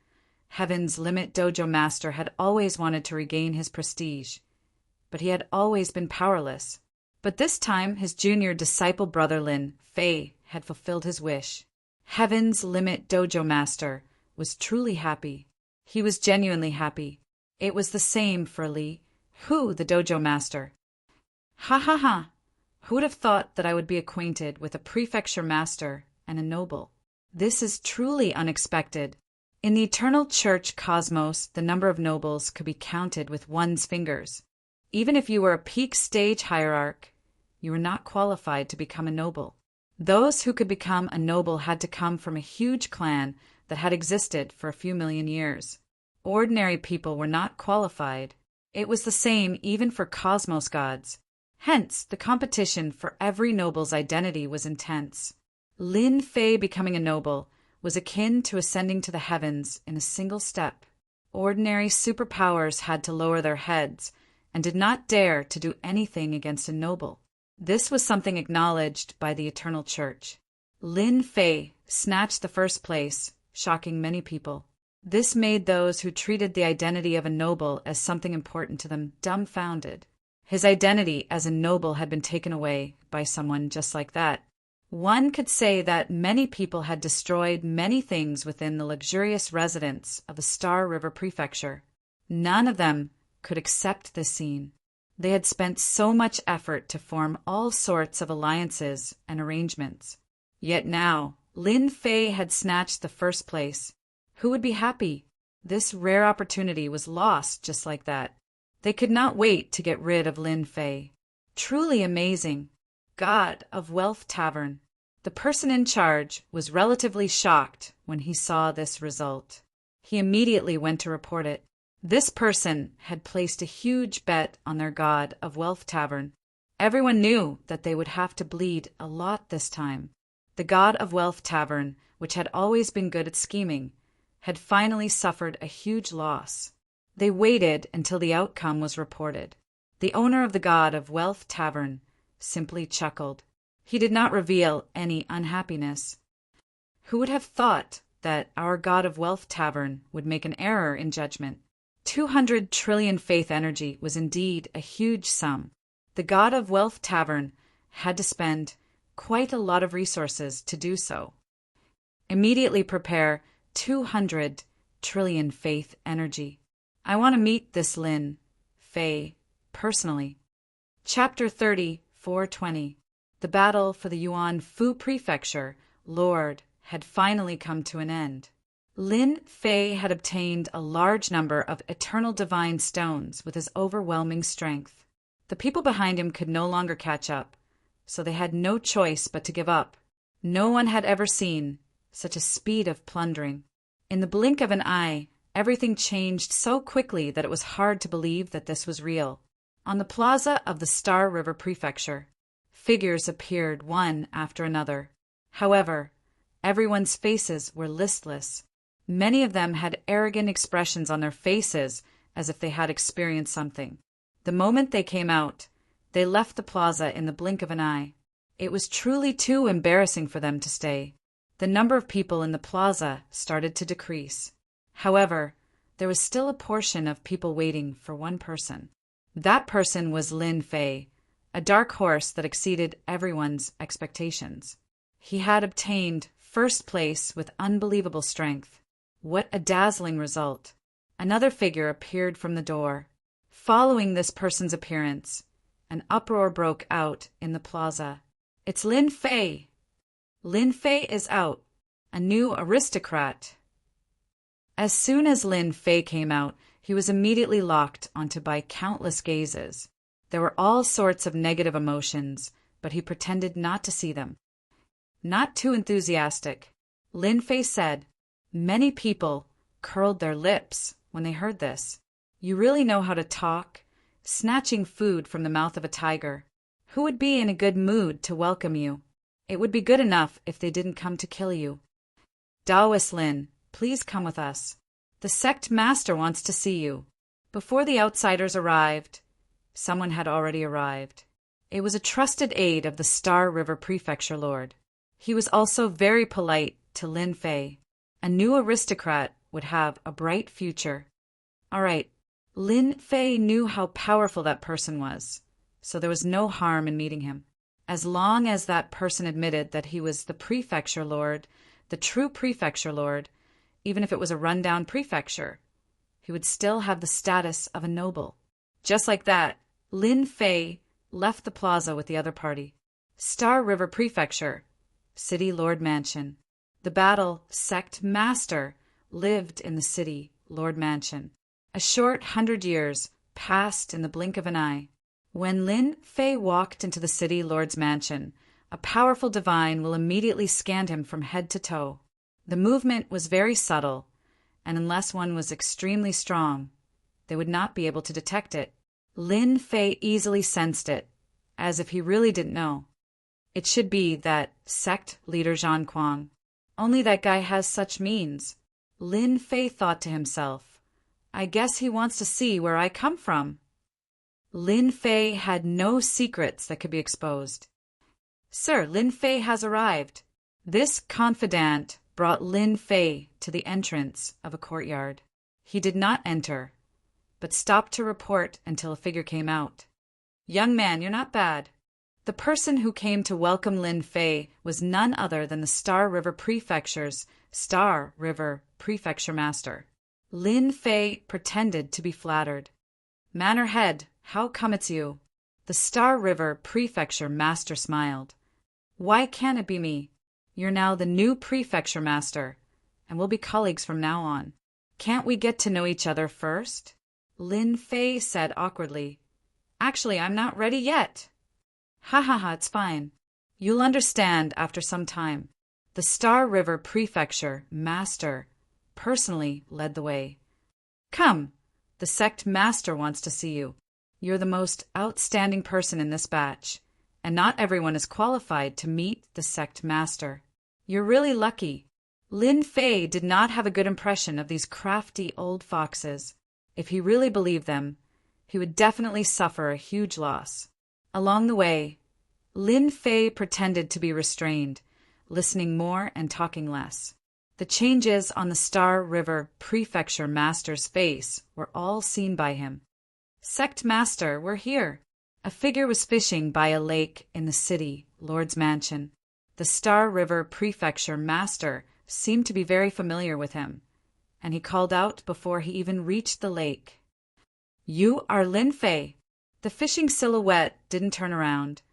Heaven's Limit Dojo master had always wanted to regain his prestige, but he had always been powerless. But this time his junior disciple brother Lin Fei had fulfilled his wish. Heaven's Limit Dojo master was truly happy. He was genuinely happy. It was the same for Li Hu, the dojo master. Ha ha ha! Who would have thought that I would be acquainted with a prefecture master and a noble? This is truly unexpected. In the eternal church cosmos, the number of nobles could be counted with one's fingers. Even if you were a peak stage hierarch, you were not qualified to become a noble. Those who could become a noble had to come from a huge clan that had existed for a few million years. Ordinary people were not qualified. It was the same even for cosmos gods. Hence, the competition for every noble's identity was intense. Lin Fei becoming a noble was akin to ascending to the heavens in a single step. Ordinary superpowers had to lower their heads and did not dare to do anything against a noble. This was something acknowledged by the Eternal Church. Lin Fei snatched the first place, shocking many people. This made those who treated the identity of a noble as something important to them dumbfounded. His identity as a noble had been taken away by someone just like that. One could say that many people had destroyed many things within the luxurious residence of the Star River Prefecture. None of them could accept this scene. They had spent so much effort to form all sorts of alliances and arrangements. Yet now, Lin Fei had snatched the first place. Who would be happy? This rare opportunity was lost just like that. They could not wait to get rid of Lin Fei. Truly amazing. God of Wealth Tavern. The person in charge was relatively shocked when he saw this result. He immediately went to report it. This person had placed a huge bet on their God of Wealth Tavern. Everyone knew that they would have to bleed a lot this time. The God of Wealth Tavern, which had always been good at scheming, had finally suffered a huge loss. They waited until the outcome was reported. The owner of the God of Wealth Tavern simply chuckled. He did not reveal any unhappiness. Who would have thought that our God of Wealth Tavern would make an error in judgment? 200 trillion faith energy was indeed a huge sum. The God of Wealth Tavern had to spend quite a lot of resources to do so. Immediately prepare 200 trillion faith energy. I want to meet this Lin Fei personally. Chapter 30, 420. The battle for the Yuan Fu Prefecture Lord had finally come to an end. Lin Fei had obtained a large number of eternal divine stones with his overwhelming strength. The people behind him could no longer catch up, so they had no choice but to give up. No one had ever seen such a speed of plundering. In the blink of an eye, everything changed so quickly that it was hard to believe that this was real. On the plaza of the Star River Prefecture, figures appeared one after another. However, everyone's faces were listless. Many of them had arrogant expressions on their faces as if they had experienced something. The moment they came out, they left the plaza in the blink of an eye. It was truly too embarrassing for them to stay. The number of people in the plaza started to decrease. However, there was still a portion of people waiting for one person. That person was Lin Fei, a dark horse that exceeded everyone's expectations. He had obtained first place with unbelievable strength. What a dazzling result! Another figure appeared from the door. Following this person's appearance, an uproar broke out in the plaza. It's Lin Fei! Lin Fei is out, a new aristocrat. As soon as Lin Fei came out, he was immediately locked onto by countless gazes. There were all sorts of negative emotions, but he pretended not to see them. Not too enthusiastic, Lin Fei said. Many people curled their lips when they heard this. You really know how to talk, snatching food from the mouth of a tiger. Who would be in a good mood to welcome you? It would be good enough if they didn't come to kill you. Taoist Lin, please come with us. The sect master wants to see you. Before the outsiders arrived, someone had already arrived. It was a trusted aide of the Star River Prefecture Lord. He was also very polite to Lin Fei. A new aristocrat would have a bright future. All right, Lin Fei knew how powerful that person was, so there was no harm in meeting him. As long as that person admitted that he was the Prefecture Lord, the true Prefecture Lord, even if it was a rundown prefecture, he would still have the status of a noble. Just like that, Lin Fei left the plaza with the other party. Star River Prefecture, City Lord Mansion. The battle sect master lived in the City Lord Mansion. A short 100 years passed in the blink of an eye. When Lin Fei walked into the City Lord's mansion, a powerful divine will immediately scan him from head to toe. The movement was very subtle, and unless one was extremely strong, they would not be able to detect it. Lin Fei easily sensed it, as if he really didn't know. It should be that sect leader Zhang Kuang. Only that guy has such means. Lin Fei thought to himself, I guess he wants to see where I come from. Lin Fei had no secrets that could be exposed. Sir, Lin Fei has arrived. This confidant brought Lin Fei to the entrance of a courtyard. He did not enter, but stopped to report until a figure came out. Young man, you're not bad. The person who came to welcome Lin Fei was none other than the Star River Prefecture's Star River Prefecture Master. Lin Fei pretended to be flattered. Manor Head, how come it's you? The Star River Prefecture Master smiled. Why can't it be me? You're now the new Prefecture Master, and we'll be colleagues from now on. Can't we get to know each other first? Lin Fei said awkwardly. Actually, I'm not ready yet. Ha ha ha, it's fine. You'll understand after some time. The Star River Prefecture Master personally led the way. Come, the sect master wants to see you. You're the most outstanding person in this batch, and not everyone is qualified to meet the sect master. You're really lucky. Lin Fei did not have a good impression of these crafty old foxes. If he really believed them, he would definitely suffer a huge loss. Along the way, Lin Fei pretended to be restrained, listening more and talking less. The changes on the Star River Prefecture Master's face were all seen by him. Sect Master, we're here. A figure was fishing by a lake in the city, Lord's Mansion. The Star River Prefecture Master seemed to be very familiar with him, and he called out before he even reached the lake. You are Lin Fei. The fishing silhouette didn't turn around,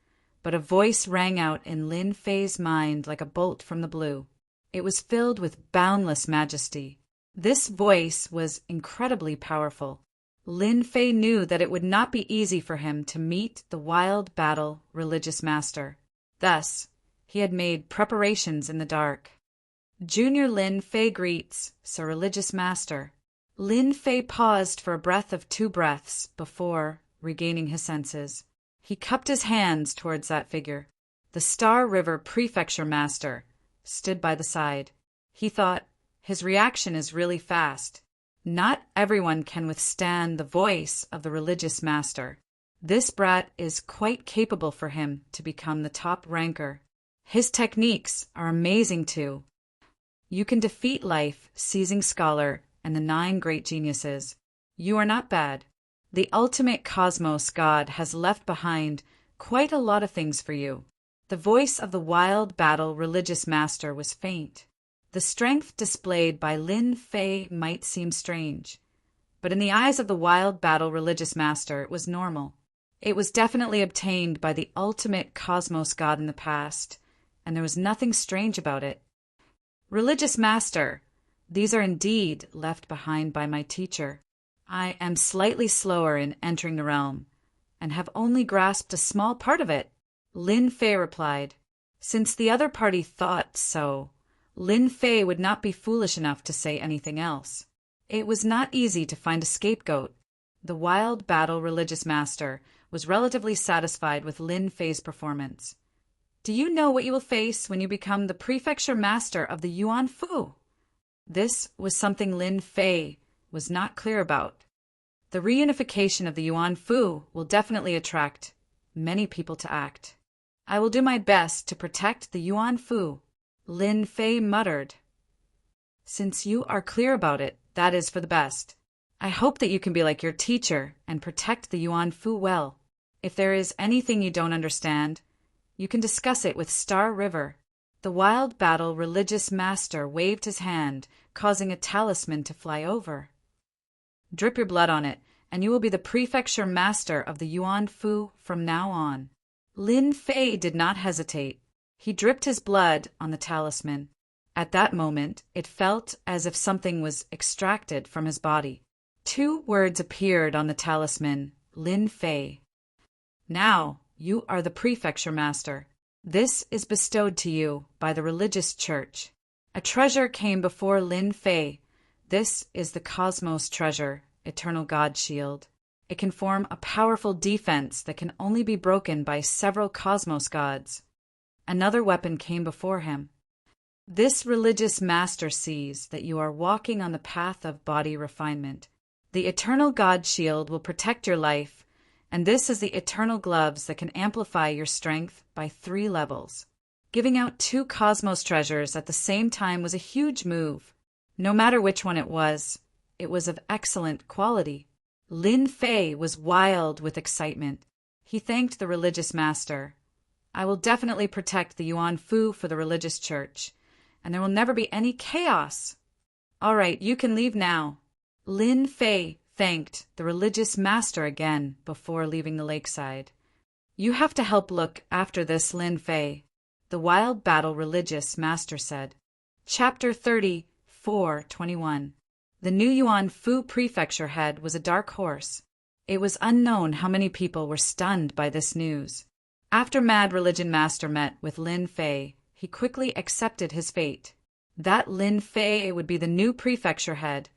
but a voice rang out in Lin Fei's mind like a bolt from the blue. It was filled with boundless majesty. This voice was incredibly powerful. Lin Fei knew that it would not be easy for him to meet the Wild Battle Religious Master. Thus, he had made preparations in the dark. Junior Lin Fei greets, Sir Religious Master. Lin Fei paused for a breath of 2 breaths before regaining his senses. He cupped his hands towards that figure. The Star River Prefecture Master stood by the side. He thought, his reaction is really fast. Not everyone can withstand the voice of the religious master. This brat is quite capable for him to become the top ranker. His techniques are amazing too. You can defeat Life, Seizing Scholar, and the 9 great geniuses. You are not bad. The ultimate cosmos god has left behind quite a lot of things for you. The voice of the Wild Battle Religious Master was faint. The strength displayed by Lin Fei might seem strange, but in the eyes of the Wild Battle Religious Master it was normal. It was definitely obtained by the ultimate cosmos god in the past, and there was nothing strange about it. Religious Master, these are indeed left behind by my teacher. I am slightly slower in entering the realm, and have only grasped a small part of it, Lin Fei replied. Since the other party thought so, Lin Fei would not be foolish enough to say anything else. It was not easy to find a scapegoat. The Wild Battle Religious Master was relatively satisfied with Lin Fei's performance. Do you know what you will face when you become the Prefecture Master of the Yuan Fu? This was something Lin Fei was not clear about. The reunification of the Yuan Fu will definitely attract many people to act. I will do my best to protect the Yuan Fu, Lin Fei muttered. Since you are clear about it, that is for the best. I hope that you can be like your teacher and protect the Yuan Fu well. If there is anything you don't understand, you can discuss it with Star River. The Wild Battle Religious Master waved his hand, causing a talisman to fly over. Drip your blood on it, and you will be the Prefecture Master of the Yuan Fu from now on. Lin Fei did not hesitate. He dripped his blood on the talisman. At that moment, it felt as if something was extracted from his body. 2 words appeared on the talisman, Lin Fei. Now, you are the Prefecture Master. This is bestowed to you by the religious church. A treasure came before Lin Fei. This is the Cosmos Treasure, Eternal God Shield. It can form a powerful defense that can only be broken by several cosmos gods. Another weapon came before him. This religious master sees that you are walking on the path of body refinement. The Eternal God Shield will protect your life, and this is the Eternal Gloves that can amplify your strength by 3 levels. Giving out 2 cosmos treasures at the same time was a huge move. No matter which one it was of excellent quality. Lin Fei was wild with excitement. He thanked the religious master. I will definitely protect the Yuan Fu for the religious church, and there will never be any chaos. All right, you can leave now. Lin Fei thanked the religious master again before leaving the lakeside. You have to help look after this, Lin Fei, the Wild Battle Religious Master said. Chapter 30, 4:21. The new Yuan Fu prefecture head was a dark horse. It was unknown how many people were stunned by this news. After Mad Religion Master met with Lin Fei, he quickly accepted his fate. That Lin Fei would be the new prefecture head,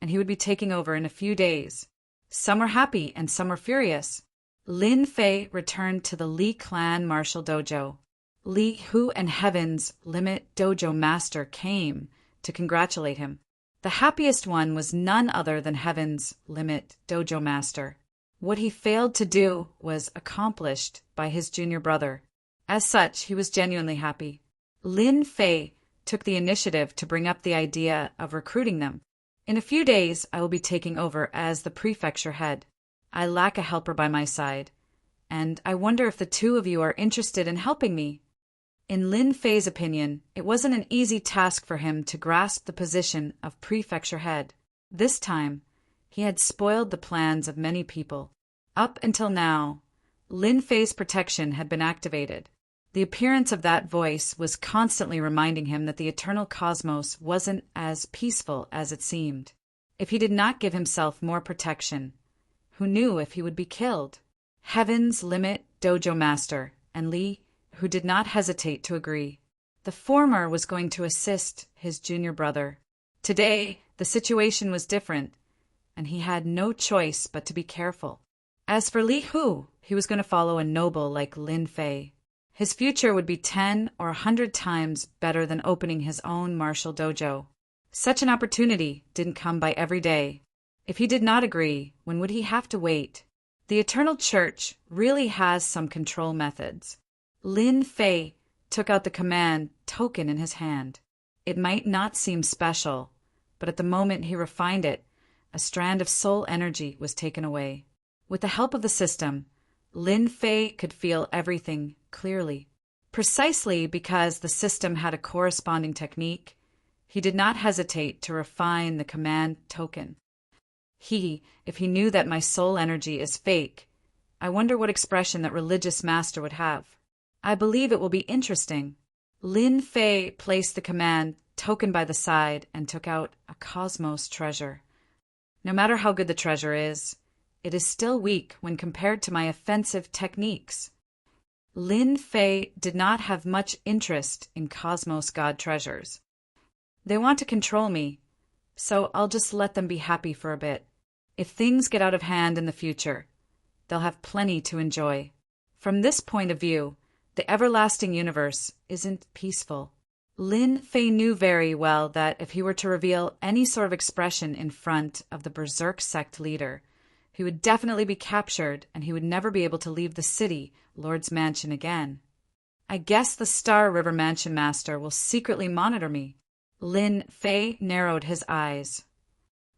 and he would be taking over in a few days. Some were happy and some were furious. Lin Fei returned to the Li clan martial dojo. Li Hu and Heaven's Limit Dojo Master came to congratulate him. The happiest one was none other than Heaven's Limit Dojo Master. What he failed to do was accomplished by his junior brother. As such, he was genuinely happy. Lin Fei took the initiative to bring up the idea of recruiting them. In a few days, I will be taking over as the prefecture head. I lack a helper by my side, and I wonder if the two of you are interested in helping me. In Lin Fei's opinion, it wasn't an easy task for him to grasp the position of prefecture head. This time, he had spoiled the plans of many people. Up until now, Lin Fei's protection had been activated. The appearance of that voice was constantly reminding him that the eternal cosmos wasn't as peaceful as it seemed. If he did not give himself more protection, who knew if he would be killed? Heaven's Limit Dojo Master and Li, who did not hesitate to agree. The former was going to assist his junior brother. Today, the situation was different, and he had no choice but to be careful. As for Li Hu, he was going to follow a noble like Lin Fei. His future would be 10 or 100 times better than opening his own martial dojo. Such an opportunity didn't come by every day. If he did not agree, when would he have to wait? The Eternal Church really has some control methods. Lin Fei took out the command token in his hand. It might not seem special, but at the moment he refined it, a strand of soul energy was taken away. With the help of the system, Lin Fei could feel everything clearly. Precisely because the system had a corresponding technique, he did not hesitate to refine the command token. If he knew that my soul energy is fake, I wonder what expression that religious master would have. I believe it will be interesting. Lin Fei placed the command token by the side and took out a cosmos treasure. No matter how good the treasure is, it is still weak when compared to my offensive techniques. Lin Fei did not have much interest in cosmos god treasures. They want to control me, so I'll just let them be happy for a bit. If things get out of hand in the future, they'll have plenty to enjoy. From this point of view, the everlasting universe isn't peaceful. Lin Fei knew very well that if he were to reveal any sort of expression in front of the Berserk sect leader, he would definitely be captured and he would never be able to leave the city, Lord's Mansion again. I guess the Star River Mansion Master will secretly monitor me. Lin Fei narrowed his eyes.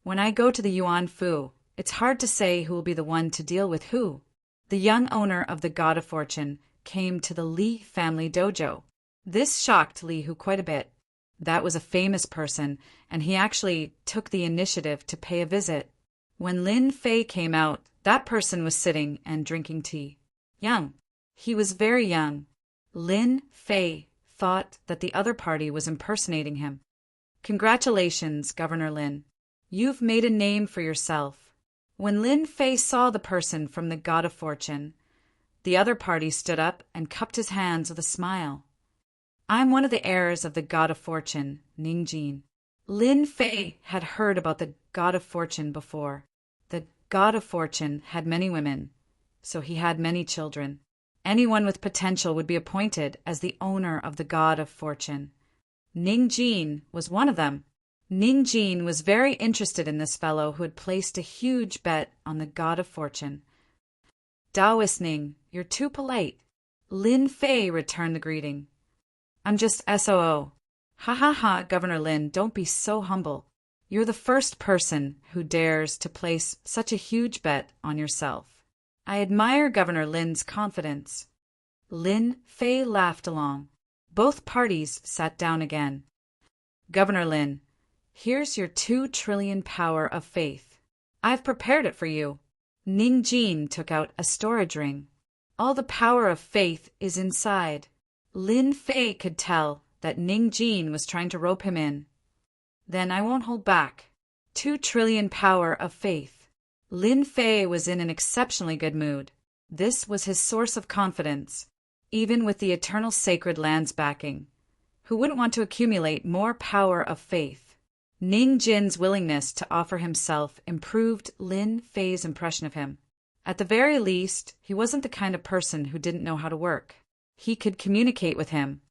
When I go to the Yuan Fu, it's hard to say who will be the one to deal with who. The young owner of the God of Fortune came to the Li family dojo. This shocked Li Hu quite a bit. That was a famous person, and he actually took the initiative to pay a visit. When Lin Fei came out, that person was sitting and drinking tea. Young. He was very young. Lin Fei thought that the other party was impersonating him. Congratulations, Governor Lin. You've made a name for yourself. When Lin Fei saw the person from the God of Fortune, the other party stood up and cupped his hands with a smile. I'm one of the heirs of the God of Fortune, Ning Jin. Lin Fei had heard about the God of Fortune before. The God of Fortune had many women, so he had many children. Anyone with potential would be appointed as the owner of the God of Fortune. Ning Jin was one of them. Ning Jin was very interested in this fellow who had placed a huge bet on the God of Fortune. Taoist Ning, you're too polite. Lin Fei returned the greeting. I'm just SOO. Ha ha ha, Governor Lin, don't be so humble. You're the first person who dares to place such a huge bet on yourself. I admire Governor Lin's confidence. Lin Fei laughed along. Both parties sat down again. Governor Lin, here's your 2 trillion power of faith. I've prepared it for you. Ning Jin took out a storage ring. All the power of faith is inside. Lin Fei could tell that Ning Jin was trying to rope him in. Then I won't hold back. 2 trillion power of faith. Lin Fei was in an exceptionally good mood. This was his source of confidence, even with the eternal sacred land's backing. Who wouldn't want to accumulate more power of faith? Ning Jin's willingness to offer himself improved Lin Fei's impression of him. At the very least, he wasn't the kind of person who didn't know how to work. He could communicate with him.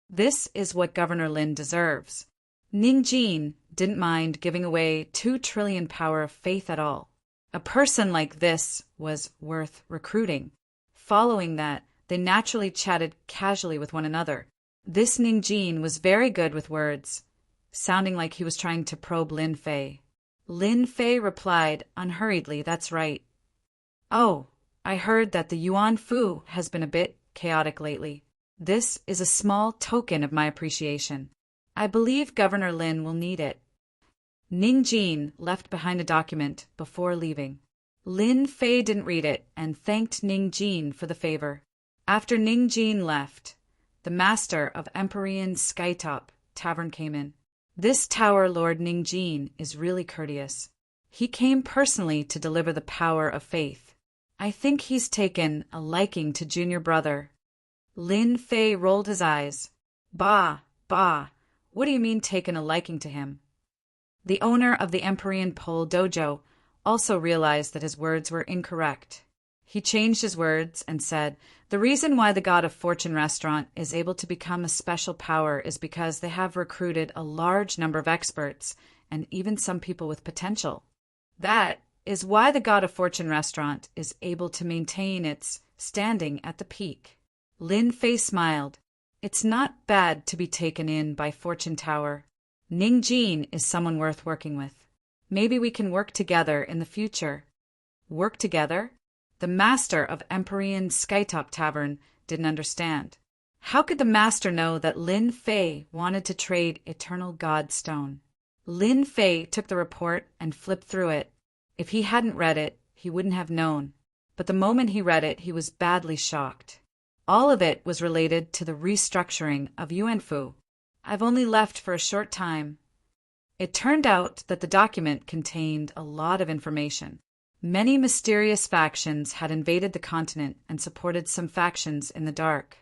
This is what Governor Lin deserves. Ning Jin didn't mind giving away 2 trillion power of faith at all. A person like this was worth recruiting. Following that, they naturally chatted casually with one another. This Ning Jin was very good with words, sounding like he was trying to probe Lin Fei. Lin Fei replied unhurriedly, "That's right. Oh, I heard that the Yuan Fu has been a bit chaotic lately. This is a small token of my appreciation. I believe Governor Lin will need it." Ning Jin left behind a document before leaving. Lin Fei didn't read it and thanked Ning Jin for the favor. After Ning Jin left, the master of Empyrean Skytop Tavern came in. This tower lord Ning Jin is really courteous. He came personally to deliver the power of faith. I think he's taken a liking to junior brother. Lin Fei rolled his eyes. Bah, what do you mean taken a liking to him? The owner of the Empyrean Pole Dojo also realized that his words were incorrect. He changed his words and said, "The reason why the God of Fortune restaurant is able to become a special power is because they have recruited a large number of experts and even some people with potential. That is why the God of Fortune restaurant is able to maintain its standing at the peak." Lin Fei smiled. It's not bad to be taken in by Fortune Tower. Ning Jin is someone worth working with. Maybe we can work together in the future. Work together? The master of Empyrean Skytop Tavern didn't understand. How could the master know that Lin Fei wanted to trade Eternal God Stone? Lin Fei took the report and flipped through it. If he hadn't read it, he wouldn't have known. But the moment he read it, he was badly shocked. All of it was related to the restructuring of Yuanfu. I've only left for a short time. It turned out that the document contained a lot of information. Many mysterious factions had invaded the continent and supported some factions in the dark.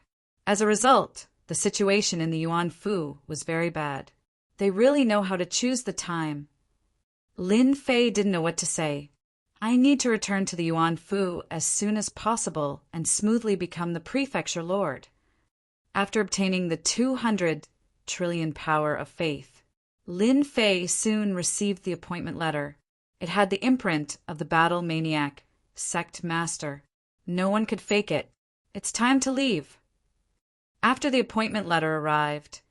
As a result, the situation in the Yuan Fu was very bad. They really know how to choose the time. Lin Fei didn't know what to say. I need to return to the Yuan Fu as soon as possible and smoothly become the prefecture lord. After obtaining the 200 trillion power of faith, Lin Fei soon received the appointment letter. It had the imprint of the battle maniac, sect master. No one could fake it. It's time to leave. After the appointment letter arrived,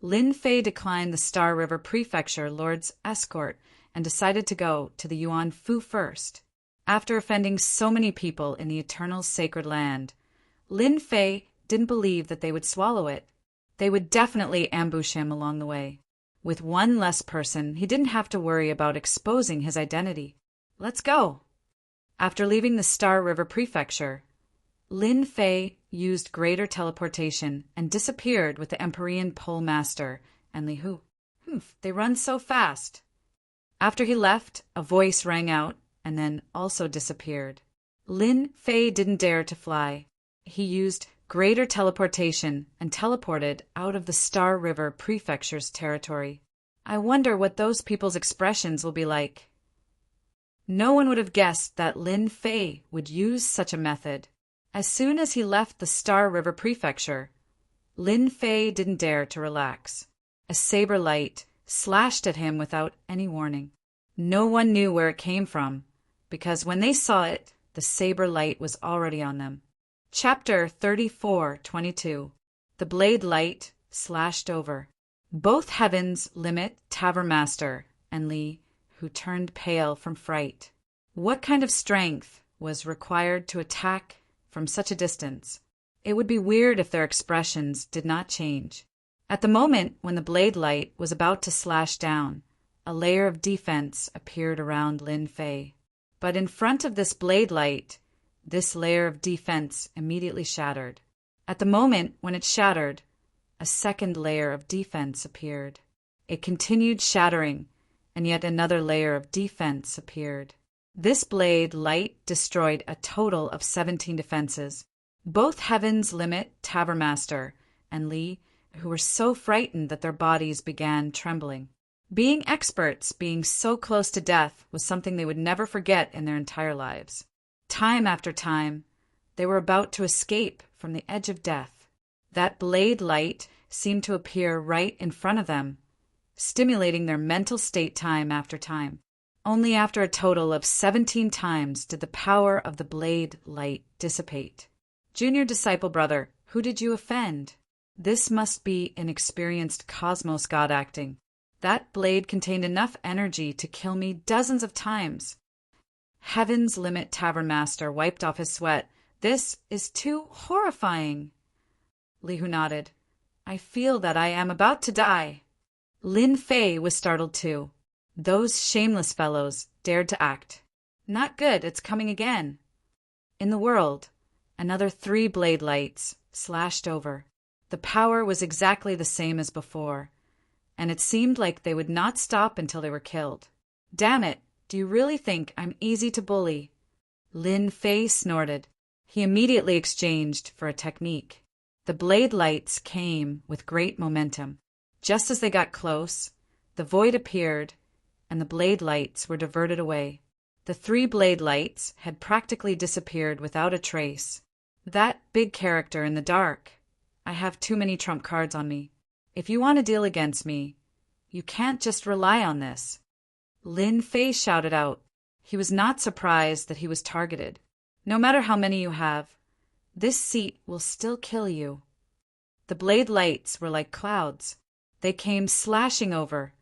Lin Fei declined the Star River Prefecture Lord's escort and decided to go to the Yuan Fu first. After offending so many people in the eternal sacred land, Lin Fei didn't believe that they would swallow it. They would definitely ambush him along the way. With one less person, he didn't have to worry about exposing his identity. Let's go. After leaving the Star River Prefecture, Lin Fei used greater teleportation and disappeared with the Empyrean Pole Master and Li Hu. They run so fast. After he left, a voice rang out and then also disappeared. Lin Fei didn't dare to fly. He used greater teleportation and teleported out of the Star River Prefecture's territory. I wonder what those people's expressions will be like. No one would have guessed that Lin Fei would use such a method. As soon as he left the Star River Prefecture, Lin Fei didn't dare to relax. A saber light slashed at him without any warning. No one knew where it came from, because when they saw it, the saber light was already on them. Chapter 34:22. The blade light slashed over. Both heavens limit Tavern Master and Li, who turned pale from fright. What kind of strength was required to attack from such a distance? It would be weird if their expressions did not change. At the moment when the blade light was about to slash down, a layer of defense appeared around Lin Fei. But in front of this blade light, this layer of defense immediately shattered. At the moment when it shattered, a second layer of defense appeared. It continued shattering, and yet another layer of defense appeared. This blade light destroyed a total of 17 defenses. Both Heaven's Limit Tavern Master and Lee, who were so frightened that their bodies began trembling. Being experts, being so close to death, was something they would never forget in their entire lives. Time after time, they were about to escape from the edge of death. That blade light seemed to appear right in front of them, stimulating their mental state time after time. Only after a total of 17 times did the power of the blade light dissipate. Junior disciple brother, who did you offend? This must be inexperienced cosmos god acting. That blade contained enough energy to kill me dozens of times. Heaven's Limit Tavern Master wiped off his sweat. This is too horrifying. Lihu nodded. I feel that I am about to die. Lin Fei was startled too. Those shameless fellows dared to act. Not good, it's coming again. In the world, another 3 blade lights slashed over. The power was exactly the same as before, and it seemed like they would not stop until they were killed. Damn it, do you really think I'm easy to bully? Lin Fei snorted. He immediately exchanged for a technique. The blade lights came with great momentum. Just as they got close, the void appeared, and the blade lights were diverted away. The 3 blade lights had practically disappeared without a trace. That big character in the dark. I have too many trump cards on me. If you want to deal against me, you can't just rely on this. Lin Fei shouted out. He was not surprised that he was targeted. No matter how many you have, this seat will still kill you. The blade lights were like clouds. They came slashing over,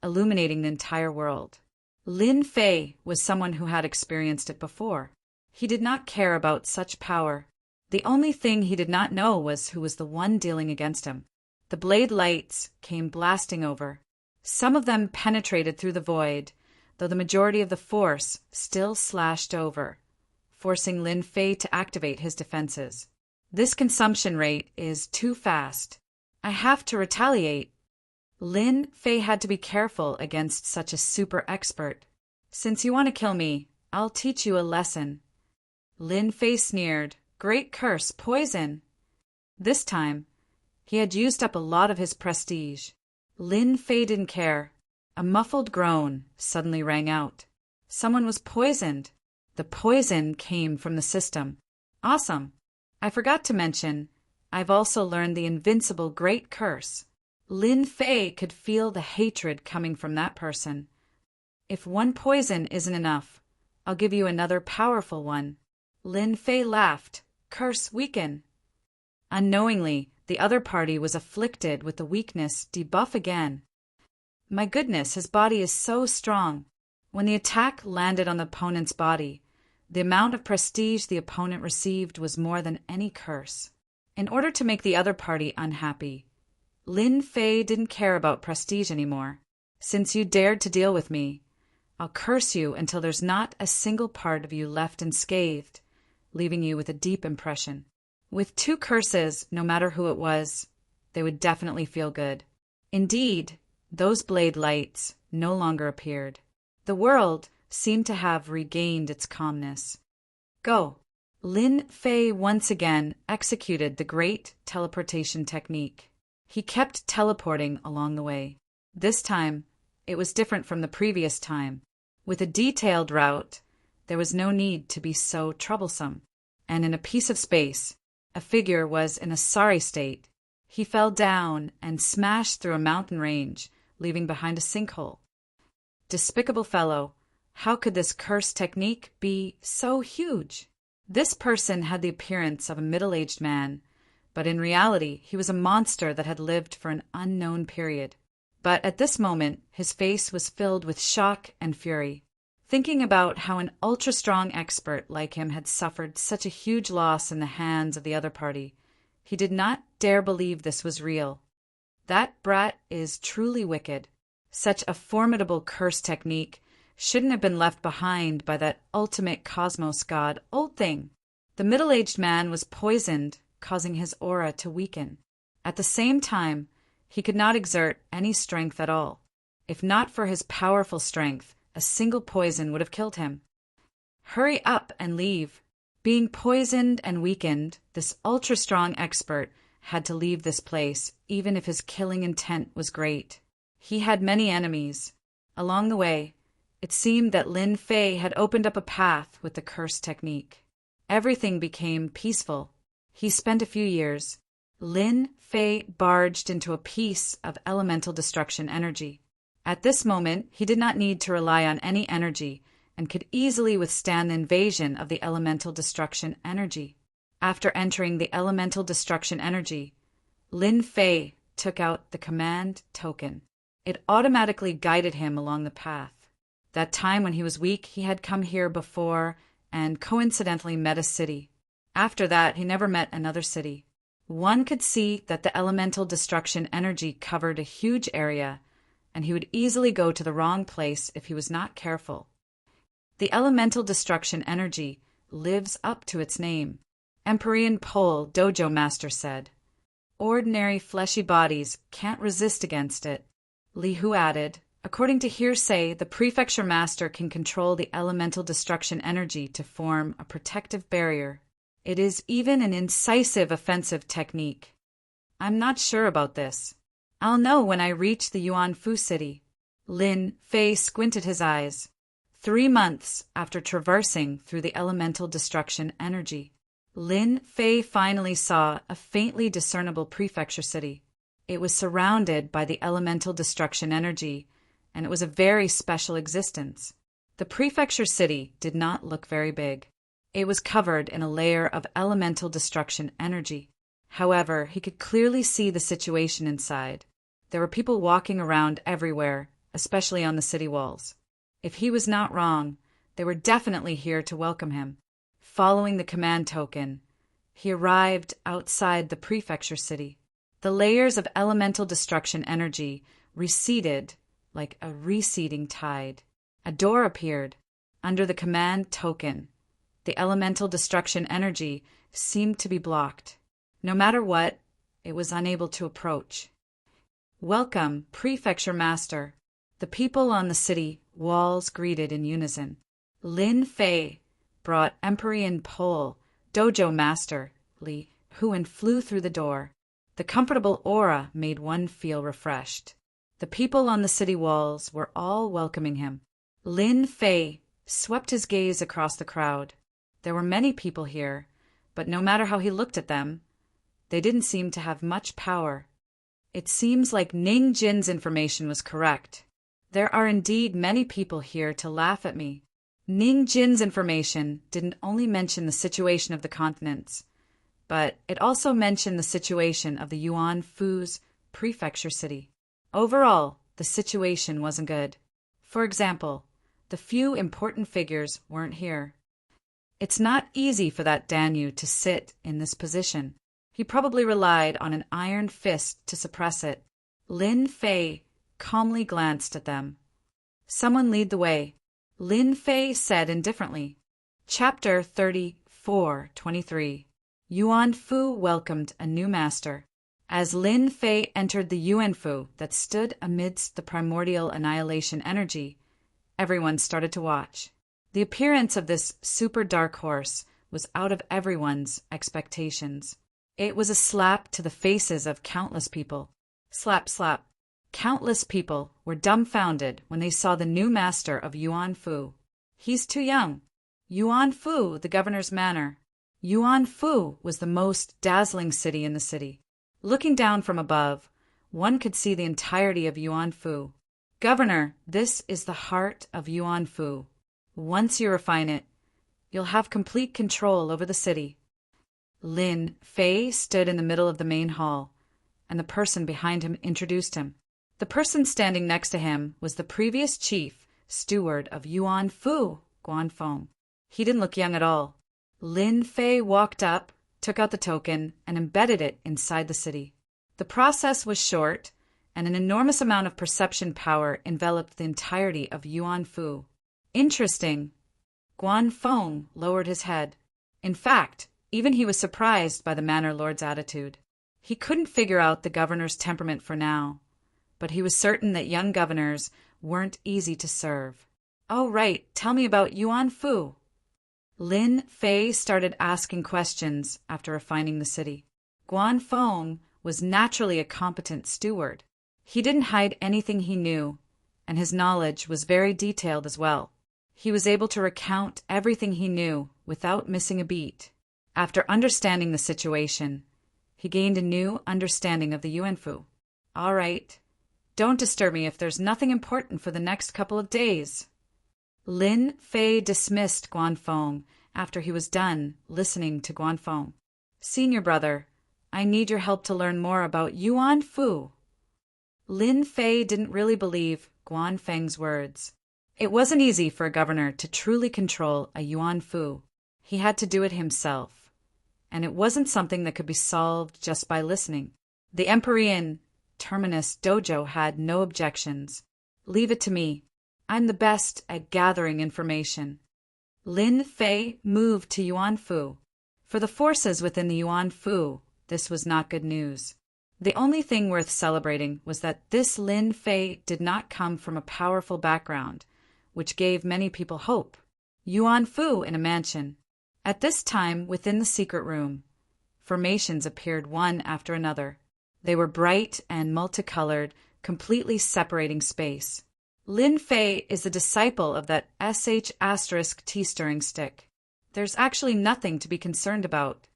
illuminating the entire world. Lin Fei was someone who had experienced it before. He did not care about such power. The only thing he did not know was who was the one dealing against him. The blade lights came blasting over. Some of them penetrated through the void, though the majority of the force still slashed over, forcing Lin Fei to activate his defenses. This consumption rate is too fast. I have to retaliate. Lin Fei had to be careful against such a super expert. Since you want to kill me, I'll teach you a lesson. Lin Fei sneered. Great curse, poison. This time, he had used up a lot of his prestige. Lin Fei didn't care. A muffled groan suddenly rang out. Someone was poisoned. The poison came from the system. Awesome. I forgot to mention, I've also learned the invincible Great Curse. Lin Fei could feel the hatred coming from that person. If one poison isn't enough, I'll give you another powerful one. Lin Fei laughed. Curse weaken. Unknowingly, the other party was afflicted with the weakness debuff again. My goodness, his body is so strong. When the attack landed on the opponent's body, the amount of prestige the opponent received was more than any curse. In order to make the other party unhappy, Lin Fei didn't care about prestige anymore. Since you dared to deal with me, I'll curse you until there's not a single part of you left unscathed, leaving you with a deep impression. With 2 curses, no matter who it was, they would definitely feel good. Indeed, those blade lights no longer appeared. The world seemed to have regained its calmness. Go. Lin Fei once again executed the great teleportation technique. He kept teleporting along the way. This time, it was different from the previous time. With a detailed route, there was no need to be so troublesome. And in a piece of space, a figure was in a sorry state. He fell down and smashed through a mountain range, leaving behind a sinkhole. Despicable fellow, how could this cursed technique be so huge? This person had the appearance of a middle-aged man, but in reality he was a monster that had lived for an unknown period. But at this moment his face was filled with shock and fury. Thinking about how an ultra-strong expert like him had suffered such a huge loss in the hands of the other party, he did not dare believe this was real. That brat is truly wicked. Such a formidable curse technique shouldn't have been left behind by that ultimate cosmos god, Old Thing. The middle-aged man was poisoned, causing his aura to weaken. At the same time, he could not exert any strength at all. If not for his powerful strength, a single poison would have killed him. Hurry up and leave. Being poisoned and weakened, this ultra-strong expert had to leave this place, even if his killing intent was great. He had many enemies. Along the way, it seemed that Lin Fei had opened up a path with the curse technique. Everything became peaceful. He spent a few years. Lin Fei barged into a piece of elemental destruction energy. At this moment, he did not need to rely on any energy and could easily withstand the invasion of the elemental destruction energy. After entering the elemental destruction energy, Lin Fei took out the command token. It automatically guided him along the path. That time when he was weak, he had come here before and coincidentally met a city. After that, he never met another city. One could see that the elemental destruction energy covered a huge area, and he would easily go to the wrong place if he was not careful. The elemental destruction energy lives up to its name. Empyrean Pole Dojo Master said. Ordinary fleshy bodies can't resist against it. Li Hu added, according to hearsay, the prefecture master can control the elemental destruction energy to form a protective barrier. It is even an incisive offensive technique. I'm not sure about this. I'll know when I reach the Yuanfu city. Lin Fei squinted his eyes. 3 months after traversing through the elemental destruction energy, Lin Fei finally saw a faintly discernible prefecture city. It was surrounded by the elemental destruction energy, and it was a very special existence. The prefecture city did not look very big. It was covered in a layer of elemental destruction energy. However, he could clearly see the situation inside. There were people walking around everywhere, especially on the city walls. If he was not wrong, they were definitely here to welcome him. Following the command token, he arrived outside the prefecture city. The layers of elemental destruction energy receded like a receding tide. A door appeared. Under the command token, the elemental destruction energy seemed to be blocked. No matter what, it was unable to approach. Welcome, Prefecture Master. The people on the city walls greeted in unison. Lin Fei brought Empyrean Pole Dojo Master Li Hu and flew through the door. The comfortable aura made one feel refreshed. The people on the city walls were all welcoming him. Lin Fei swept his gaze across the crowd. There were many people here, but no matter how he looked at them, they didn't seem to have much power. It seems like Ning Jin's information was correct. There are indeed many people here to laugh at me. Ning Jin's information didn't only mention the situation of the continents, but it also mentioned the situation of the Yuanfu's prefecture city. Overall, the situation wasn't good. For example, the few important figures weren't here. It's not easy for that Danyu to sit in this position. He probably relied on an iron fist to suppress it. Lin Fei calmly glanced at them. Someone lead the way, Lin Fei said indifferently. Chapter 34:23. Yuanfu welcomed a new master. As Lin Fei entered the Yuanfu that stood amidst the primordial annihilation energy, everyone started to watch. The appearance of this super dark horse was out of everyone's expectations. It was a slap to the faces of countless people. Slap, slap. Countless people were dumbfounded when they saw the new master of Yuanfu. He's too young. Yuanfu, the governor's manor. Yuanfu was the most dazzling city in the city. Looking down from above, one could see the entirety of Yuanfu. Governor, this is the heart of Yuanfu. Once you refine it, you'll have complete control over the city. Lin Fei stood in the middle of the main hall, and the person behind him introduced him. The person standing next to him was the previous chief steward of Yuanfu, Guanfeng. He didn't look young at all. Lin Fei walked up, took out the token, and embedded it inside the city. The process was short, and an enormous amount of perception power enveloped the entirety of Yuanfu. Interesting. Guanfeng lowered his head. In fact, even he was surprised by the Manor Lord's attitude. He couldn't figure out the governor's temperament for now, but he was certain that young governors weren't easy to serve. "Oh, right, tell me about Yuan Fu." Lin Fei started asking questions after refining the city. Guan Feng was naturally a competent steward. He didn't hide anything he knew, and his knowledge was very detailed as well. He was able to recount everything he knew without missing a beat. After understanding the situation, he gained a new understanding of the Yuan Fu. "All right, don't disturb me if there's nothing important for the next couple of days." Lin Fei dismissed Guan Feng after he was done listening to Guan Feng. "Senior brother, I need your help to learn more about Yuan Fu." Lin Fei didn't really believe Guan Feng's words. It wasn't easy for a governor to truly control a Yuan Fu. He had to do it himself, and it wasn't something that could be solved just by listening. The Empyrean Terminus Dojo had no objections. "Leave it to me. I'm the best at gathering information." Lin Fei moved to Yuan Fu. For the forces within the Yuan Fu, this was not good news. The only thing worth celebrating was that this Lin Fei did not come from a powerful background, which gave many people hope. Yuan Fu in a mansion. At this time, within the secret room, formations appeared one after another. They were bright and multicolored, completely separating space. Lin Fei is a disciple of that sh** tea stirring stick. There's actually nothing to be concerned about.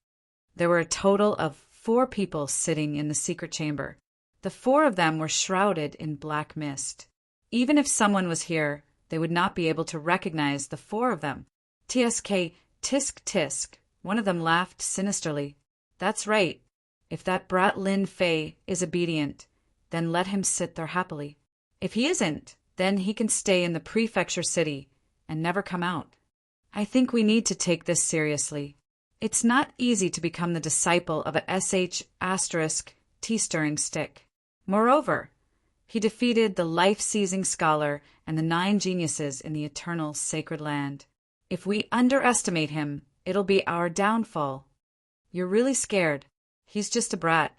There were a total of 4 people sitting in the secret chamber. The 4 of them were shrouded in black mist. Even if someone was here, they would not be able to recognize the 4 of them. "Tsk, tisk tisk," one of them laughed sinisterly. "That's right. If that brat Lin Fei is obedient, then let him sit there happily. If he isn't, then he can stay in the prefecture city and never come out." I think we need to take this seriously. It's not easy to become the disciple of a sh** tea stirring stick. Moreover, he defeated the life-seizing scholar and the 9 geniuses in the eternal sacred land. If we underestimate him, it'll be our downfall. You're really scared. He's just a brat.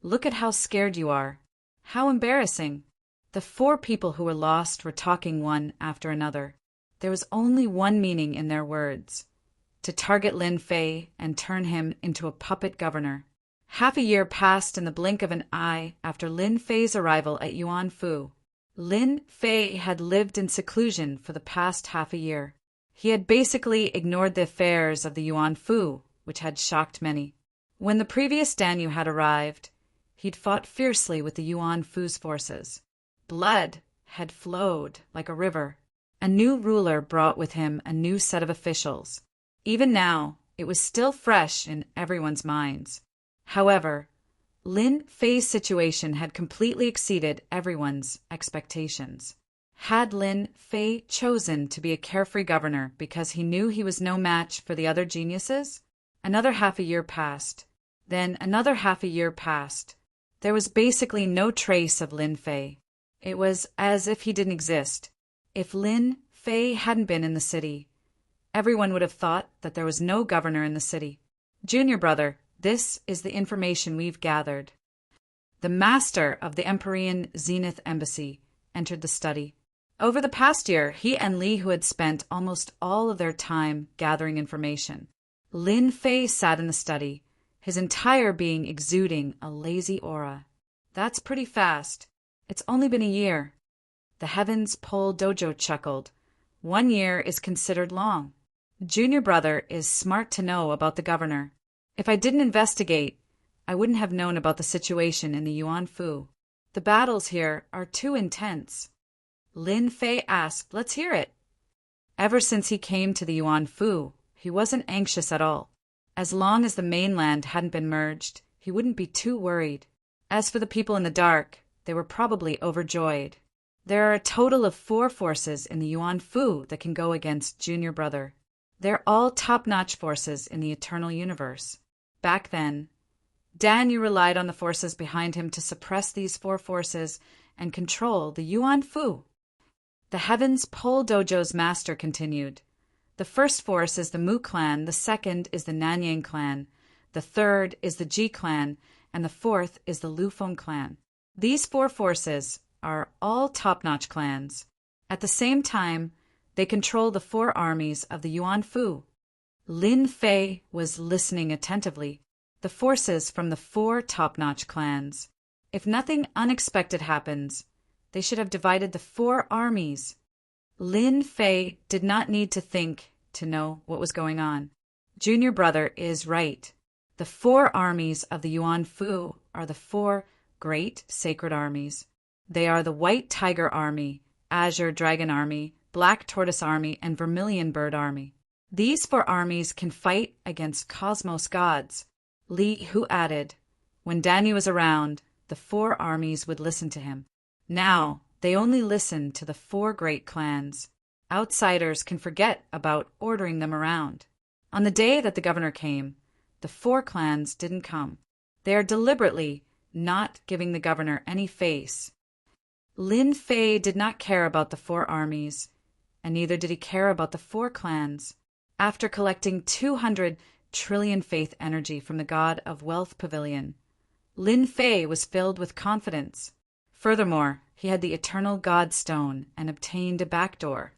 Look at how scared you are. How embarrassing. The 4 people who were lost were talking one after another. There was only one meaning in their words: to target Lin Fei and turn him into a puppet governor. Half a year passed in the blink of an eye after Lin Fei's arrival at Yuan Fu. Lin Fei had lived in seclusion for the past half a year. He had basically ignored the affairs of the Yuan Fu, which had shocked many. When the previous Danyu had arrived, he'd fought fiercely with the Yuan Fu's forces. Blood had flowed like a river. A new ruler brought with him a new set of officials. Even now, it was still fresh in everyone's minds. However, Lin Fei's situation had completely exceeded everyone's expectations. Had Lin Fei chosen to be a carefree governor because he knew he was no match for the other geniuses? Another half a year passed. Then another half a year passed. There was basically no trace of Lin Fei. It was as if he didn't exist. If Lin Fei hadn't been in the city, everyone would have thought that there was no governor in the city. "Junior brother, this is the information we've gathered." The master of the Empyrean Zenith Embassy entered the study. Over the past year, he and Li Hu had spent almost all of their time gathering information. Lin Fei sat in the study, his entire being exuding a lazy aura. "That's pretty fast. It's only been a year." The Heavens Pole Dojo chuckled. 1 year is considered long. "Junior brother is smart to know about the governor. If I didn't investigate, I wouldn't have known about the situation in the Yuan Fu. The battles here are too intense." Lin Fei asked, "Let's hear it." Ever since he came to the Yuan Fu, he wasn't anxious at all. As long as the mainland hadn't been merged, he wouldn't be too worried. As for the people in the dark, they were probably overjoyed. There are a total of 4 forces in the Yuan Fu that can go against Junior brother. They're all top-notch forces in the eternal universe. Back then, Danyu relied on the forces behind him to suppress these 4 forces and control the Yuan Fu. The Heavens Pole Dojo's master continued. "The first force is the Mu clan, the second is the Nanyang clan, the third is the Ji clan, and the fourth is the Lufeng clan. These 4 forces are all top-notch clans. At the same time, they control the 4 armies of the Yuan Fu. Lin Fei was listening attentively. The forces from the 4 top-notch clans. If nothing unexpected happens, they should have divided the 4 armies. Lin Fei did not need to think to know what was going on. Junior brother is right. The 4 armies of the Yuan Fu are the 4 great sacred armies. They are the White Tiger Army, Azure Dragon Army, Black Tortoise Army, and Vermilion Bird Army. These 4 armies can fight against cosmos gods. Li Hu added, when Danny was around, the 4 armies would listen to him. Now, they only listen to the 4 great clans. Outsiders can forget about ordering them around. On the day that the governor came, the 4 clans didn't come. They are deliberately not giving the governor any face. Lin Fei did not care about the 4 armies, and neither did he care about the 4 clans. After collecting 200 trillion faith energy from the God of Wealth Pavilion, Lin Fei was filled with confidence. Furthermore, he had the Eternal God Stone and obtained a backdoor.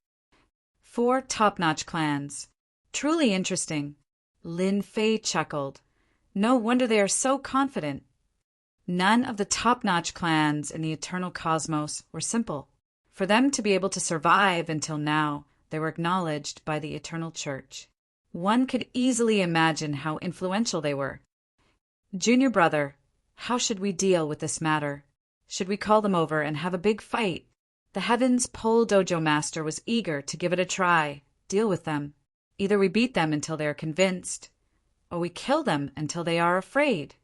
4 top-notch clans. Truly interesting. Lin Fei chuckled. No wonder they are so confident. None of the top-notch clans in the eternal cosmos were simple. For them to be able to survive until now, they were acknowledged by the Eternal Church. One could easily imagine how influential they were. Junior brother, how should we deal with this matter? Should we call them over and have a big fight? The Heavens Pole Dojo Master was eager to give it a try, deal with them. Either we beat them until they are convinced, or we kill them until they are afraid.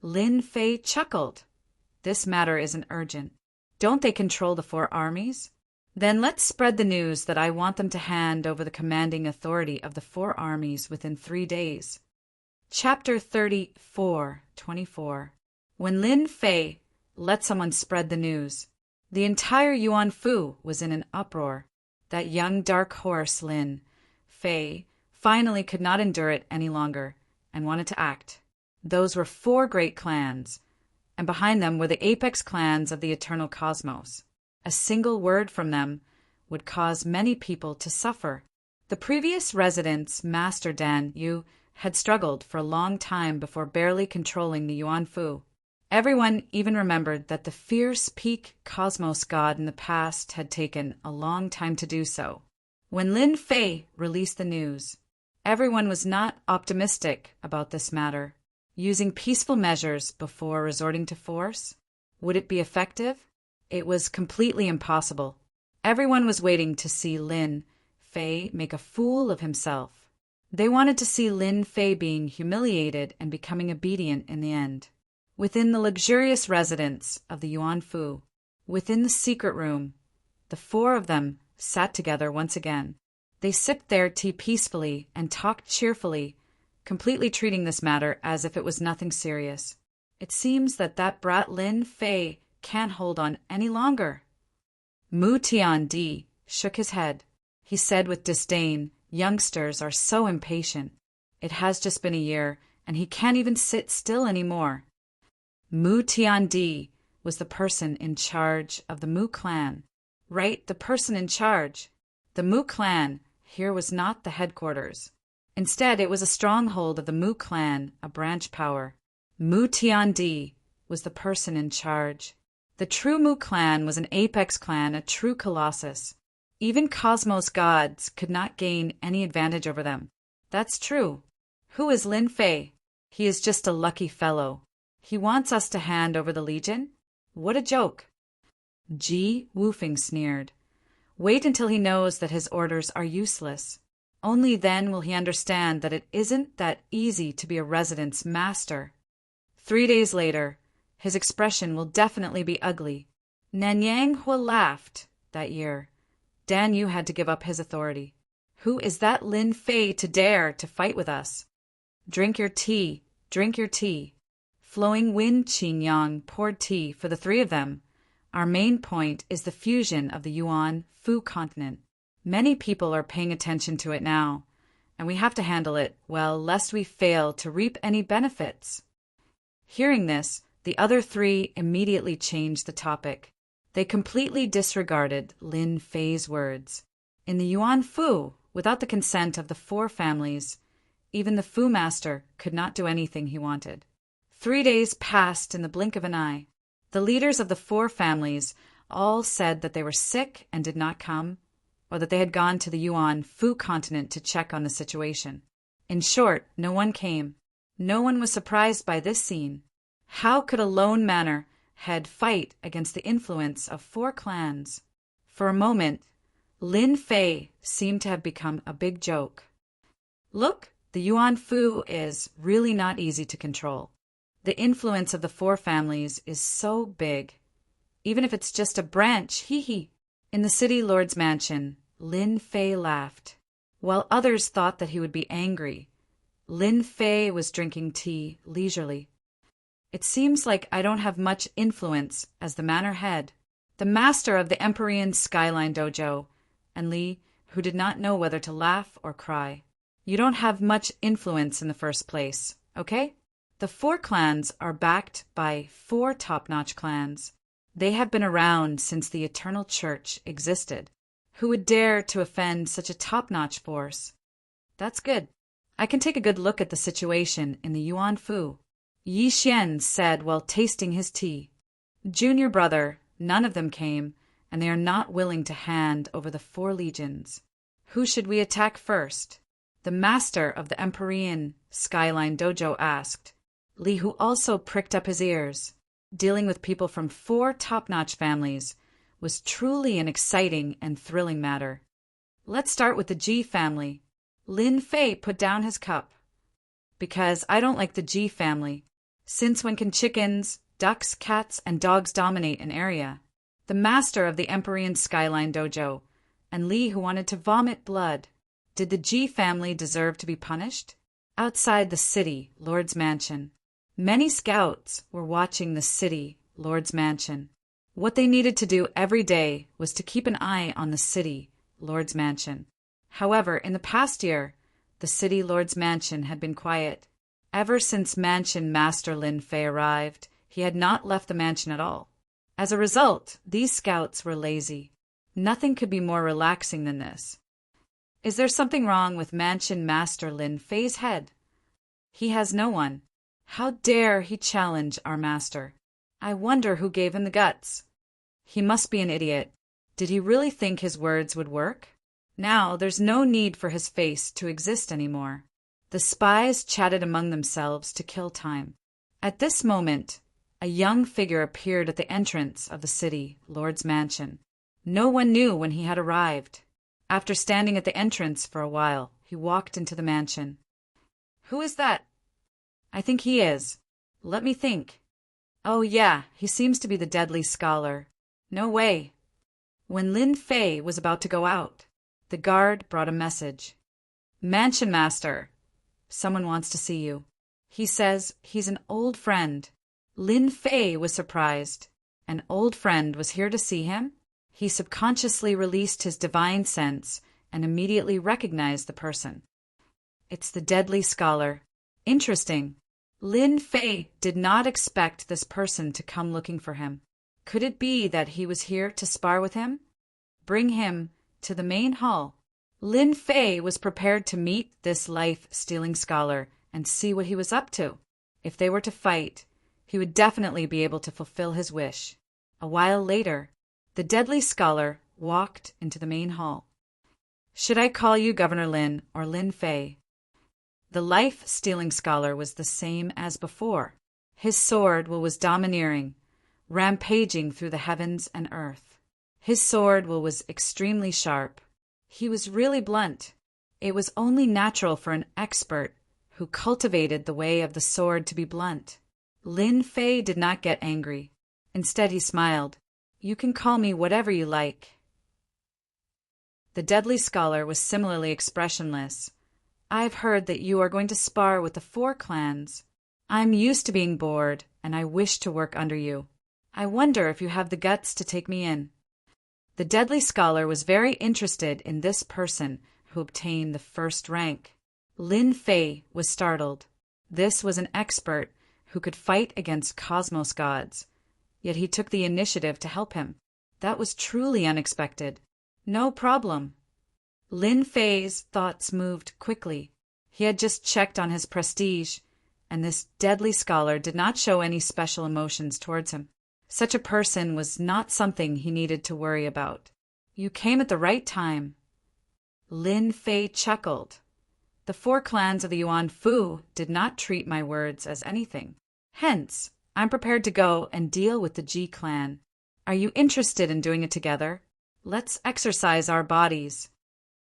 Lin Fei chuckled. This matter isn't urgent. Don't they control the 4 armies? Then let's spread the news that I want them to hand over the commanding authority of the 4 armies within 3 days. Chapter 34:24. When Lin Fei let someone spread the news, the entire Yuan Fu was in an uproar. That young dark horse Lin Fei finally could not endure it any longer and wanted to act. Those were 4 great clans, and behind them were the apex clans of the eternal cosmos. A single word from them would cause many people to suffer. The previous resident's Master Dan Yu had struggled for a long time before barely controlling the Yuan Fu. Everyone even remembered that the fierce peak cosmos god in the past had taken a long time to do so. When Lin Fei released the news, everyone was not optimistic about this matter. Using peaceful measures before resorting to force? Would it be effective? It was completely impossible. Everyone was waiting to see Lin Fei make a fool of himself. They wanted to see Lin Fei being humiliated and becoming obedient in the end. Within the luxurious residence of the Yuan Fu, within the secret room, the 4 of them sat together once again. They sipped their tea peacefully and talked cheerfully, completely treating this matter as if it was nothing serious. It seems that brat Lin Fei can't hold on any longer. Mu Tiandi shook his head. He said with disdain, youngsters are so impatient. It has just been a year, and he can't even sit still anymore. Mu Tiandi was the person in charge of the Mu clan. Right, the person in charge. The Mu clan here was not the headquarters. Instead, it was a stronghold of the Mu clan, a branch power. Mu Tiandi was the person in charge. The true Mu clan was an apex clan, a true colossus. Even cosmos gods could not gain any advantage over them. That's true. Who is Lin Fei? He is just a lucky fellow. He wants us to hand over the legion? What a joke. Ji Wufeng sneered. Wait until he knows that his orders are useless. Only then will he understand that it isn't that easy to be a resident's master. 3 days later, his expression will definitely be ugly. Nanyang Hua laughed that year. Dan Yu had to give up his authority. Who is that Lin Fei to dare to fight with us? Drink your tea, drink your tea. Flowing Wind Qing Yang poured tea for the 3 of them. Our main point is the fusion of the Yuan Fu continent. Many people are paying attention to it now, and we have to handle it well lest we fail to reap any benefits. Hearing this, the other 3 immediately changed the topic. They completely disregarded Lin Fei's words. In the Yuan Fu, without the consent of the four families, even the Fu master could not do anything he wanted. 3 days passed in the blink of an eye. The leaders of the four families all said that they were sick and did not come, or that they had gone to the Yuan Fu continent to check on the situation. In short, no one came. No one was surprised by this scene. How could a lone manor head fight against the influence of 4 clans? For a moment, Lin Fei seemed to have become a big joke. Look, the Yuan Fu is really not easy to control. The influence of the 4 families is so big. Even if it's just a branch, hee. In the city lord's mansion, Lin Fei laughed. While others thought that he would be angry, Lin Fei was drinking tea leisurely. It seems like I don't have much influence as the manor head. The master of the Empyrean Skyline Dojo, and Li, who did not know whether to laugh or cry. You don't have much influence in the first place, okay? The 4 clans are backed by 4 top-notch clans. They have been around since the Eternal Church existed. Who would dare to offend such a top-notch force? That's good. I can take a good look at the situation in the Yuan Fu, Yi Xian said while tasting his tea. Junior brother, none of them came, and they are not willing to hand over the 4 legions. Who should we attack first? The master of the Empyrean Skyline Dojo asked. Li, who also pricked up his ears. Dealing with people from 4 top-notch families was truly an exciting and thrilling matter. Let's start with the Ji family. Lin Fei put down his cup. Because I don't like the Ji family. Since when can chickens, ducks, cats, and dogs dominate an area? The master of the Empyrean Skyline Dojo, and Li, who wanted to vomit blood. Did the Ji family deserve to be punished? Outside the city, Lord's Mansion. Many scouts were watching the city, Lord's Mansion. What they needed to do every day was to keep an eye on the city, Lord's Mansion. However, in the past year, the city Lord's Mansion had been quiet. Ever since Mansion Master Lin Fei arrived, he had not left the mansion at all. As a result, these scouts were lazy. Nothing could be more relaxing than this. Is there something wrong with Mansion Master Lin Fei's head? He has no one. How dare he challenge our master? I wonder who gave him the guts. He must be an idiot. Did he really think his words would work? Now there's no need for his face to exist anymore. The spies chatted among themselves to kill time. At this moment, a young figure appeared at the entrance of the city, Lord's Mansion. No one knew when he had arrived. After standing at the entrance for a while, he walked into the mansion. Who is that? I think he is. Let me think. Oh yeah, he seems to be the deadly scholar. No way. When Lin Fei was about to go out, the guard brought a message. Mansion Master, someone wants to see you. He says he's an old friend. Lin Fei was surprised. An old friend was here to see him? He subconsciously released his divine sense and immediately recognized the person. It's the deadly scholar. Interesting. Lin Fei did not expect this person to come looking for him. Could it be that he was here to spar with him? Bring him to the main hall. Lin Fei was prepared to meet this life-stealing scholar and see what he was up to. If they were to fight, he would definitely be able to fulfill his wish. A while later, the deadly scholar walked into the main hall. Should I call you Governor Lin or Lin Fei? The life-stealing scholar was the same as before. His sword was domineering, rampaging through the heavens and earth. His sword was extremely sharp. He was really blunt. It was only natural for an expert who cultivated the way of the sword to be blunt. Lin Fei did not get angry. Instead, he smiled. You can call me whatever you like. The deadly scholar was similarly expressionless. I've heard that you are going to spar with the 4 clans. I'm used to being bored, and I wish to work under you. I wonder if you have the guts to take me in. The deadly scholar was very interested in this person who obtained the first rank. Lin Fei was startled. This was an expert who could fight against cosmos gods, yet he took the initiative to help him. That was truly unexpected. No problem. Lin Fei's thoughts moved quickly. He had just checked on his prestige, and this deadly scholar did not show any special emotions towards him. Such a person was not something he needed to worry about. You came at the right time. Lin Fei chuckled. The 4 clans of the Yuan Fu did not treat my words as anything. Hence, I'm prepared to go and deal with the Ji clan. Are you interested in doing it together? Let's exercise our bodies.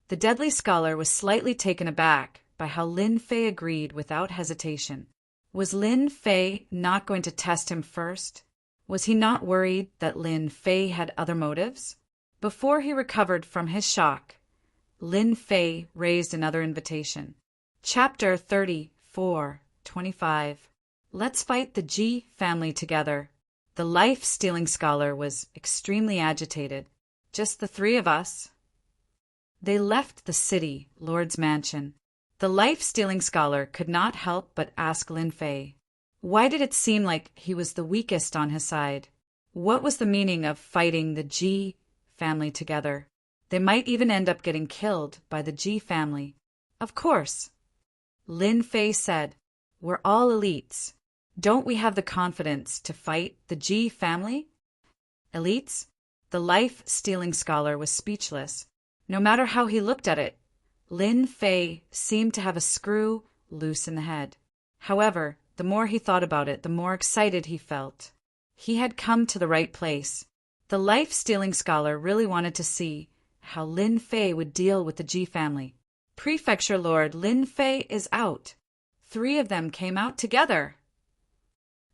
The deadly scholar was slightly taken aback by how Lin Fei agreed without hesitation. Was Lin Fei not going to test him first? Was he not worried that Lin Fei had other motives? Before he recovered from his shock, Lin Fei raised another invitation. Chapter 34:25. Let's fight the Ji family together. The life-stealing scholar was extremely agitated. Just the 3 of us. They left the city, Lord's mansion. The life-stealing scholar could not help but ask Lin Fei. Why did it seem like he was the weakest on his side? What was the meaning of fighting the Ji family together? They might even end up getting killed by the Ji family. Of course. Lin Fei said, we're all elites. Don't we have the confidence to fight the Ji family? Elites? The life-stealing scholar was speechless. No matter how he looked at it, Lin Fei seemed to have a screw loose in the head. However, the more he thought about it, the more excited he felt. He had come to the right place. The life-stealing scholar really wanted to see how Lin Fei would deal with the Ji family. Prefecture Lord Lin Fei is out. 3 of them came out together.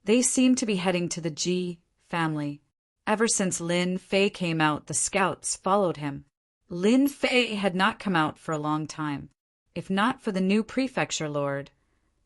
They seemed to be heading to the Ji family. Ever since Lin Fei came out, the scouts followed him. Lin Fei had not come out for a long time. If not for the new prefecture lord,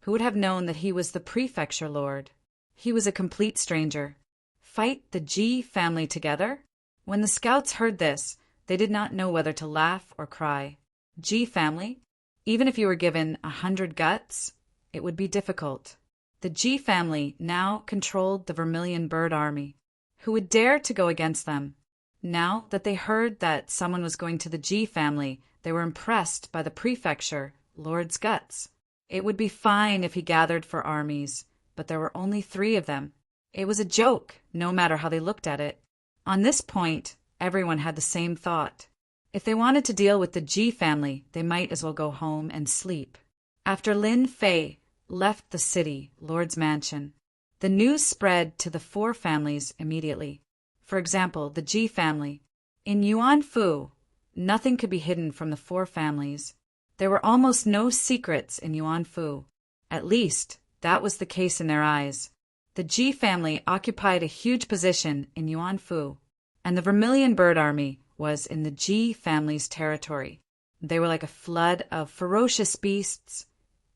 who would have known that he was the prefecture lord? He was a complete stranger. Fight the Ji family together? When the scouts heard this, they did not know whether to laugh or cry. Ji family? Even if you were given 100 guts, it would be difficult. The Ji family now controlled the Vermilion Bird Army. Who would dare to go against them? Now that they heard that someone was going to the Ji family, they were impressed by the prefecture lord's guts. It would be fine if he gathered for armies, but there were only 3 of them. It was a joke, no matter how they looked at it. On this point, everyone had the same thought. If they wanted to deal with the Ji family, they might as well go home and sleep. After Lin Fei left the city, Lord's mansion, the news spread to the 4 families immediately. For example, the Ji family. In Yuan Fu, nothing could be hidden from the 4 families. There were almost no secrets in Yuan Fu. At least, that was the case in their eyes. The Ji family occupied a huge position in Yuan Fu, and the Vermilion Bird Army was in the Ji family's territory. They were like a flood of ferocious beasts,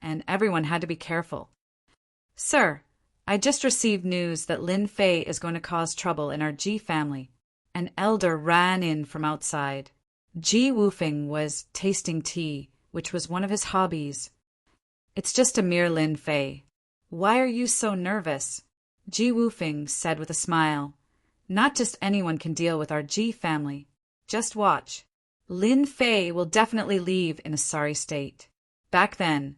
and everyone had to be careful. Sir, I just received news that Lin Fei is going to cause trouble in our Ji family. An elder ran in from outside. Ji Wufeng was tasting tea, which was one of his hobbies. It's just a mere Lin Fei. Why are you so nervous? Ji Wufeng said with a smile. Not just anyone can deal with our Ji family. Just watch. Lin Fei will definitely leave in a sorry state. Back then,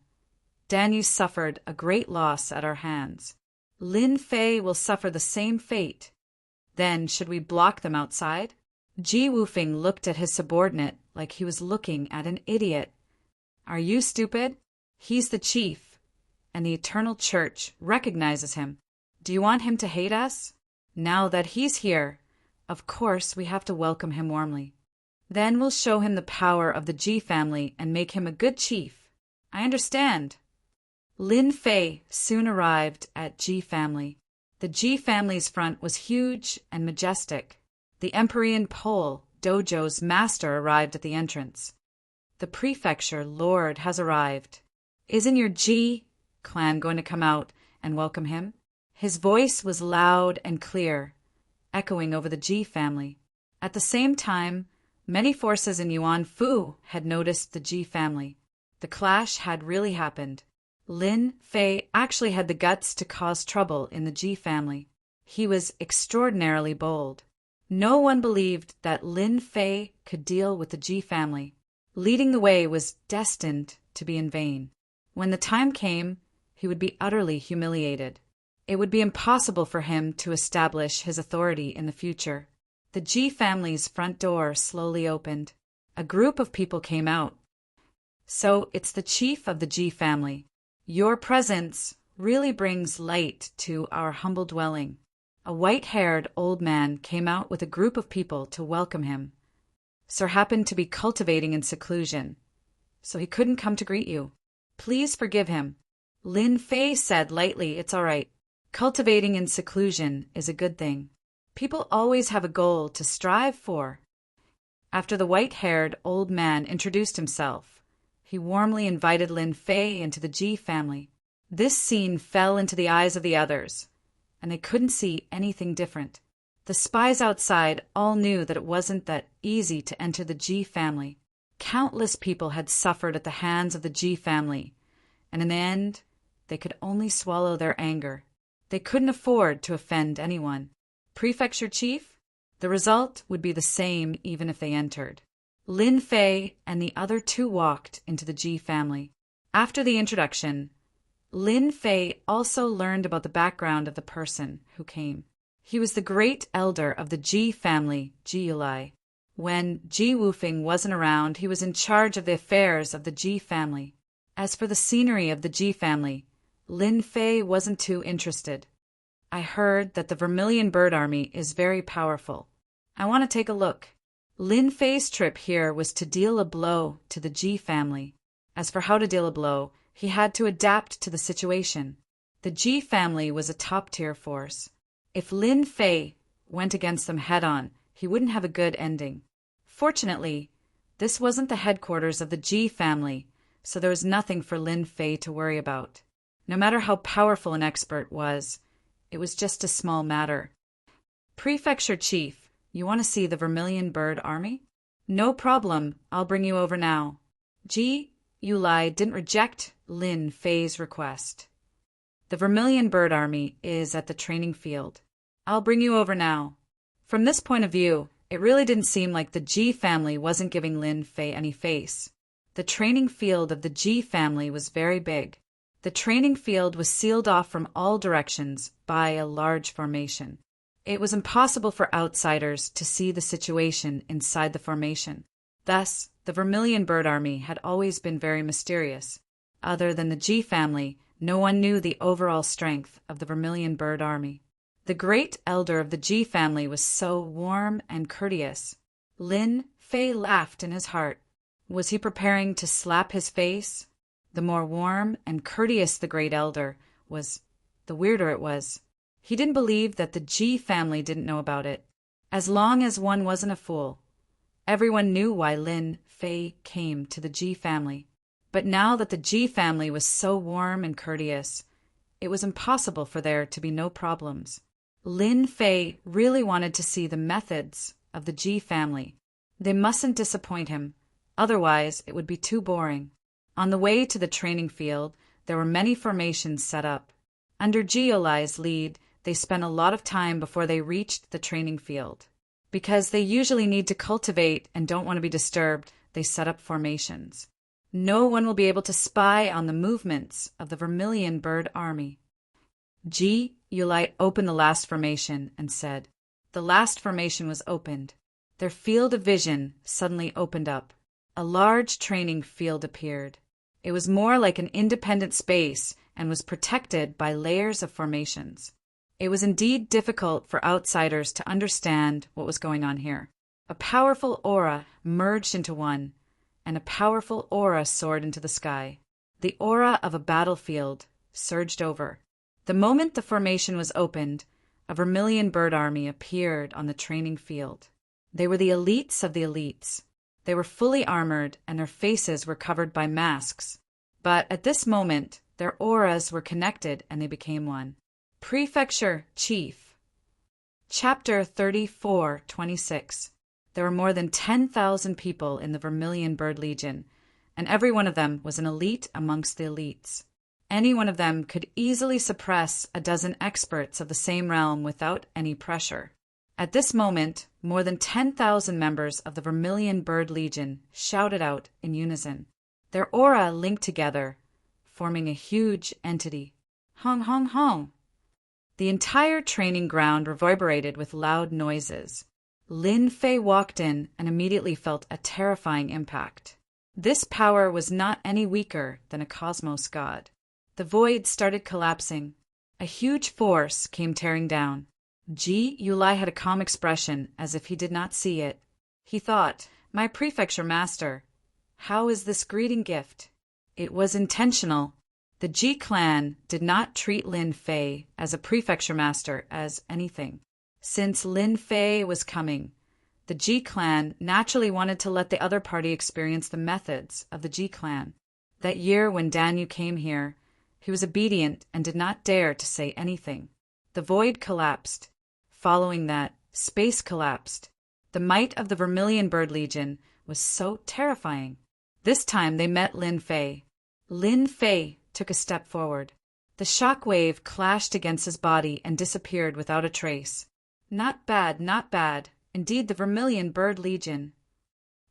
Danyu suffered a great loss at our hands. Lin Fei will suffer the same fate. Then should we block them outside? Ji Wufeng looked at his subordinate like he was looking at an idiot. Are you stupid? He's the chief, and the Eternal Church recognizes him. Do you want him to hate us? Now that he's here, of course we have to welcome him warmly. Then we'll show him the power of the Ji family and make him a good chief. I understand. Lin Fei soon arrived at Ji family. The Ji family's front was huge and majestic. The Empyrean Pole, Dojo's master, arrived at the entrance. The prefecture lord has arrived. Isn't your Ji clan going to come out and welcome him? His voice was loud and clear, echoing over the Ji family. At the same time, many forces in Yuan Fu had noticed the Ji family. The clash had really happened. Lin Fei actually had the guts to cause trouble in the Ji family. He was extraordinarily bold. No one believed that Lin Fei could deal with the Ji family. Leading the way was destined to be in vain. When the time came, he would be utterly humiliated. It would be impossible for him to establish his authority in the future. The Ji family's front door slowly opened. A group of people came out. So it's the chief of the Ji family. Your presence really brings light to our humble dwelling. A white-haired old man came out with a group of people to welcome him. Sir happened to be cultivating in seclusion, so he couldn't come to greet you. Please forgive him. Lin Fei said lightly, it's all right. Cultivating in seclusion is a good thing. People always have a goal to strive for. After the white-haired old man introduced himself, he warmly invited Lin Fei into the Ji family. This scene fell into the eyes of the others, and they couldn't see anything different. The spies outside all knew that it wasn't that easy to enter the Ji family. Countless people had suffered at the hands of the Ji family, and in the end, they could only swallow their anger. They couldn't afford to offend anyone. Prefecture chief? The result would be the same even if they entered. Lin Fei and the other two walked into the Ji family. After the introduction, Lin Fei also learned about the background of the person who came. He was the great elder of the Ji family, Ji Yulai. When Ji Wufeng wasn't around, he was in charge of the affairs of the Ji family. As for the scenery of the Ji family, Lin Fei wasn't too interested. I heard that the Vermilion Bird Army is very powerful. I want to take a look. Lin Fei's trip here was to deal a blow to the Ji family. As for how to deal a blow, he had to adapt to the situation. The Ji family was a top-tier force. If Lin Fei went against them head-on, he wouldn't have a good ending. Fortunately, this wasn't the headquarters of the Ji family, so there was nothing for Lin Fei to worry about. No matter how powerful an expert was, it was just a small matter. Prefecture chief, you want to see the Vermilion Bird Army? No problem, I'll bring you over now. Ji Yulai didn't reject Lin Fei's request. The Vermilion Bird Army is at the training field. I'll bring you over now. From this point of view, it really didn't seem like the Ji family wasn't giving Lin Fei any face. The training field of the Ji family was very big. The training field was sealed off from all directions by a large formation. It was impossible for outsiders to see the situation inside the formation. Thus, the Vermilion Bird Army had always been very mysterious. Other than the Ji family, no one knew the overall strength of the Vermilion Bird Army. The great elder of the Ji family was so warm and courteous. Lin Fei laughed in his heart. Was he preparing to slap his face? The more warm and courteous the great elder was, the weirder it was. He didn't believe that the Ji family didn't know about it. As long as one wasn't a fool. Everyone knew why Lin Fei came to the Ji family. But now that the Ji family was so warm and courteous, it was impossible for there to be no problems. Lin Fei really wanted to see the methods of the Ji family. They mustn't disappoint him, otherwise it would be too boring. On the way to the training field, there were many formations set up. Under Ji Yulai's lead, they spent a lot of time before they reached the training field. Because they usually need to cultivate and don't want to be disturbed, they set up formations. No one will be able to spy on the movements of the Vermilion Bird Army. Ji Yulai opened the last formation and said, the last formation was opened. Their field of vision suddenly opened up. A large training field appeared. It was more like an independent space and was protected by layers of formations. It was indeed difficult for outsiders to understand what was going on here. A powerful aura merged into one, and a powerful aura soared into the sky. The aura of a battlefield surged over. The moment the formation was opened, a Vermilion Bird Army appeared on the training field. They were the elites of the elites. They were fully armored, and their faces were covered by masks. But at this moment, their auras were connected, and they became one. Prefecture Chief. Chapter 34:26. There were more than 10,000 people in the Vermilion Bird Legion, and every one of them was an elite amongst the elites. Any one of them could easily suppress a dozen experts of the same realm without any pressure. At this moment, more than 10,000 members of the Vermilion Bird Legion shouted out in unison. Their aura linked together, forming a huge entity. Hong, hong, hong. The entire training ground reverberated with loud noises. Lin Fei walked in and immediately felt a terrifying impact. This power was not any weaker than a cosmos god. The void started collapsing. A huge force came tearing down. Ji Yulai had a calm expression, as if he did not see it. He thought, "My prefecture master, how is this greeting gift?" It was intentional. The Ji clan did not treat Lin Fei as a prefecture master as anything. Since Lin Fei was coming, the Ji clan naturally wanted to let the other party experience the methods of the Ji clan. That year when Danyu came here, he was obedient and did not dare to say anything. The void collapsed. Following that, space collapsed. The might of the Vermilion Bird Legion was so terrifying. This time they met Lin Fei. Lin Fei took a step forward. The shock wave clashed against his body and disappeared without a trace. Not bad, not bad. Indeed, the Vermilion Bird Legion.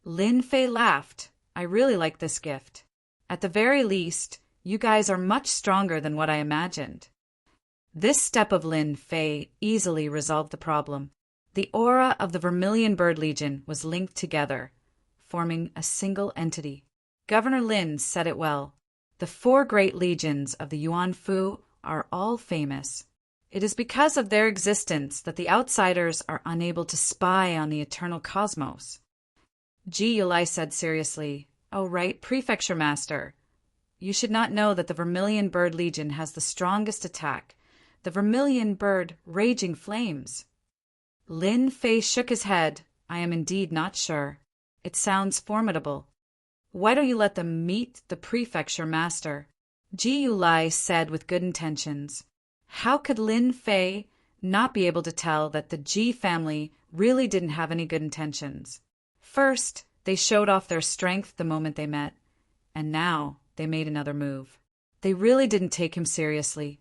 Lin Fei laughed. I really like this gift. At the very least, you guys are much stronger than what I imagined. This step of Lin Fei easily resolved the problem. The aura of the Vermilion Bird Legion was linked together, forming a single entity. Governor Lin said it well. The 4 great legions of the Yuan Fu are all famous. It is because of their existence that the outsiders are unable to spy on the eternal cosmos. Ji Yulai said seriously, "Oh right, Prefecture Master. You should not know that the Vermilion Bird Legion has the strongest attack, the Vermilion Bird Raging Flames." Lin Fei shook his head. "I am indeed not sure. It sounds formidable. Why don't you let them meet the Prefecture Master?" Ji Yulai said with good intentions. How could Lin Fei not be able to tell that the Ji family really didn't have any good intentions? First, they showed off their strength the moment they met, and now they made another move. They really didn't take him seriously.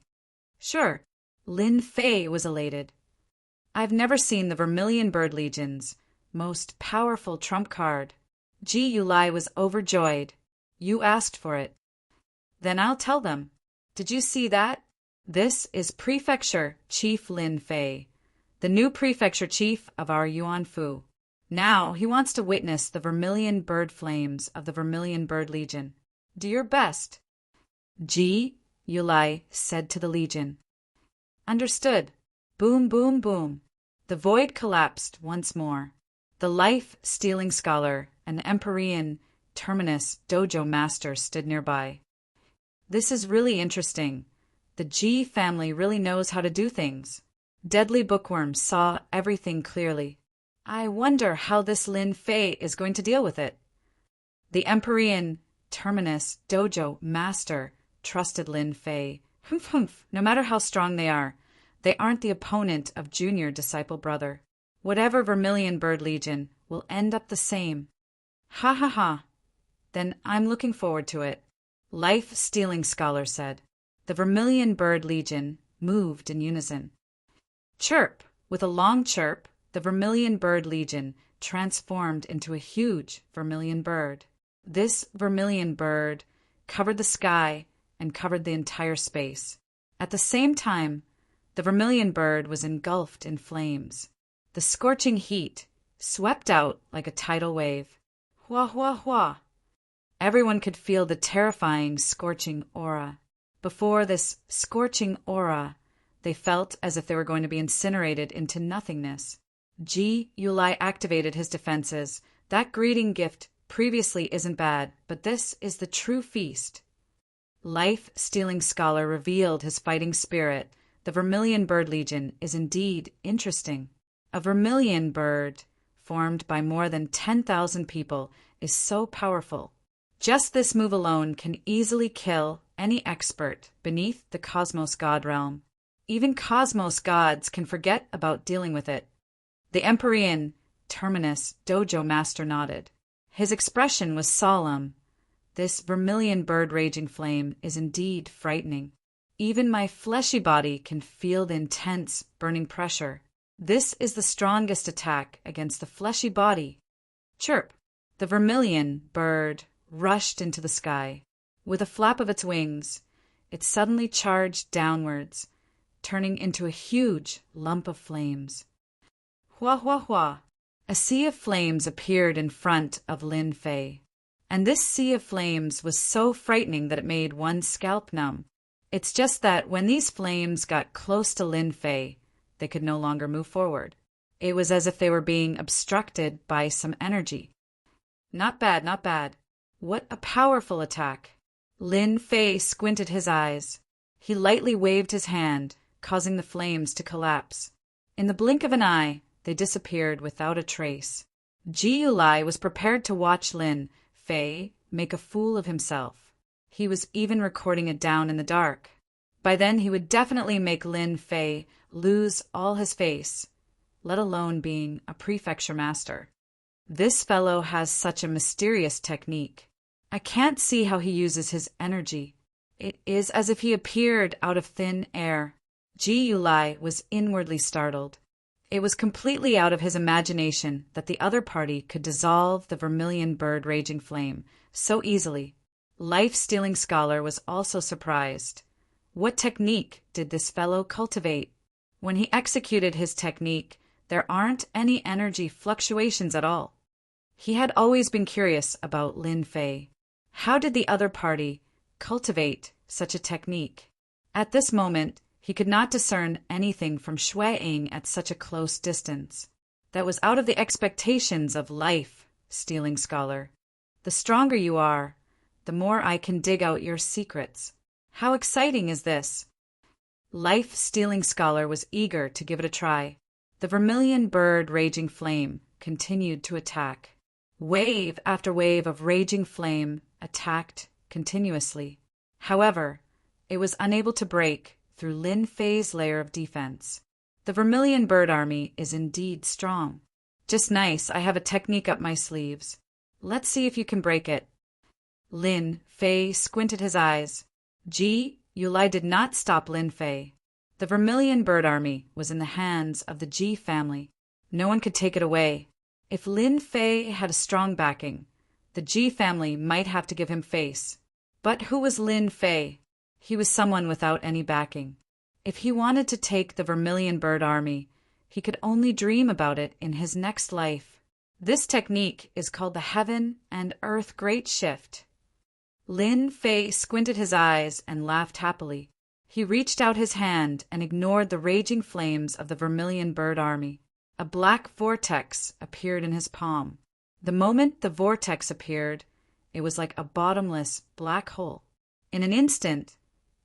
Sure, Lin Fei was elated. "I've never seen the Vermilion Bird Legion's most powerful trump card." Ji Yulai was overjoyed. "You asked for it." "Then I'll tell them. Did you see that? This is Prefecture Chief Lin Fei, the new Prefecture Chief of our Yuan Fu. Now he wants to witness the Vermilion Bird Flames of the Vermilion Bird Legion. Do your best." Ji Yulai said to the Legion. "Understood." Boom, boom, boom. The void collapsed once more. The life-stealing scholar and Empyrean Terminus Dojo Master stood nearby. "This is really interesting. The Ji family really knows how to do things." Deadly Bookworm saw everything clearly. "I wonder how this Lin Fei is going to deal with it." The Empyrean Terminus Dojo Master trusted Lin Fei. Humph, humph. No matter how strong they aren't the opponent of Junior Disciple Brother. Whatever Vermilion Bird Legion will end up the same. Ha ha ha. Then I'm looking forward to it. Life-stealing scholar said. The Vermilion Bird Legion moved in unison. Chirp! With a long chirp, the Vermilion Bird Legion transformed into a huge vermilion bird. This vermilion bird covered the sky and covered the entire space. At the same time, the vermilion bird was engulfed in flames. The scorching heat swept out like a tidal wave. Hua, hua, hua. Everyone could feel the terrifying, scorching aura. Before this scorching aura, they felt as if they were going to be incinerated into nothingness. Ji Yulai activated his defenses. That greeting gift previously isn't bad, but this is the true feast. Life-stealing scholar revealed his fighting spirit. The Vermilion Bird Legion is indeed interesting. A vermilion bird, formed by more than 10,000 people, is so powerful. Just this move alone can easily kill any expert beneath the Cosmos God realm. Even Cosmos gods can forget about dealing with it. The Empyrean Terminus Dojo Master nodded. His expression was solemn. This vermilion bird raging flame is indeed frightening. Even my fleshy body can feel the intense, burning pressure. This is the strongest attack against the fleshy body. Chirp! The vermilion bird rushed into the sky. With a flap of its wings, it suddenly charged downwards, turning into a huge lump of flames. Hua hua hua! A sea of flames appeared in front of Lin Fei. And this sea of flames was so frightening that it made one's scalp numb. It's just that when these flames got close to Lin Fei, they could no longer move forward. It was as if they were being obstructed by some energy. Not bad, not bad. What a powerful attack. Lin Fei squinted his eyes. He lightly waved his hand, causing the flames to collapse. In the blink of an eye, they disappeared without a trace. Ji Yulai was prepared to watch Lin Fei make a fool of himself. He was even recording it down in the dark. By then he would definitely make Lin Fei lose all his face, let alone being a prefecture master. This fellow has such a mysterious technique. I can't see how he uses his energy. It is as if he appeared out of thin air. Ji Yulai was inwardly startled. It was completely out of his imagination that the other party could dissolve the vermilion bird raging flame so easily. Life-stealing scholar was also surprised. What technique did this fellow cultivate? When he executed his technique, there aren't any energy fluctuations at all. He had always been curious about Lin Fei. How did the other party cultivate such a technique? At this moment, he could not discern anything from Shui-ing at such a close distance. That was out of the expectations of life-stealing scholar. The stronger you are, the more I can dig out your secrets. How exciting is this? Life-stealing scholar was eager to give it a try. The vermilion bird raging flame continued to attack. Wave after wave of raging flame attacked continuously. However, it was unable to break through Lin Fei's layer of defense. The vermilion bird army is indeed strong. Just nice, I have a technique up my sleeves. Let's see if you can break it. Lin Fei squinted his eyes. Ji Yulai did not stop Lin Fei. The vermilion bird army was in the hands of the Ji family. No one could take it away. If Lin Fei had a strong backing, the Ji family might have to give him face. But who was Lin Fei? He was someone without any backing. If he wanted to take the vermilion bird army, he could only dream about it in his next life. This technique is called the Heaven and Earth Great Shift. Lin Fei squinted his eyes and laughed happily. He reached out his hand and ignored the raging flames of the vermilion bird army. A black vortex appeared in his palm. The moment the vortex appeared, it was like a bottomless black hole. In an instant,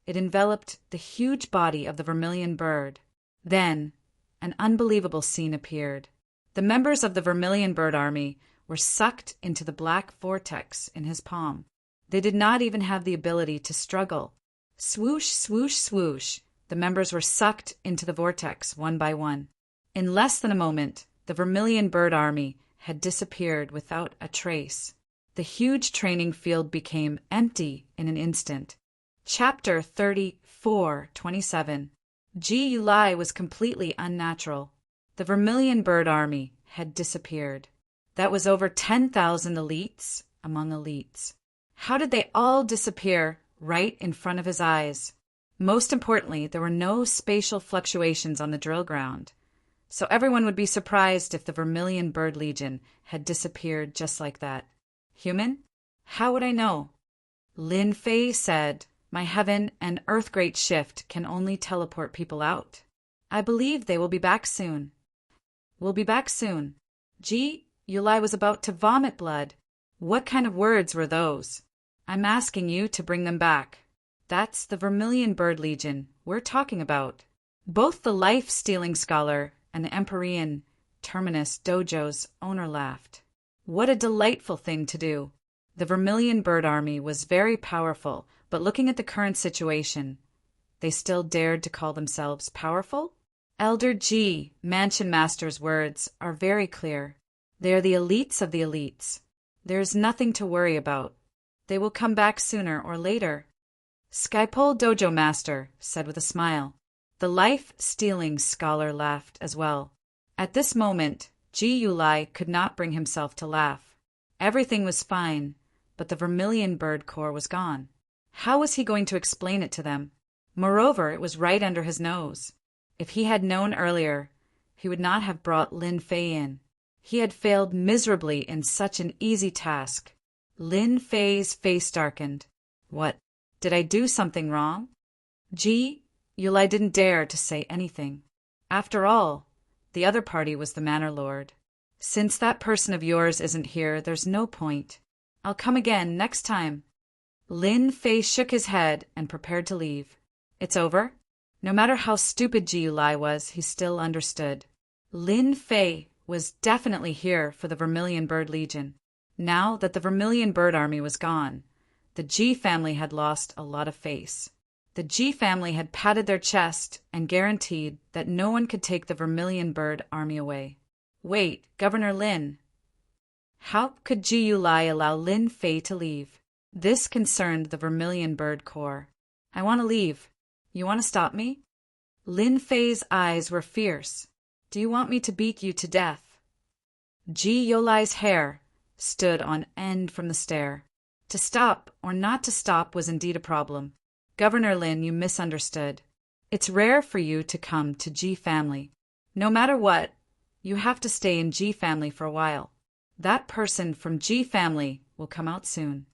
it enveloped the huge body of the vermilion bird. Then, an unbelievable scene appeared. The members of the vermilion bird army were sucked into the black vortex in his palm. They did not even have the ability to struggle. Swoosh, swoosh, swoosh, the members were sucked into the vortex one by one. In less than a moment, the vermilion bird army had disappeared without a trace. The huge training field became empty in an instant. Chapter 34:27. Ji Yulai was completely unnatural. The vermilion bird army had disappeared. That was over 10,000 elites among elites. How did they all disappear right in front of his eyes? Most importantly, there were no spatial fluctuations on the drill ground. So everyone would be surprised if the Vermilion Bird Legion had disappeared just like that. Human? How would I know? Lin Fei said, "My heaven and earth great shift can only teleport people out. I believe they will be back soon." "We'll be back soon." Ji Yulai was about to vomit blood. What kind of words were those? I'm asking you to bring them back. That's the Vermilion Bird Legion we're talking about. Both the life-stealing scholar and the Empyrean Terminus Dojo's owner laughed. What a delightful thing to do. The Vermilion Bird Army was very powerful, but looking at the current situation, they still dared to call themselves powerful? Elder G, Mansion Master's words are very clear. They are the elites of the elites. There is nothing to worry about. They will come back sooner or later. Skypole Dojo Master said with a smile. The life-stealing scholar laughed as well. At this moment, Ji Yulai could not bring himself to laugh. Everything was fine, but the vermilion bird core was gone. How was he going to explain it to them? Moreover, it was right under his nose. If he had known earlier, he would not have brought Lin Fei in. He had failed miserably in such an easy task. Lin Fei's face darkened. What? Did I do something wrong? Ji Yulai didn't dare to say anything. After all, the other party was the manor lord. Since that person of yours isn't here, there's no point. I'll come again next time. Lin Fei shook his head and prepared to leave. It's over? No matter how stupid Ji Yulai was, he still understood. Lin Fei was definitely here for the Vermilion Bird Legion. Now that the Vermilion Bird Army was gone, the Ji family had lost a lot of face. The Ji family had patted their chest and guaranteed that no one could take the Vermilion Bird Army away. Wait, Governor Lin. How could Ji Yulai allow Lin Fei to leave? This concerned the Vermilion Bird Corps. I want to leave. You want to stop me? Lin Fei's eyes were fierce. Do you want me to beat you to death? Ji Yulai's hair stood on end from the stare. To stop or not to stop was indeed a problem. Governor Lin, you misunderstood. It's rare for you to come to Ji family. No matter what, you have to stay in Ji family for a while. That person from Ji family will come out soon.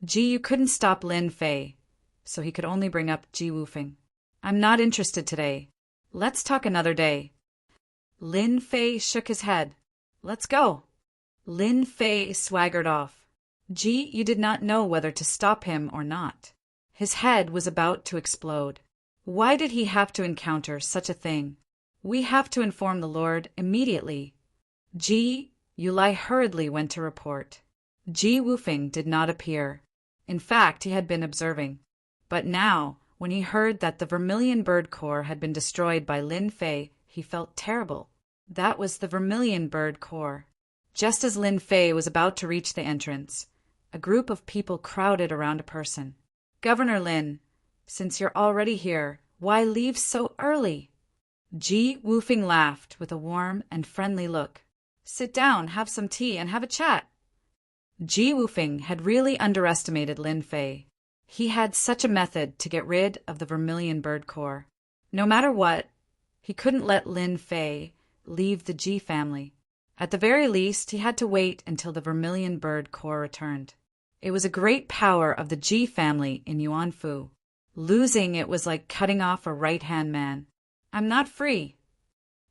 Ji, you couldn't stop Lin Fei, so he could only bring up Ji Wufeng. I'm not interested today. Let's talk another day. Lin Fei shook his head. Let's go. Lin Fei swaggered off. Ji, you did not know whether to stop him or not. His head was about to explode. Why did he have to encounter such a thing? We have to inform the Lord immediately. Ji Yulai hurriedly went to report. Ji Wufeng did not appear. In fact, he had been observing. But now, when he heard that the Vermilion Bird Corps had been destroyed by Lin Fei, he felt terrible. That was the Vermilion Bird Corps. Just as Lin Fei was about to reach the entrance, a group of people crowded around a person. Governor Lin, since you're already here, why leave so early? Ji Wufeng laughed with a warm and friendly look. Sit down, have some tea, and have a chat. Ji Wufeng had really underestimated Lin Fei. He had such a method to get rid of the Vermilion Bird Corps. No matter what, he couldn't let Lin Fei leave the Ji family. At the very least, he had to wait until the Vermilion Bird Corps returned. It was a great power of the Ji family in Yuanfu. Losing it was like cutting off a right-hand man. I'm not free.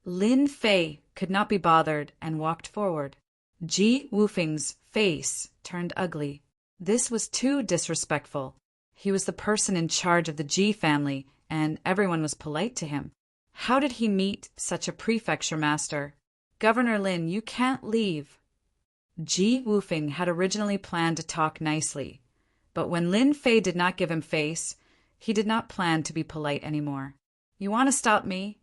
Lin Fei could not be bothered and walked forward. Ji Wufeng's face turned ugly. This was too disrespectful. He was the person in charge of the Ji family, and everyone was polite to him. How did he meet such a prefecture master? Governor Lin, you can't leave. Ji Wufeng had originally planned to talk nicely, but when Lin Fei did not give him face, he did not plan to be polite anymore. You want to stop me?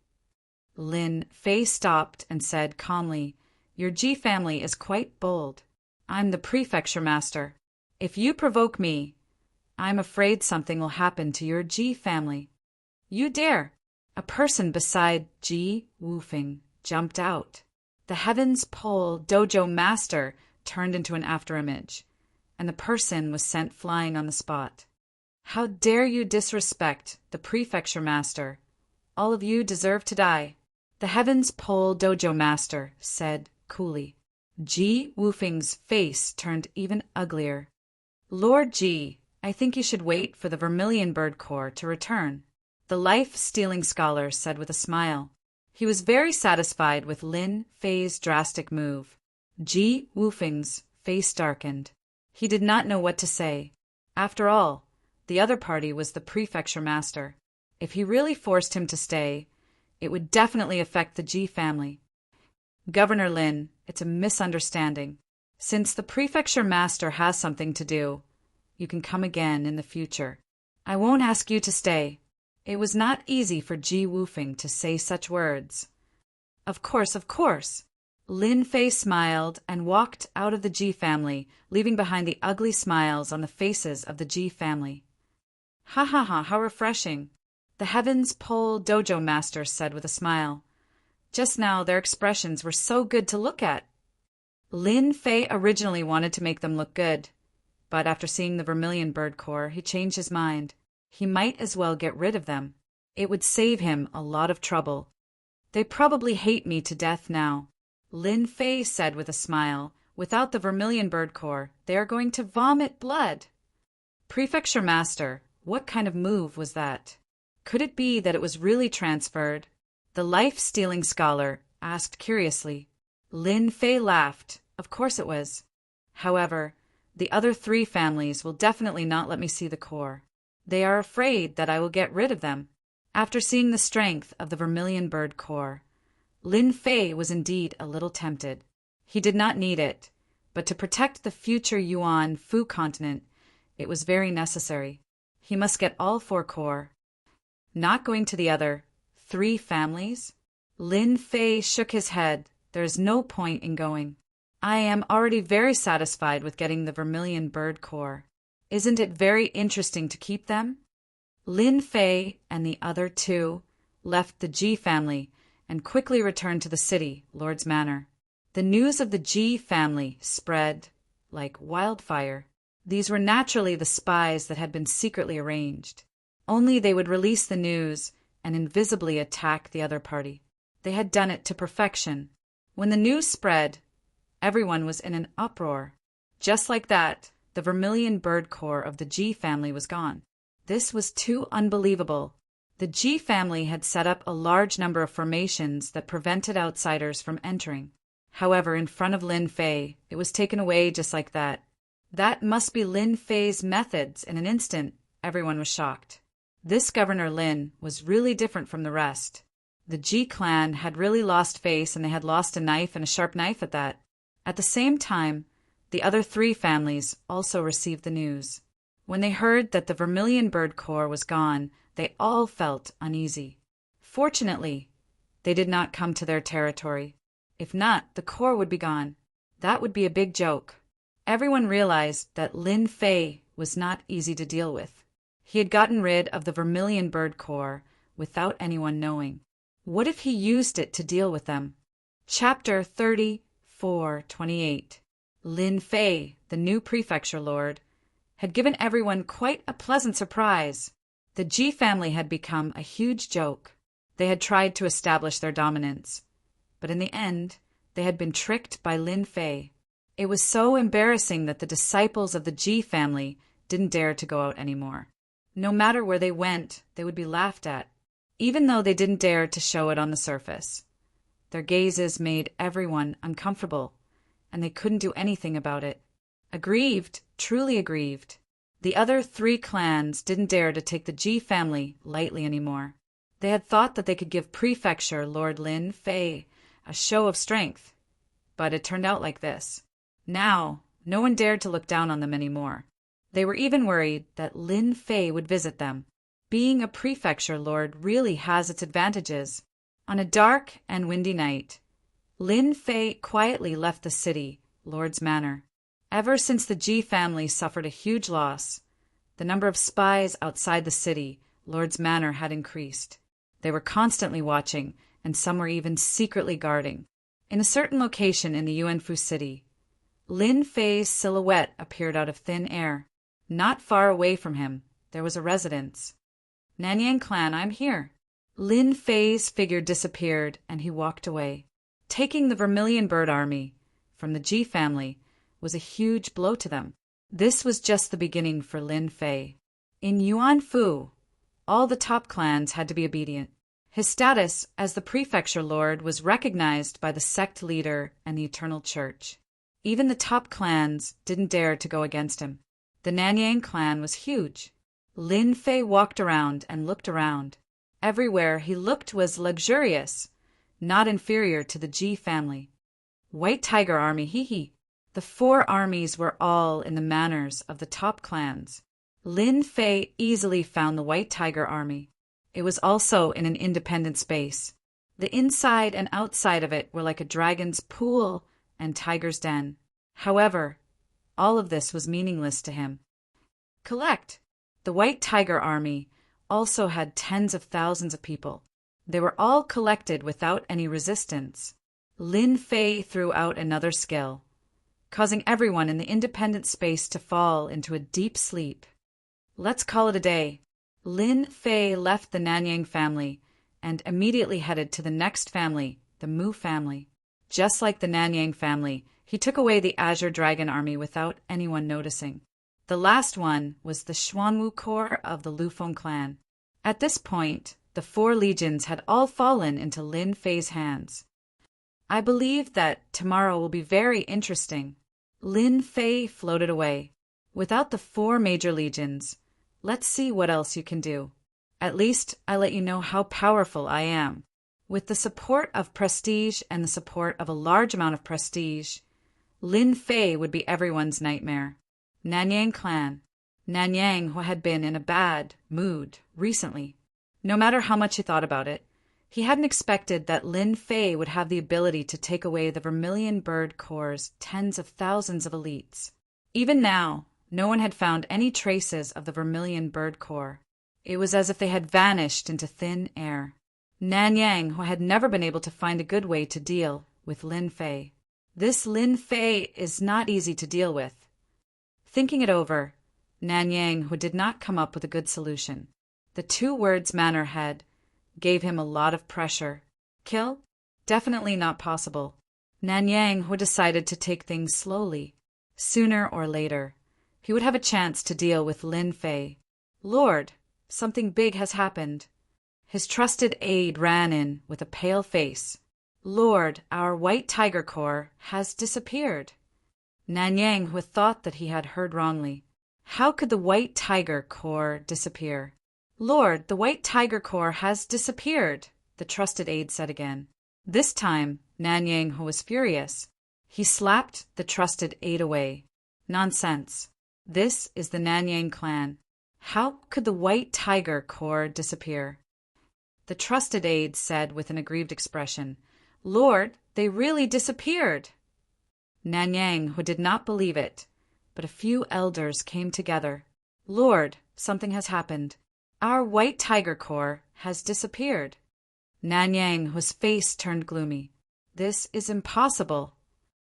Lin Fei stopped and said calmly, Your Ji family is quite bold. I'm the prefecture master. If you provoke me, I'm afraid something will happen to your Ji family. You dare! A person beside Ji Wufeng jumped out. The Heaven's Pole Dojo master turned into an afterimage, and the person was sent flying on the spot. How dare you disrespect the prefecture master? All of you deserve to die. The Heaven's Pole Dojo master said coolly. Ji Wufeng's face turned even uglier. Lord Ji, I think you should wait for the Vermilion Bird Corps to return, the life-stealing scholar said with a smile. He was very satisfied with Lin Fei's drastic move. Ji Wufeng's face darkened. He did not know what to say. After all, the other party was the prefecture master. If he really forced him to stay, it would definitely affect the Ji family. Governor Lin, it's a misunderstanding. Since the prefecture master has something to do, you can come again in the future. I won't ask you to stay. It was not easy for Ji Wufeng to say such words. Of course. Lin Fei smiled and walked out of the Ji family, leaving behind the ugly smiles on the faces of the Ji family. Ha ha ha, how refreshing, the Heaven's Pole Dojo master said with a smile. Just now their expressions were so good to look at. Lin Fei originally wanted to make them look good, but after seeing the vermilion bird corps, he changed his mind. He might as well get rid of them. It would save him a lot of trouble. They probably hate me to death now, Lin Fei said with a smile. Without the vermilion bird corps, they are going to vomit blood. Prefecture Master, what kind of move was that? Could it be that it was really transferred? The life-stealing scholar asked curiously. Lin Fei laughed. Of course it was. However, the other 3 families will definitely not let me see the core. They are afraid that I will get rid of them. After seeing the strength of the vermilion bird core, Lin Fei was indeed a little tempted. He did not need it, but to protect the future Yuan Fu continent, it was very necessary. He must get all 4 core. Not going to the other 3 families? Lin Fei shook his head. There is no point in going. I am already very satisfied with getting the vermilion bird core. Isn't it very interesting to keep them? Lin Fei and the other 2 left the Ji family and quickly returned to the city, Lord's Manor. The news of the Ji family spread like wildfire. These were naturally the spies that had been secretly arranged. Only they would release the news and invisibly attack the other party. They had done it to perfection. When the news spread, everyone was in an uproar. Just like that, the vermilion bird core of the Ji family was gone. This was too unbelievable. The Ji family had set up a large number of formations that prevented outsiders from entering. However, in front of Lin Fei, it was taken away just like that. That must be Lin Fei's methods. In an instant, everyone was shocked. This Governor Lin was really different from the rest. The Ji clan had really lost face, and they had lost a knife, and a sharp knife at that. At the same time, the other 3 families also received the news. When they heard that the vermilion bird corps was gone, they all felt uneasy. Fortunately, they did not come to their territory. If not, the corps would be gone. That would be a big joke. Everyone realized that Lin Fei was not easy to deal with. He had gotten rid of the vermilion bird corps without anyone knowing. What if he used it to deal with them? Chapter 34:28. Lin Fei, the new prefecture lord, had given everyone quite a pleasant surprise. The Ji family had become a huge joke. They had tried to establish their dominance, but in the end, they had been tricked by Lin Fei. It was so embarrassing that the disciples of the Ji family didn't dare to go out anymore. No matter where they went, they would be laughed at, even though they didn't dare to show it on the surface. Their gazes made everyone uncomfortable, and they couldn't do anything about it. Aggrieved, truly aggrieved. The other 3 clans didn't dare to take the Ji family lightly anymore. They had thought that they could give Prefecture Lord Lin Fei a show of strength, but it turned out like this. Now, no one dared to look down on them anymore. They were even worried that Lin Fei would visit them. Being a prefecture lord really has its advantages. On a dark and windy night, Lin Fei quietly left the city, Lord's Manor. Ever since the Ji family suffered a huge loss, the number of spies outside the city, Lord's Manor, had increased. They were constantly watching, and some were even secretly guarding. In a certain location in the Yuanfu city, Lin Fei's silhouette appeared out of thin air. Not far away from him, there was a residence. Nanyang clan, I'm here. Lin Fei's figure disappeared, and he walked away. Taking the Vermilion Bird Army from the Ji family was a huge blow to them. This was just the beginning for Lin Fei. In Yuanfu, all the top clans had to be obedient. His status as the prefecture lord was recognized by the sect leader and the Eternal Church. Even the top clans didn't dare to go against him. The Nanyang clan was huge. Lin Fei walked around and looked around. Everywhere he looked was luxurious, not inferior to the Ji family. White Tiger Army, hee. The 4 armies were all in the manners of the top clans. Lin Fei easily found the White Tiger Army. It was also in an independent space. The inside and outside of it were like a dragon's pool and tiger's den. However, all of this was meaningless to him. Collect. The White Tiger Army also had tens of thousands of people. They were all collected without any resistance. Lin Fei threw out another skill, causing everyone in the independent space to fall into a deep sleep. Let's call it a day. Lin Fei left the Nanyang family and immediately headed to the next family, the Mu family. Just like the Nanyang family, he took away the Azure Dragon army without anyone noticing. The last one was the Xuanwu Corps of the Lufeng clan. At this point, the 4 legions had all fallen into Lin Fei's hands. I believe that tomorrow will be very interesting. Lin Fei floated away. Without the 4 major legions, let's see what else you can do. At least I let you know how powerful I am. With the support of prestige and the support of a large amount of prestige, Lin Fei would be everyone's nightmare. Nanyang clan. Nanyang, who had been in a bad mood recently. No matter how much he thought about it, he hadn't expected that Lin Fei would have the ability to take away the Vermilion Bird Corps' tens of thousands of elites. Even now, no one had found any traces of the Vermilion Bird Corps. It was as if they had vanished into thin air. Nanyang, who had never been able to find a good way to deal with Lin Fei. This Lin Fei is not easy to deal with. Thinking it over, Nanyang, who did not come up with a good solution. The 2 words Manor had gave him a lot of pressure. Kill? Definitely not possible. Nanyang, who decided to take things slowly. Sooner or later, he would have a chance to deal with Lin Fei. Lord, something big has happened. His trusted aide ran in with a pale face. Lord, our White Tiger Corps has disappeared. Nanyang, who thought that he had heard wrongly. How could the White Tiger Corps disappear? Lord, the White Tiger Corps has disappeared, the trusted aide said again. This time, Nanyang, who was furious, he slapped the trusted aide away. Nonsense. This is the Nanyang clan. How could the White Tiger Corps disappear? The trusted aide said with an aggrieved expression, Lord, they really disappeared. Nanyang, who did not believe it, but a few elders came together. Lord, something has happened. Our White Tiger Corps has disappeared. Nanyang, whose face turned gloomy. This is impossible.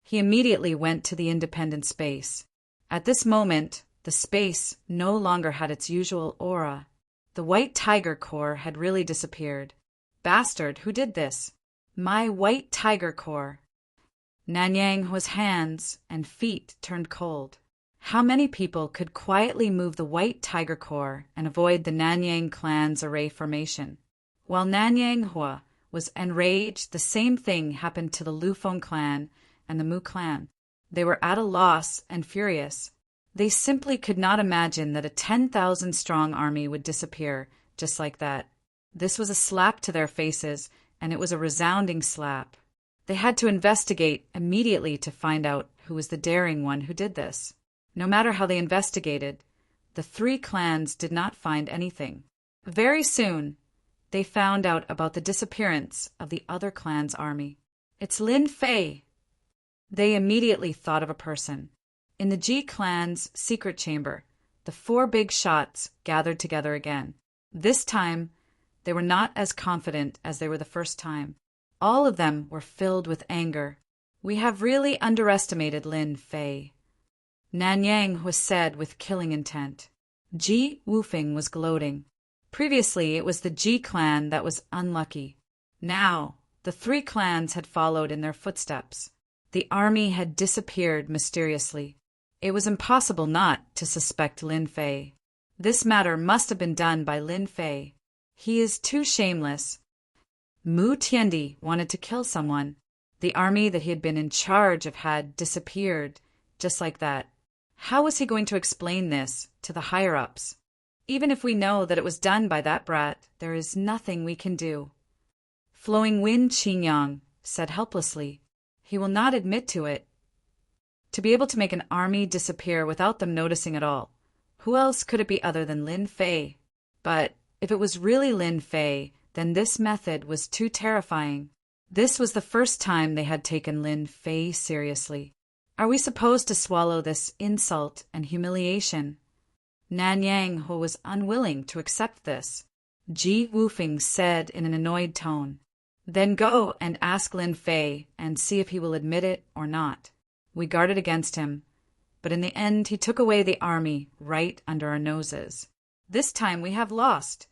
He immediately went to the independent space. At this moment, the space no longer had its usual aura. The White Tiger Corps had really disappeared. Bastard, who did this? My White Tiger Corps. Nanyang, whose hands and feet turned cold. How many people could quietly move the White Tiger Corps and avoid the Nanyang clan's array formation? While Nanyang Hua was enraged, the same thing happened to the Lufeng clan and the Mu clan. They were at a loss and furious. They simply could not imagine that a 10,000-strong army would disappear just like that. This was a slap to their faces, and it was a resounding slap. They had to investigate immediately to find out who was the daring one who did this. No matter how they investigated, the 3 clans did not find anything. Very soon, they found out about the disappearance of the other clan's army. It's Lin Fei. They immediately thought of a person. In the Ji clan's secret chamber, the 4 big shots gathered together again. This time, they were not as confident as they were the first time. All of them were filled with anger. We have really underestimated Lin Fei. Nanyang was said with killing intent. Ji Wufeng was gloating. Previously, it was the Ji clan that was unlucky. Now, the 3 clans had followed in their footsteps. The army had disappeared mysteriously. It was impossible not to suspect Lin Fei. This matter must have been done by Lin Fei. He is too shameless. Mu Tiandi wanted to kill someone. The army that he had been in charge of had disappeared, just like that. How was he going to explain this to the higher-ups? Even if we know that it was done by that brat, there is nothing we can do. Flowing Wind Qinyang said helplessly, he will not admit to it. To be able to make an army disappear without them noticing at all, who else could it be other than Lin Fei? But if it was really Lin Fei, then this method was too terrifying. This was the first time they had taken Lin Fei seriously. Are we supposed to swallow this insult and humiliation? Nanyang Ho was unwilling to accept this. Ji Wufeng said in an annoyed tone. Then go and ask Lin Fei and see if he will admit it or not. We guarded against him, but in the end he took away the army right under our noses. This time we have lost.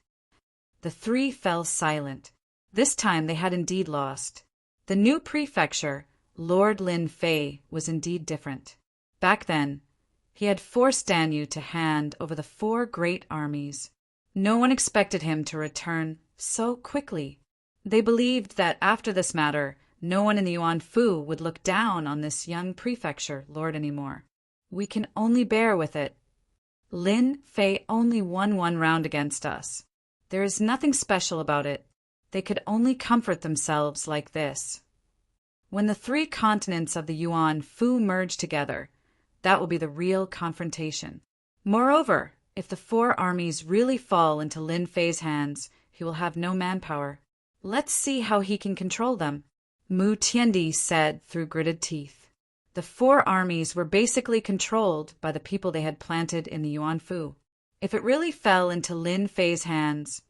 The three fell silent. This time they had indeed lost. The new prefecture, Lord Lin Fei, was indeed different. Back then, he had forced Dan Yu to hand over the 4 great armies. No one expected him to return so quickly. They believed that after this matter, no one in the Yuan Fu would look down on this young prefecture lord anymore. We can only bear with it. Lin Fei only won 1 round against us. There is nothing special about it. They could only comfort themselves like this. When the 3 continents of the Yuan Fu merge together, that will be the real confrontation. Moreover, if the 4 armies really fall into Lin Fei's hands, he will have no manpower. Let's see how he can control them, Mu Tiandi said through gritted teeth. The 4 armies were basically controlled by the people they had planted in the Yuan Fu. If it really fell into Lin Fei's hands,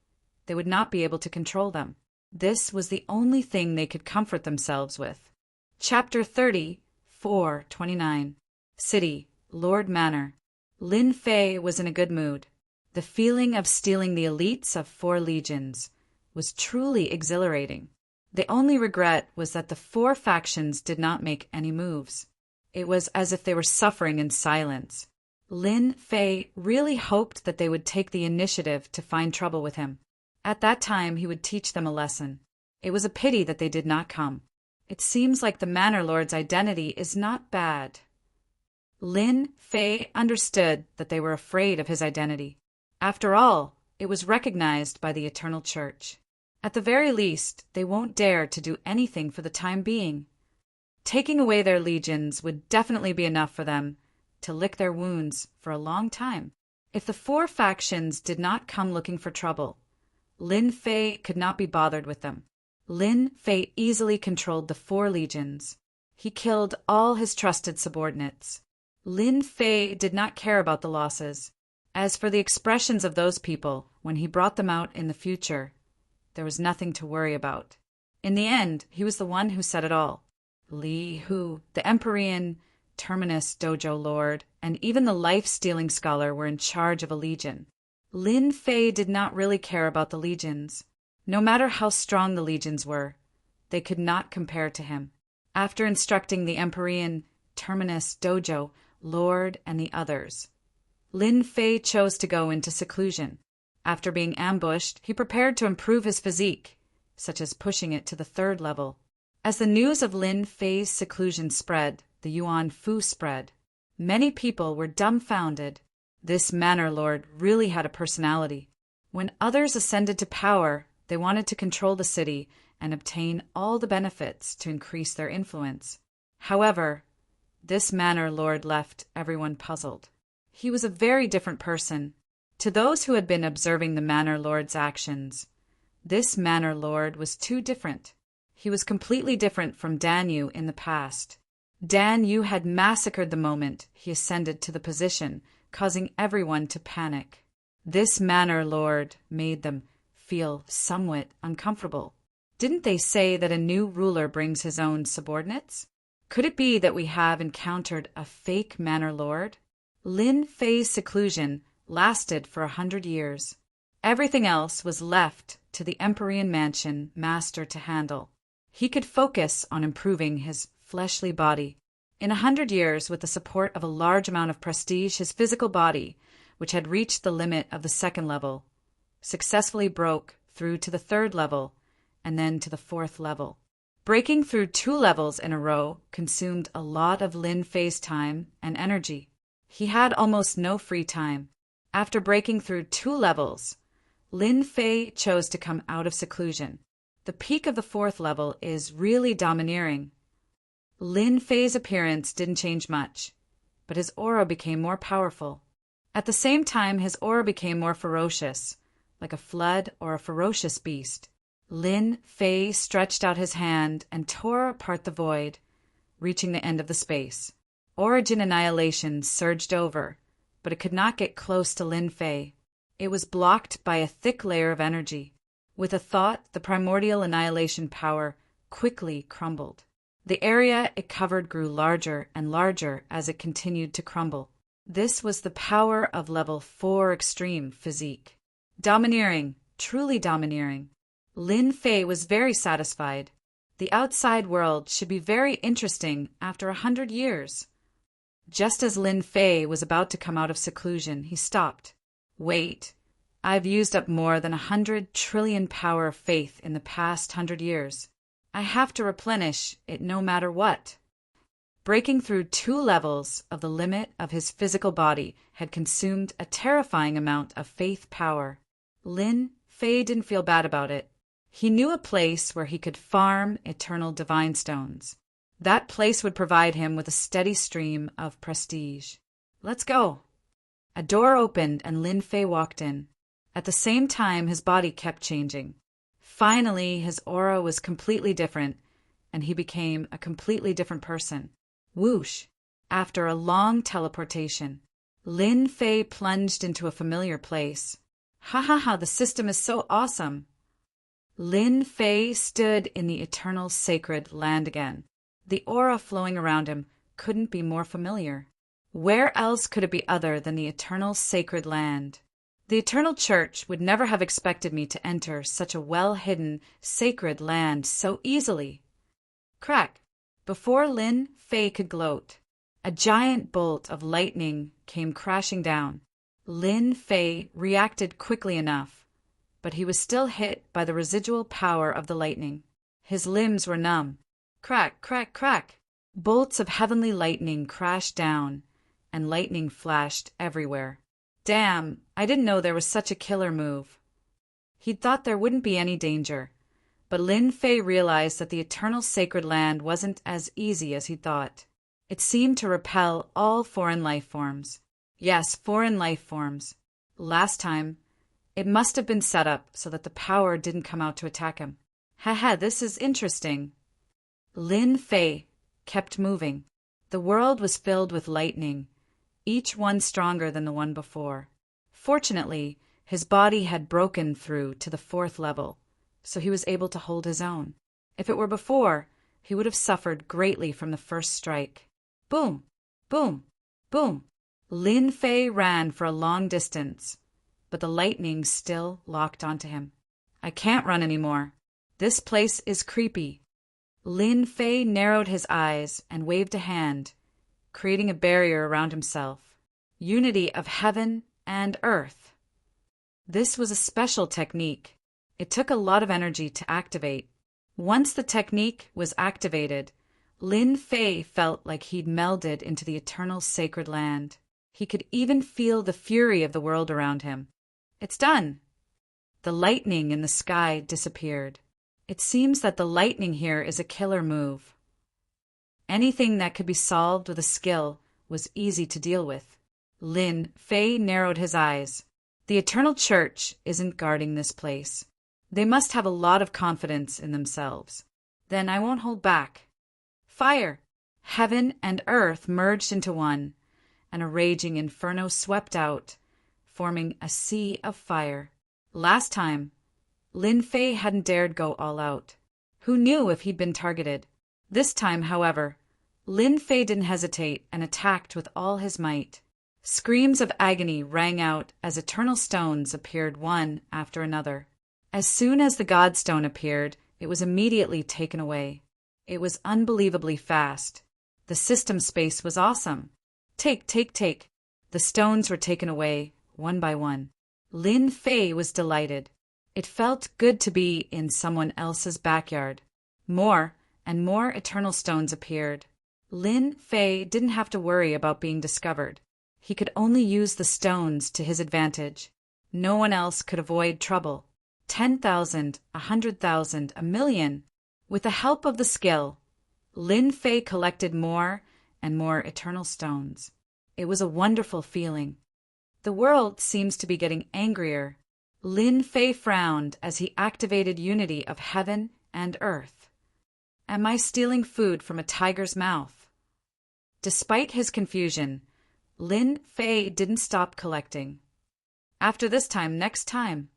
they would not be able to control them. This was the only thing they could comfort themselves with. Chapter 30, 429. City, Lord Manor. Lin Fei was in a good mood. The feeling of stealing the elites of 4 legions was truly exhilarating. The only regret was that the 4 factions did not make any moves. It was as if they were suffering in silence. Lin Fei really hoped that they would take the initiative to find trouble with him. At that time, he would teach them a lesson. It was a pity that they did not come. It seems like the Manor Lord's identity is not bad. Lin Fei understood that they were afraid of his identity. After all, it was recognized by the Eternal Church. At the very least, they won't dare to do anything for the time being. Taking away their legions would definitely be enough for them to lick their wounds for a long time. If the 4 factions did not come looking for trouble, Lin Fei could not be bothered with them. Lin Fei easily controlled the 4 legions. He killed all his trusted subordinates. Lin Fei did not care about the losses. As for the expressions of those people when he brought them out in the future, there was nothing to worry about. In the end, he was the one who said it all. Li Hu, the Empyrean Terminus Dojo Lord, and even the life-stealing scholar were in charge of a legion. Lin Fei did not really care about the legions. No matter how strong the legions were, they could not compare to him. After instructing the Empyrean Terminus Dojo Lord and the others, Lin Fei chose to go into seclusion. After being ambushed, he prepared to improve his physique, such as pushing it to the 3rd level. As the news of Lin Fei's seclusion spread, the Yuan Fu spread. Many people were dumbfounded. This Manor Lord really had a personality. When others ascended to power, they wanted to control the city and obtain all the benefits to increase their influence. However, this Manor Lord left everyone puzzled. He was a very different person. To those who had been observing the Manor Lord's actions, this Manor Lord was too different. He was completely different from Dan Yu in the past. Dan Yu had massacred the moment he ascended to the position, causing everyone to panic. This Manor Lord made them feel somewhat uncomfortable. Didn't they say that a new ruler brings his own subordinates? Could it be that we have encountered a fake Manor Lord? Lin Fei's seclusion lasted for 100 years. Everything else was left to the Empyrean Mansion master to handle. He could focus on improving his fleshly body. In 100 years, with the support of a large amount of prestige, his physical body, which had reached the limit of the 2nd level, successfully broke through to the 3rd level and then to the 4th level. Breaking through 2 levels in a row consumed a lot of Lin Fei's time and energy. He had almost no free time. After breaking through 2 levels, Lin Fei chose to come out of seclusion. The peak of the 4th level is really domineering. Lin Fei's appearance didn't change much, but his aura became more powerful. At the same time, his aura became more ferocious, like a flood or a ferocious beast. Lin Fei stretched out his hand and tore apart the void, reaching the end of the space. Origin annihilation surged over, but it could not get close to Lin Fei. It was blocked by a thick layer of energy. With a thought, the primordial annihilation power quickly crumbled. The area it covered grew larger and larger as it continued to crumble. This was the power of level 4 extreme physique. Domineering, truly domineering. Lin Fei was very satisfied. The outside world should be very interesting after 100 years. Just as Lin Fei was about to come out of seclusion, he stopped. Wait, I've used up more than 100 trillion power of faith in the past 100 years. I have to replenish it no matter what. Breaking through 2 levels of the limit of his physical body had consumed a terrifying amount of faith power. Lin Fei didn't feel bad about it. He knew a place where he could farm eternal divine stones. That place would provide him with a steady stream of prestige. Let's go. A door opened and Lin Fei walked in. At the same time, his body kept changing. Finally, his aura was completely different, and he became a completely different person. Whoosh! After a long teleportation, Lin Fei plunged into a familiar place. Ha ha ha, the system is so awesome. Lin Fei stood in the eternal sacred land again. The aura flowing around him couldn't be more familiar. Where else could it be other than the eternal sacred land? The Eternal Church would never have expected me to enter such a well-hidden, sacred land so easily. Crack! Before Lin Fei could gloat, a giant bolt of lightning came crashing down. Lin Fei reacted quickly enough, but he was still hit by the residual power of the lightning. His limbs were numb. Crack, crack, crack! Bolts of heavenly lightning crashed down, and lightning flashed everywhere. Damn, I didn't know there was such a killer move. He'd thought there wouldn't be any danger, but Lin Fei realized that the eternal sacred land wasn't as easy as he thought. It seemed to repel all foreign life forms. Yes, foreign life forms. Last time, it must have been set up so that the power didn't come out to attack him. Haha, this is interesting. Lin Fei kept moving. The world was filled with lightning, each one stronger than the one before. Fortunately, his body had broken through to the 4th level, so he was able to hold his own. If it were before, he would have suffered greatly from the first strike. Boom! Boom! Boom! Lin Fei ran for a long distance, but the lightning still locked onto him. I can't run anymore. This place is creepy. Lin Fei narrowed his eyes and waved a hand, creating a barrier around himself. Unity of heaven and earth. This was a special technique. It took a lot of energy to activate. Once the technique was activated, Lin Fei felt like he'd melded into the eternal sacred land. He could even feel the fury of the world around him. It's done. The lightning in the sky disappeared. It seems that the lightning here is a killer move. Anything that could be solved with a skill was easy to deal with. Lin Fei narrowed his eyes. The Eternal Church isn't guarding this place. They must have a lot of confidence in themselves. Then I won't hold back. Fire! Heaven and earth merged into one, and a raging inferno swept out, forming a sea of fire. Last time, Lin Fei hadn't dared go all out. Who knew if he'd been targeted? This time, however, Lin Fei didn't hesitate and attacked with all his might. Screams of agony rang out as eternal stones appeared one after another. As soon as the God Stone appeared, it was immediately taken away. It was unbelievably fast. The system space was awesome. Take. The stones were taken away, one by one. Lin Fei was delighted. It felt good to be in someone else's backyard. More and more eternal stones appeared. Lin Fei didn't have to worry about being discovered. He could only use the stones to his advantage. No one else could avoid trouble. 10,000, 100,000, 1,000,000. With the help of the skill, Lin Fei collected more and more eternal stones. It was a wonderful feeling. The world seems to be getting angrier. Lin Fei frowned as he activated unity of heaven and earth. Am I stealing food from a tiger's mouth? Despite his confusion, Lin Fei didn't stop collecting. After this time, next time.